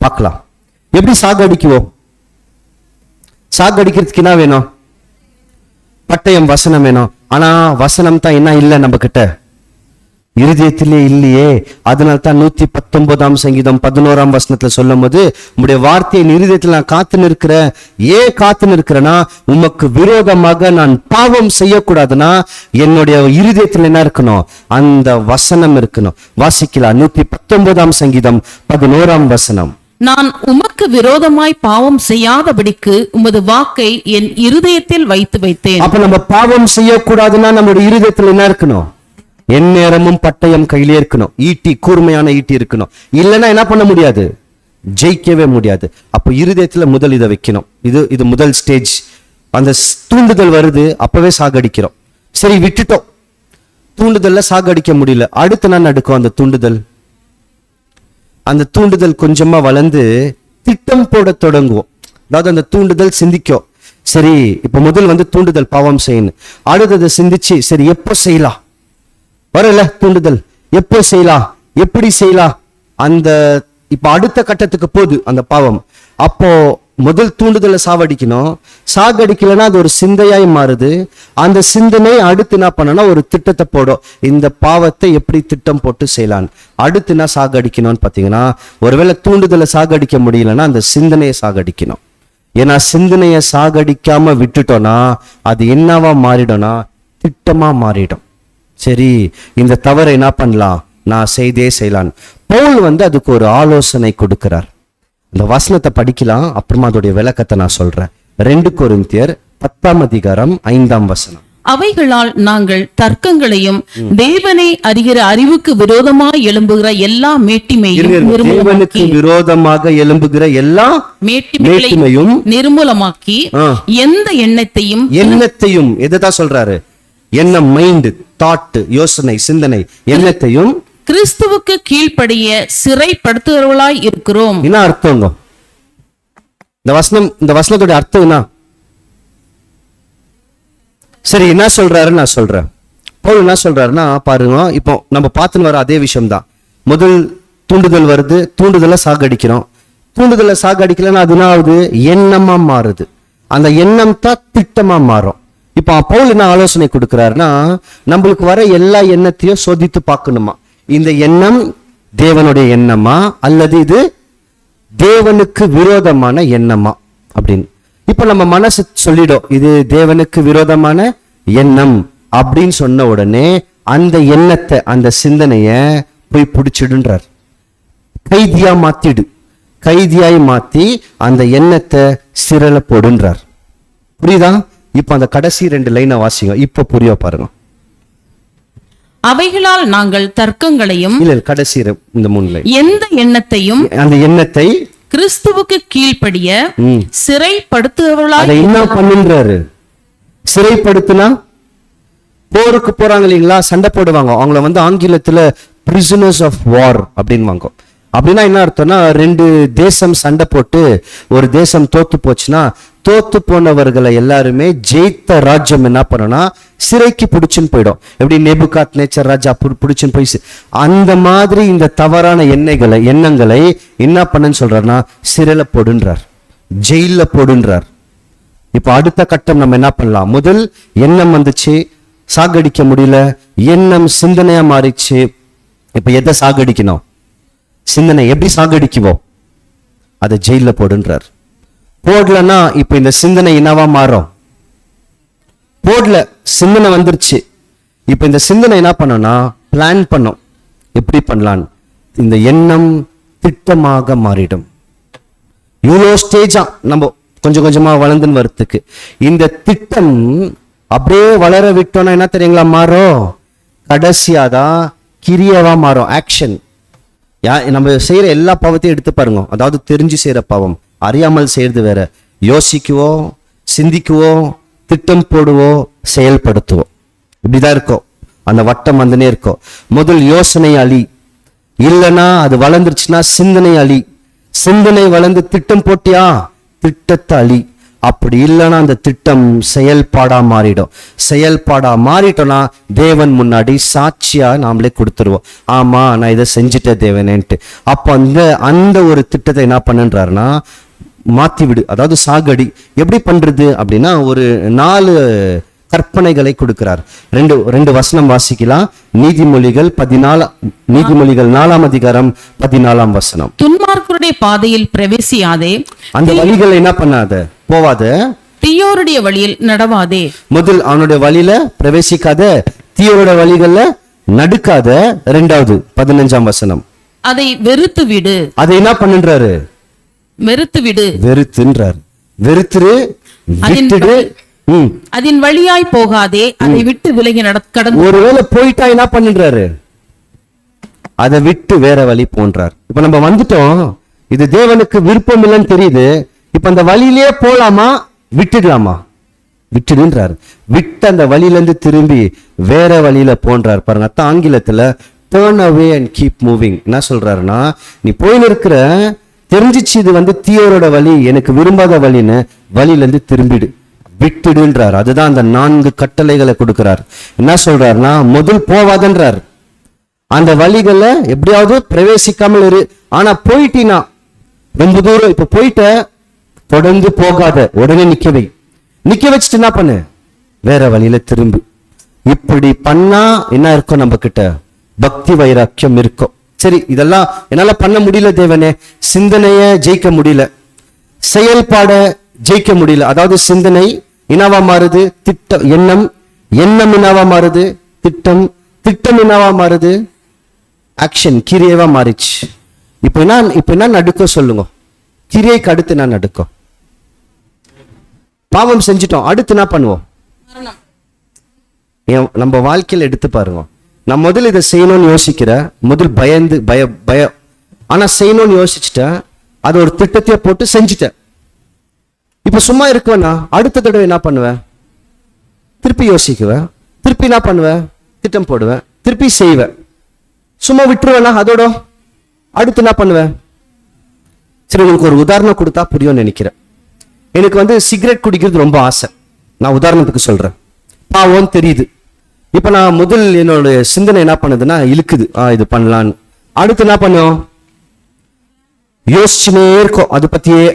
பார்க்கலாம். எப்படி சாகடிக்குவோம்? சாகடிக்கிறதுக்கு என்ன வேணும்? பட்டயம், வசனம் வேணும். ஆனா வசனம் தான் என்ன இல்லை நம்ம கிட்ட, இருதயத்திலே இல்லையே. அதனால தான் 119 சங்கீதம் 11 வசனத்துல சொல்லும் போது, உம்முடைய வார்த்தையின் இருதயத்தில் நான் காத்து நிற்கிறேன். ஏன் காத்து நிற்கிறேன்னா, உமக்கு விரோதமாக நான் பாவம் செய்யக்கூடாதுன்னா என்னுடைய இருதயத்தில் என்ன இருக்கணும்? அந்த வசனம் இருக்கணும். வாசிக்கலாம் 119 சங்கீதம் 11 வசனம். நான் உமக்கு விரோதமாய் பாவம் செய்யாதபடிக்கு உமது வாக்கை என் இருதயத்தில் வைத்து வைத்தேன். அப்ப நம்ம பாவம் செய்யக்கூடாதுன்னா நம்மளுடைய இருதயத்தில் என்ன இருக்கணும்? எந்நேரமும் பட்டயம் கையிலே இருக்கணும். ஈட்டி, கூர்மையான ஈட்டி இருக்கணும். இல்லைன்னா என்ன பண்ண முடியாது? ஜெயிக்கவே முடியாது. அப்ப இருதயத்துல முதல் இதை வைக்கணும். இது முதல் ஸ்டேஜ். அந்த தூண்டுதல் வருது, அப்பவே சாகடிக்கிறோம். சரி, விட்டுட்டோம், தூண்டுதல்ல சாகடிக்க முடியல. அடுத்து நான் நடக்கும் அந்த தூண்டுதல். அந்த தூண்டுதல் கொஞ்சமா வளர்ந்து திட்டம் போட தொடங்குவோம். அதாவது அந்த தூண்டுதல் சிந்திக்கும். சரி, இப்ப முதல் தூண்டுதல் பாவம் செய்யணும். அடுத்தது சிந்திச்சு, சரி எப்போ செய்யலாம்? வரல தூண்டுதல், எப்போ செய்யலாம், எப்படி செய்யலாம்? அந்த இப்ப அடுத்த கட்டத்துக்கு போகுது அந்த பாவம். அப்போ முதல் தூண்டுதலை சாவடிக்கணும். சாகடிக்கலன்னா அது ஒரு சிந்தையாய் மாறுது. அந்த சிந்தனை அடுத்து என்ன பண்ணனா ஒரு திட்டத்தை போடும். இந்த பாவத்தை எப்படி திட்டம் போட்டு செய்யலாம். அடுத்து என்ன சாகடிக்கணும்னு பாத்தீங்கன்னா, ஒருவேளை தூண்டுதலை சாகடிக்க முடியலன்னா அந்த சிந்தனையை சாகடிக்கணும். ஏன்னா சிந்தனையை சாகடிக்காம விட்டுட்டோம்னா அது என்னவா மாறிடும்னா திட்டமா மாறிடும். சரி, இந்த தவறை என்ன பண்ணலாம், நான் செய்தே செய்யலாம். பவுல் அதுக்கு ஒரு ஆலோசனை கொடுக்கிறார். இந்த வசனத்தை படிக்கலாம், அப்புறமா அதோடைய விளக்கத்தை நான் சொல்றேன். 2 கொரிந்தியர் 10 வசனம். அவைகளால் நாங்கள் தர்க்கங்களையும் தேவனை அறிகிற அறிவுக்கு விரோதமாய் எழும்புகிற எல்லா தேவனுக்கு விரோதமாக எழும்புகிற எல்லா மேட்டிமையும் நிர்மூலமாக்கி எந்த எண்ணத்தையும் எதைதான் சொல்றாரு? எண்ணம், மைண்ட், தாட், யோசனை, சிந்தனை, எண்ணத்தையும் கிறிஸ்துவுக்கு கீழ்ப்படிய சிறைப்படுத்துகிறவர்களாய் இருக்கிறோம். என்ன அர்த்தம் இந்த வசனத்தோட அர்த்தம் என்ன? சரி, என்ன சொல்றாரு நான் சொல்றேன். பவுல் என்ன சொல்றாருன்னா பாருங்க, இப்போ நம்ம பார்த்துன்னு வர அதே விஷயம் தான். முதல் தூண்டுதல் வருது, தூண்டுதலை சாகடிக்கிறோம். தூண்டுதலை சாகடிக்கலன்னா அது என்ன ஆகுது? எண்ணமா மாறுது. அந்த எண்ணம் தான் திட்டமா மாறும். இப்போ பவுல் என்ன ஆலோசனை கொடுக்கிறாருன்னா, நம்மளுக்கு வர எல்லா எண்ணத்தையும் சோதித்து பார்க்கணுமா. இந்த எண்ணம் தேவனுடைய எண்ணமா அல்லது இது தேவனுக்கு விரோதமான எண்ணமா அப்படின்னு. இப்ப நம்ம மனசு சொல்லிடும் இது தேவனுக்கு விரோதமான எண்ணம் அப்படின்னு சொன்ன உடனே அந்த எண்ணத்தை, அந்த சிந்தனைய போய் பிடிச்சிடுன்றார். கைதியா மாத்திடு, கைதியாய் மாத்தி அந்த எண்ணத்தை சிறையில போடுன்றார். புரியுதா? இப்ப அந்த கடைசி 2 லைனை வாசிங்க, இப்ப புரிய பாருங்க. அவைகளால் நாங்கள் தர்க்கங்களையும் கடைசி இந்த 3 லைன், எந்த எண்ணத்தையும் அந்த எண்ணத்தை கிறிஸ்துவுக்கு கீழ்ப்படிய சிறைப்படுத்துகிறவர்களாய். அதை என்ன பண்ணுன்றாரு? சிறைப்படுத்தினா போருக்கு போறாங்க இல்லைங்களா, சண்டை போடுவாங்க. அவங்கள ஆங்கிலத்துல பிரிசனர்ஸ் ஆஃப் வார் அப்படின்வாங்க. அப்படின்னா என்ன அர்த்தம்னா, 2 தேசம் சண்டை போட்டு ஒரு தேசம் தோத்து போச்சுன்னா, தோத்து போனவர்களை எல்லாருமே ஜெயித்த ராஜ்யம் என்ன பண்ணனா சிறைக்கு பிடிச்சுன்னு போயிடும். எப்படி நேபுகாத் நேச்சர் ராஜா பிடிச்சுன்னு போய், அந்த மாதிரி இந்த தவறான எண்ணங்களை என்ன பண்ணுன்னு சொல்றாருன்னா சிறையில போடுன்றார், ஜெயில போடுன்றார். இப்ப அடுத்த கட்டம் நம்ம என்ன பண்ணலாம்? முதல் எண்ணம் வந்துச்சு, சாகடிக்க முடியல, எண்ணம் சிந்தனையா மாறிச்சு. இப்ப எதை சாகடிக்கணும்? சிந்தனை. எப்படி சாகடிக்குவோம்? அதை ஜெயில போடுன்றார். போடலன்னா இப்ப இந்த சிந்தனை என்னவா மாறும்? போடல, சிந்தனை வந்துருச்சு. இப்ப இந்த சிந்தனை என்ன பண்ணோம்னா பிளான் பண்ணும், எப்படி பண்ணலாம். இந்த எண்ணம் திட்டமாக மாறிடும். இவ்வளோ ஸ்டேஜா நம்ம கொஞ்சம் கொஞ்சமா வளர்ந்துன்னு வரத்துக்கு இந்த திட்டம் அப்படியே வளர விட்டோம்னா என்ன தெரியுங்களா மாறும்? கடைசியாதான் கிரியவா மாறும், ஆக்ஷன். நம்ம செய்யற எல்லா பாவத்தையும் எடுத்து பாருங்க. அதாவது தெரிஞ்சு செய்யற பாவம், அறியாமல் செய்யறது வேற. யோசிக்குவோ, சிந்திக்குவோ, திட்டம் போடுவோ, செயல்படுத்துவோம். இப்படிதான் இருக்கும். அந்த வட்டம் வந்துனே இருக்கும். முதல் யோசனை அழி, இல்லைன்னா அது வளர்ந்துருச்சுன்னா சிந்தனை அழி. சிந்தனை வளர்ந்து திட்டம் போட்டியா, திட்டத்தை அழி. அப்படி இல்லைன்னா அந்த திட்டம் செயல்பாடா மாறிடும். செயல்பாடா மாறிட்டோம்னா தேவன் முன்னாடி சாட்சியா நாமளே கொடுத்துருவோம், ஆமா நான் இதை செஞ்சுட்டேன் தேவனேன்ட்டு. அப்போ அந்த ஒரு திட்டத்தை என்ன பண்ணுன்றாருன்னா மாத்தி விடு, அதாவது சாகடி. எப்படி பண்றது அப்படின்னா ஒரு 4 கற்பனைகளை கொடுக்கிறார். ரெண்டு வசனம் வாசிக்கலாம். நீதிமொழிகள் 4ஆம் அதிகாரம் 14ஆம் வசனம். துன்மார்க்கருடைய பாதையில் பிரவேசியாதே, அந்த வழிகளை என்ன பண்ணாத, போவாத. தீயோருடைய வழியில் நடவாதே. முதல் அவனுடைய வழியில பிரவேசிக்காத, தீயோருடைய வழிகள்ல நடுக்காத. 2வது 15ஆம் வசனம். அதை வெறுத்து விடு. அதை என்ன பண்ணுன்றாரு? வெறுத்து விடு. வெறுத்துன்றார். வெறுத்துரு, விட்டுடு. அதன் வழியாய் போகாதே, அதை விட்டு விலகி கடந்து. ஒருவேளை போயிட்டா என்ன பண்ணுறாரு? அதை விட்டு வேற வழி போன்றார். இப்ப நம்ம வந்துட்டோம், இது தேவனுக்கு விருப்பம் இல்லைன்னு தெரியுது. இப்ப அந்த வழியிலே போலாமா விட்டுடலாமா? விட்டுடுன்றார். விட்டு அந்த வழியில இருந்து திரும்பி வேற வழியில போன்றார். பாருங்க, அதான் ஆங்கிலத்துல turn away and keep moving. என்ன சொல்றாருன்னா, நீ போயின்னு இருக்கிற, தெரிஞ்சிச்சு இது தீயோரோட வழி, எனக்கு விரும்பாத வழின்னு, வழியில இருந்து திரும்பிடு, விட்டுடுன்றார். அதுதான் அந்த 4 கட்டளைகளை கொடுக்கிறார். என்ன சொல்றாருன்னா, முதல் போவாதன்றார். அந்த வழிகளை எப்படியாவது பிரவேசிக்காமல் இரு. ஆனா போயிட்டினா ரொம்ப தூரம், இப்ப போயிட்ட, தொடர்ந்து போகாத, உடனே நிக்க வச்சுட்டு என்ன பண்ணு, வேற வழியில திரும்பு. இப்படி பண்ணா என்ன இருக்கும்? நம்ம கிட்ட பக்தி வைராக்கியம் இருக்கும். சரி, இதெல்லாம் என்னால பண்ண முடியல தேவனே, சிந்தனைய ஜெயிக்க முடியல, செயல்பாட ஜெயிக்க முடியல. அதாவது சிந்தனை என்னவா மாறுது? திட்டம். எண்ணம் என்னவா மாறுது? திட்டம் என்னவா மாறுது? ஆக்ஷன், கிரியைவா மாறிச்சு. இப்ப என்ன நடுக்கம் சொல்லுங்க? கிரியைக்கு அடுத்து என்ன நடுக்கம்? பாவம் செஞ்சிட்டோம், அடுத்து என்ன பண்ணுவோம்? நம்ம வாழ்க்கையில எடுத்து பாருங்க. நான் முதல்ல இதை செய்யணும்னு யோசிக்கிறேன், முதல் பயந்து பயம், ஆனா செய்யணும்னு யோசிச்சுட்டேன், அது ஒரு திட்டத்தையே போட்டு செஞ்சுட்டேன். இப்ப சும்மா இருக்குவேன்னா அடுத்த தடவை என்ன பண்ணுவேன்? திருப்பி யோசிக்குவேன், திருப்பி என்ன பண்ணுவேன்? திட்டம் போடுவேன், திருப்பி செய்வேன். சும்மா விட்டுருவேனா? அதோட அடுத்து என்ன பண்ணுவேன்? சரி, உங்களுக்கு ஒரு உதாரணம் கொடுத்தா புரியும்னு நினைக்கிறேன். எனக்கு சிகரெட் குடிக்கிறது ரொம்ப ஆசை. நான் உதாரணத்துக்கு சொல்றேன், பாவம் தெரியுது. இப்ப நான் முதல் என்னோட சிந்தனை என்ன பண்ணுதுன்னா, இழுக்குது, இது பண்ணலான்னு. அடுத்து என்ன பண்ணுவோம்? யோசிச்சுனே இருக்கும் அது பத்தியே.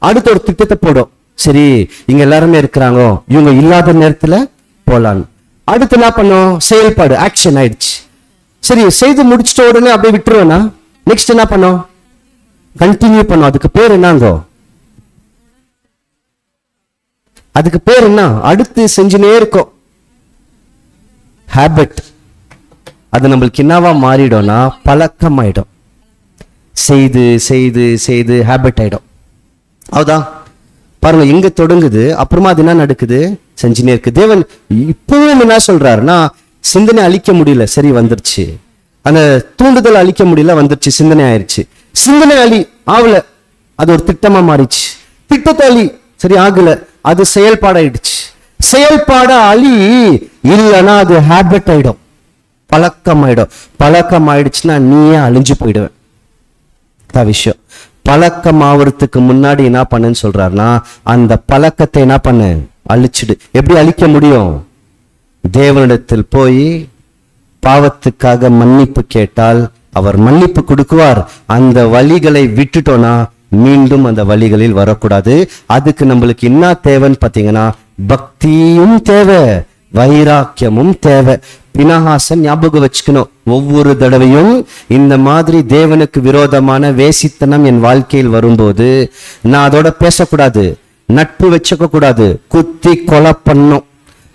அடுத்த ஒரு திட்டத்தை போடும், சரி இங்க எல்லாருமே இருக்கிறாங்க, இவங்க இல்லாத நேரத்துல போலான்னு. அடுத்து என்ன பண்ணும்? செயல்பாடு, ஆக்ஷன் ஆயிடுச்சு. சரி, செய்து முடிச்சிட்ட உடனே அப்படியே விட்டுருவேனா? நெக்ஸ்ட் என்ன பண்ணும்? கண்டினியூ பண்ணும். அதுக்கு பேர் என்னங்கோ? அதுக்கு பேர் என்ன? அடுத்து செஞ்சுனே இருக்கும், ஹேபிட். அது நம்மளுக்கு என்னவா மாறிடும்னா பழக்கம் ஆயிடும். செய்து செய்து செய்து ஹேபிட் ஆயிடும். அதுதான் பாருங்க, எங்க தொடங்குது, அப்புறமா அது என்ன நடக்குது? செஞ்சுனே இருக்கு. தேவன் இப்பவும் என்ன சொல்றாருன்னா, சிந்தனை அழிக்க முடியல, சரி வந்துருச்சு. அந்த தூண்டுதல் அழிக்க முடியல, வந்துருச்சு, சிந்தனை ஆயிடுச்சு. சிந்தனை ஆகல, அது ஒரு திட்டமா மாறிச்சு. திட்டத்தை சரி ஆகல, அது செயல்பாடாயிடுச்சு. செயல்பாட இல்லைன்னா அது ஹேபிட் ஆயிடும், பழக்கம் ஆயிடும். பழக்கம் ஆயிடுச்சுன்னா நீயே அழிஞ்சு போயிடுவேன். விஷயம் பழக்கம் ஆவறதுக்கு முன்னாடி என்ன பண்ணுன்னு சொல்றாருன்னா, அந்த பழக்கத்தை என்ன பண்ணு? அழிச்சிடு. எப்படி அழிக்க முடியும்? தேவனிடத்தில் போய் பாவத்துக்காக மன்னிப்பு கேட்டால் அவர் மன்னிப்பு கொடுக்குவார். அந்த வழிகளை விட்டுட்டோம்னா மீண்டும் அந்த வழிகளில் வரக்கூடாது. அதுக்கு நம்மளுக்கு என்ன தேவைன்னு பார்த்தீங்கன்னா, பக்தியும் தேவை, வைராக்கியமும் தேவை. பினஹாசன் ஞாபகம் வச்சுக்கணும், ஒவ்வொரு தடவையும் இந்த மாதிரி தேவனுக்கு விரோதமான வேசித்தனம் என் வாழ்க்கையில் வரும்போது நான் அதோட பேசக்கூடாது, நட்பு வச்சுக்க கூடாது, குத்தி கொலை பண்ணும்,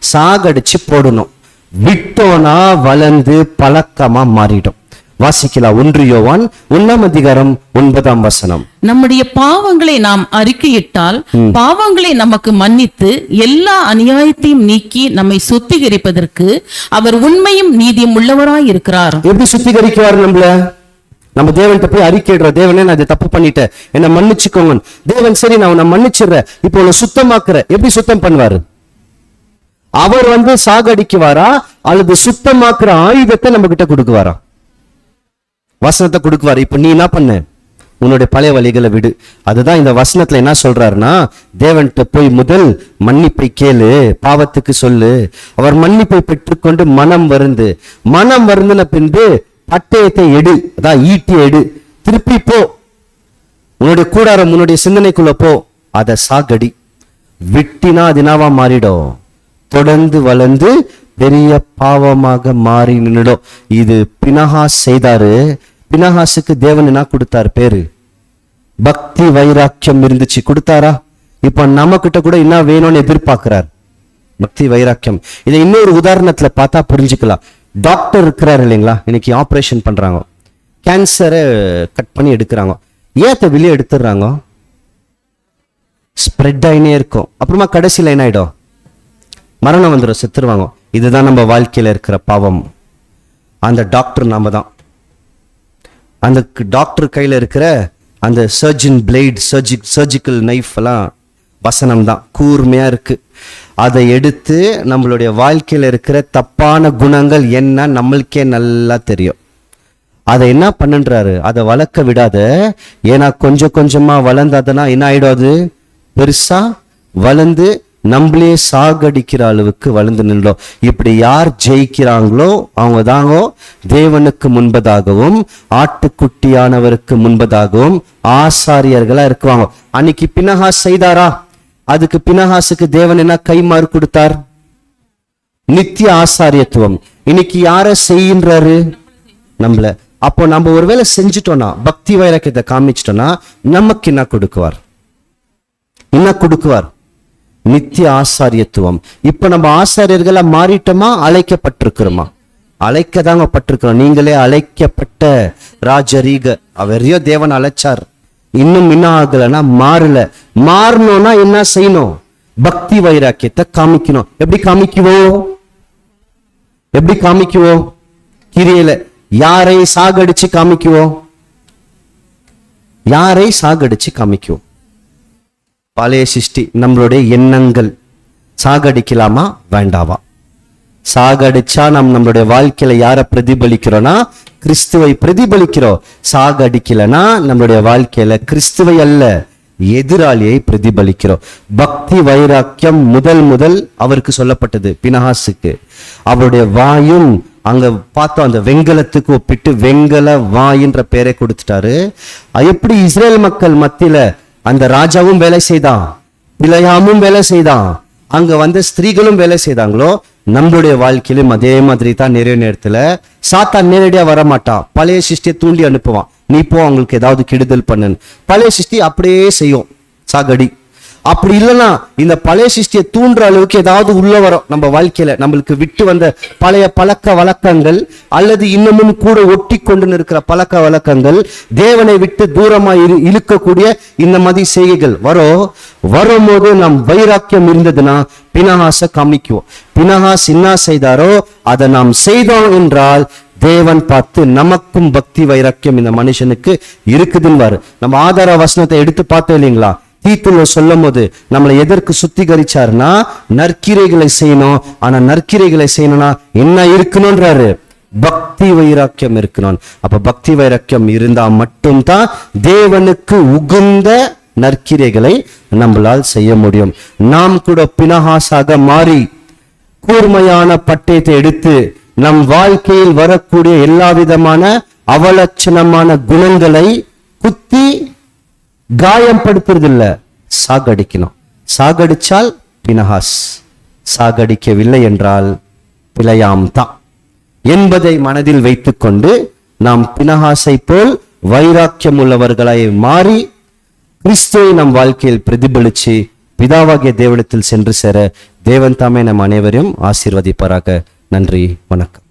சாகடிச்சு போடணும். விட்டோனா வளர்ந்து பழக்கமா மாறிடும். வாசிக்கலாம், 1 யோவான் 1ஆம் அதிகாரம் 9ஆம் வசனம். நம்முடைய பாவங்களை நாம் அறிக்கையிட்டால் பாவங்களை நமக்கு மன்னித்து எல்லா அநியாயத்தையும் நீக்கி நம்மை சுத்திகரிப்பதற்கு அவர் உண்மையும் நீதியும் உள்ளவராய் இருக்கிறார். எப்படி சுத்திகரிக்கிறார் நம்மள? நம்ம தேவன்கிட்ட போய் அறிக்கையிடுறோம், தேவனே நான் இதை தப்பு பண்ணிட்டேன், என்ன மன்னிச்சுக்கோங்க. தேவன் சரி நான் உன்னை மன்னிச்சிடுறேன், இப்போ உன்னை சுத்தமாக்குற. எப்படி சுத்தம் பண்ணுவாரு? அவர் சாகடிக்குவாரா அல்லது சுத்தமாக்குற ஆயுதத்தை நம்ம கிட்ட கொடுக்குவாரா? வசனத்தை கொடுக்குவாரு. இப்ப நீ என்ன பண்ண? உன்னுடைய பழைய வழிகளை விடு. அதுதான் இந்த வசனத்துல என்ன சொல்றாருன்னா, தேவன்கிட்ட போய் முதல் மன்னிப்பை கேளு, பாவத்துக்கு சொல்லு. அவர் மன்னிப்பை பெற்றுக்கொண்டு மனம் வருந்தின பின்பு பட்டயத்தை எடு, அதான் ஈட்டி எடு, திருப்பி போ, உன்னுடைய கூடாரம் உன்னுடைய சிந்தனைக்குள்ள போ, அதை சாகடி. விட்டினா அது என்னவா மாறிடும், தொடர்ந்து வளர்ந்து பெரிய பாவமாக மாறி நின்னுடும். இது பினஹாஸ் செய்தாரு. பினஹாசுக்கு தேவன் என்ன கொடுத்தார் பேரு? பக்தி வைராக்கியம் இருந்துச்சு, கொடுத்தாரா? இப்ப நம்ம கிட்ட கூட என்ன வேணும்னு எதிர்பார்க்கிறார், பக்தி வைராக்கியம். இதை இன்னொரு உதாரணத்துல பார்த்தா புரிஞ்சுக்கலாம். டாக்டர் இருக்கிறார் இல்லைங்களா, இன்னைக்கு ஆபரேஷன் பண்றாங்க, கேன்சரை கட் பண்ணி எடுக்கிறாங்க. ஏத்த வெளியே எடுத்துடுறாங்க, ஸ்ப்ரெட் ஆயினே இருக்கும். அப்புறமா கடைசியில் என்ன ஆயிடும், மரணம் வந்துடும், செத்துருவாங்க. இதுதான் நம்ம வாழ்க்கையில இருக்கிற பாவம். அந்த டாக்டர் நாம தான். அந்த டாக்டர் கையில இருக்கிற அந்த சர்ஜன் பிளேட், சர்ஜிக்கல் நைஃப் எல்லாம் வசனம் தான், கூர்மையா இருக்கு. அதை எடுத்து நம்மளுடைய வாழ்க்கையில இருக்கிற தப்பான குணங்கள் என்ன நம்மளுக்கே நல்லா தெரியும். அதை என்ன பண்ணுன்றாரு, அதை வளர்க்க விடாத. ஏன்னா கொஞ்சம் கொஞ்சமா வளர்ந்தாதுன்னா என்ன ஆயிடும், அது பெருசா வளர்ந்து நம்மளே சாகடிக்கிற அளவுக்கு வளர்ந்து நின்றோம். இப்படி யார் ஜெயிக்கிறாங்களோ அவங்க தாங்க தேவனுக்கு முன்பதாகவும் ஆட்டுக்குட்டியானவருக்கு முன்பதாகவும் ஆசாரியர்களா இருக்குவாங்க. அன்னைக்கு பினஹாஸ் செய்தாரா? அதுக்கு பினஹாசுக்கு தேவன் என்ன கைமாறு கொடுத்தார்? நித்திய ஆசாரியத்துவம். இன்னைக்கு யார செய்கின்றாரு? நம்மள. அப்போ நம்ம ஒருவேளை செஞ்சுட்டோம்னா, பக்தி வைராக்கியத்தை காமிச்சிட்டோம்னா, நமக்கு என்ன கொடுக்குவார்? என்ன கொடுக்குவார்? நித்திய ஆசாரியத்துவம். இப்ப நம்ம ஆசாரியர்களா மாறிட்டோமா, அழைக்கப்பட்டிருக்கிறோமா? அழைக்கதாங்க பட்டிருக்கிறோம். நீங்களே அழைக்கப்பட்ட ராஜரீக. அவரையோ தேவன் அழைச்சார், இன்னும் என்ன ஆகலன்னா மாறல. மாறணும்னா என்ன செய்யணும்? பக்தி வைராக்கியத்தை காமிக்கணும். எப்படி காமிக்குவோம்? எப்படி காமிக்குவோம்? கிரியையில. யாரை சாகடிச்சு காமிக்குவோம்? யாரை சாகடிச்சு காமிக்குவோம்? பழைய சிருஷ்டி, நம்மளுடைய எண்ணங்கள் சாகடிக்கலாமா வேண்டாவா? சாகடிச்சா நம்மளுடைய வாழ்க்கையில யாரை பிரதிபலிக்கிறோம்னா கிறிஸ்துவை பிரதிபலிக்கிறோம். சாகடிக்கலனா நம்மளுடைய வாழ்க்கையில கிறிஸ்துவை அல்ல, எதிராளியை பிரதிபலிக்கிறோம். பக்தி வைராக்கியம் முதல் அவருக்கு சொல்லப்பட்டது பினஹாசுக்கு. அவருடைய வாயும் அங்க பார்த்தோம், அந்த வெங்கலத்துக்கு ஒப்பிட்டு வெங்கல வாயின்ற பெயரை கொடுத்துட்டாரு. எப்படி இஸ்ரேல் மக்கள் மத்தியில அந்த ராஜாவும் வேலை செய்தான், பிலேயாமும் வேலை செய்தான், அங்க வந்த ஸ்திரீகளும் வேலை செய்தாங்களோ, நம்மளுடைய வாழ்க்கையிலும் அதே மாதிரி தான். நிறைய நேரத்துல சாத்தான் நேரடியா வரமாட்டான், பழைய சிருஷ்டியை தூண்டி அனுப்புவான். நீ போ, அவங்களுக்கு ஏதாவது கெடுதல் பண்ணுன்னு. பழைய சிருஷ்டி அப்படியே செய்யும், சாகடி. அப்படி இல்லைன்னா இந்த பழைய சிருஷ்டியை தூண்டுற அளவுக்கு ஏதாவது உள்ள வரும் நம்ம வாழ்க்கையில. நம்மளுக்கு விட்டு வந்த பழைய பழக்க வழக்கங்கள் அல்லது இன்னமும் கூட ஒட்டி கொண்டு இருக்கிற பழக்க வழக்கங்கள், தேவனை விட்டு தூரமா இழுக்கக்கூடிய இந்த மாதிரி செய்கைகள் வரும்போது நம் வைராக்கியம் இருந்ததுன்னா பினஹாசை காமிக்குவோம். பினஹாஸ் என்ன செய்தாரோ அதை நாம் செய்தோம் என்றால் தேவன் பார்த்து நமக்கும் பக்தி வைராக்கியம் இந்த மனுஷனுக்கு இருக்குதுன்னு. நம்ம ஆதார வசனத்தை எடுத்து பார்த்தோம் இல்லைங்களா? தீத்துல சொல்லும் போது நம்மளை எதற்கு சுத்திகரிச்சாருன்னா நற்கிரைகளை செய்யணும். ஆனா நற்கிரைகளை செய்யணும்னா என்ன இருக்கணும்ன்றாரு? பக்தி வைராக்கியம் இருக்கணும். அப்ப பக்தி வைராக்கியம் இருந்தா மட்டும்தான் தேவனுக்கு உகந்த நற்கிரைகளை நம்மளால் செய்ய முடியும். நாம் கூட பினஹாசாக மாறி கூர்மையான பட்டயத்தை எடுத்து நம் வாழ்க்கையில் வரக்கூடிய எல்லா விதமான அவலட்சணமான குணங்களை குத்தி காயப்படுத்துறதில்ல, சாகடிக்கணும். சாகடிச்சால் பினஹாஸ், சாகடிக்கவில்லை என்றால் பிலேயாம் தான் என்பதை மனதில் வைத்துக்கொண்டு நாம் பினஹாசை போல் வைராக்கியம் உள்ளவர்களாய் மாறி கிறிஸ்துவை நம் வாழ்க்கையில் பிரதிபலிச்சு பிதாவாகிய தேவனிடத்தில் சென்று சேர தேவன் தாமே நம் அனைவரையும் ஆசீர்வதிப்பாராக. நன்றி, வணக்கம்.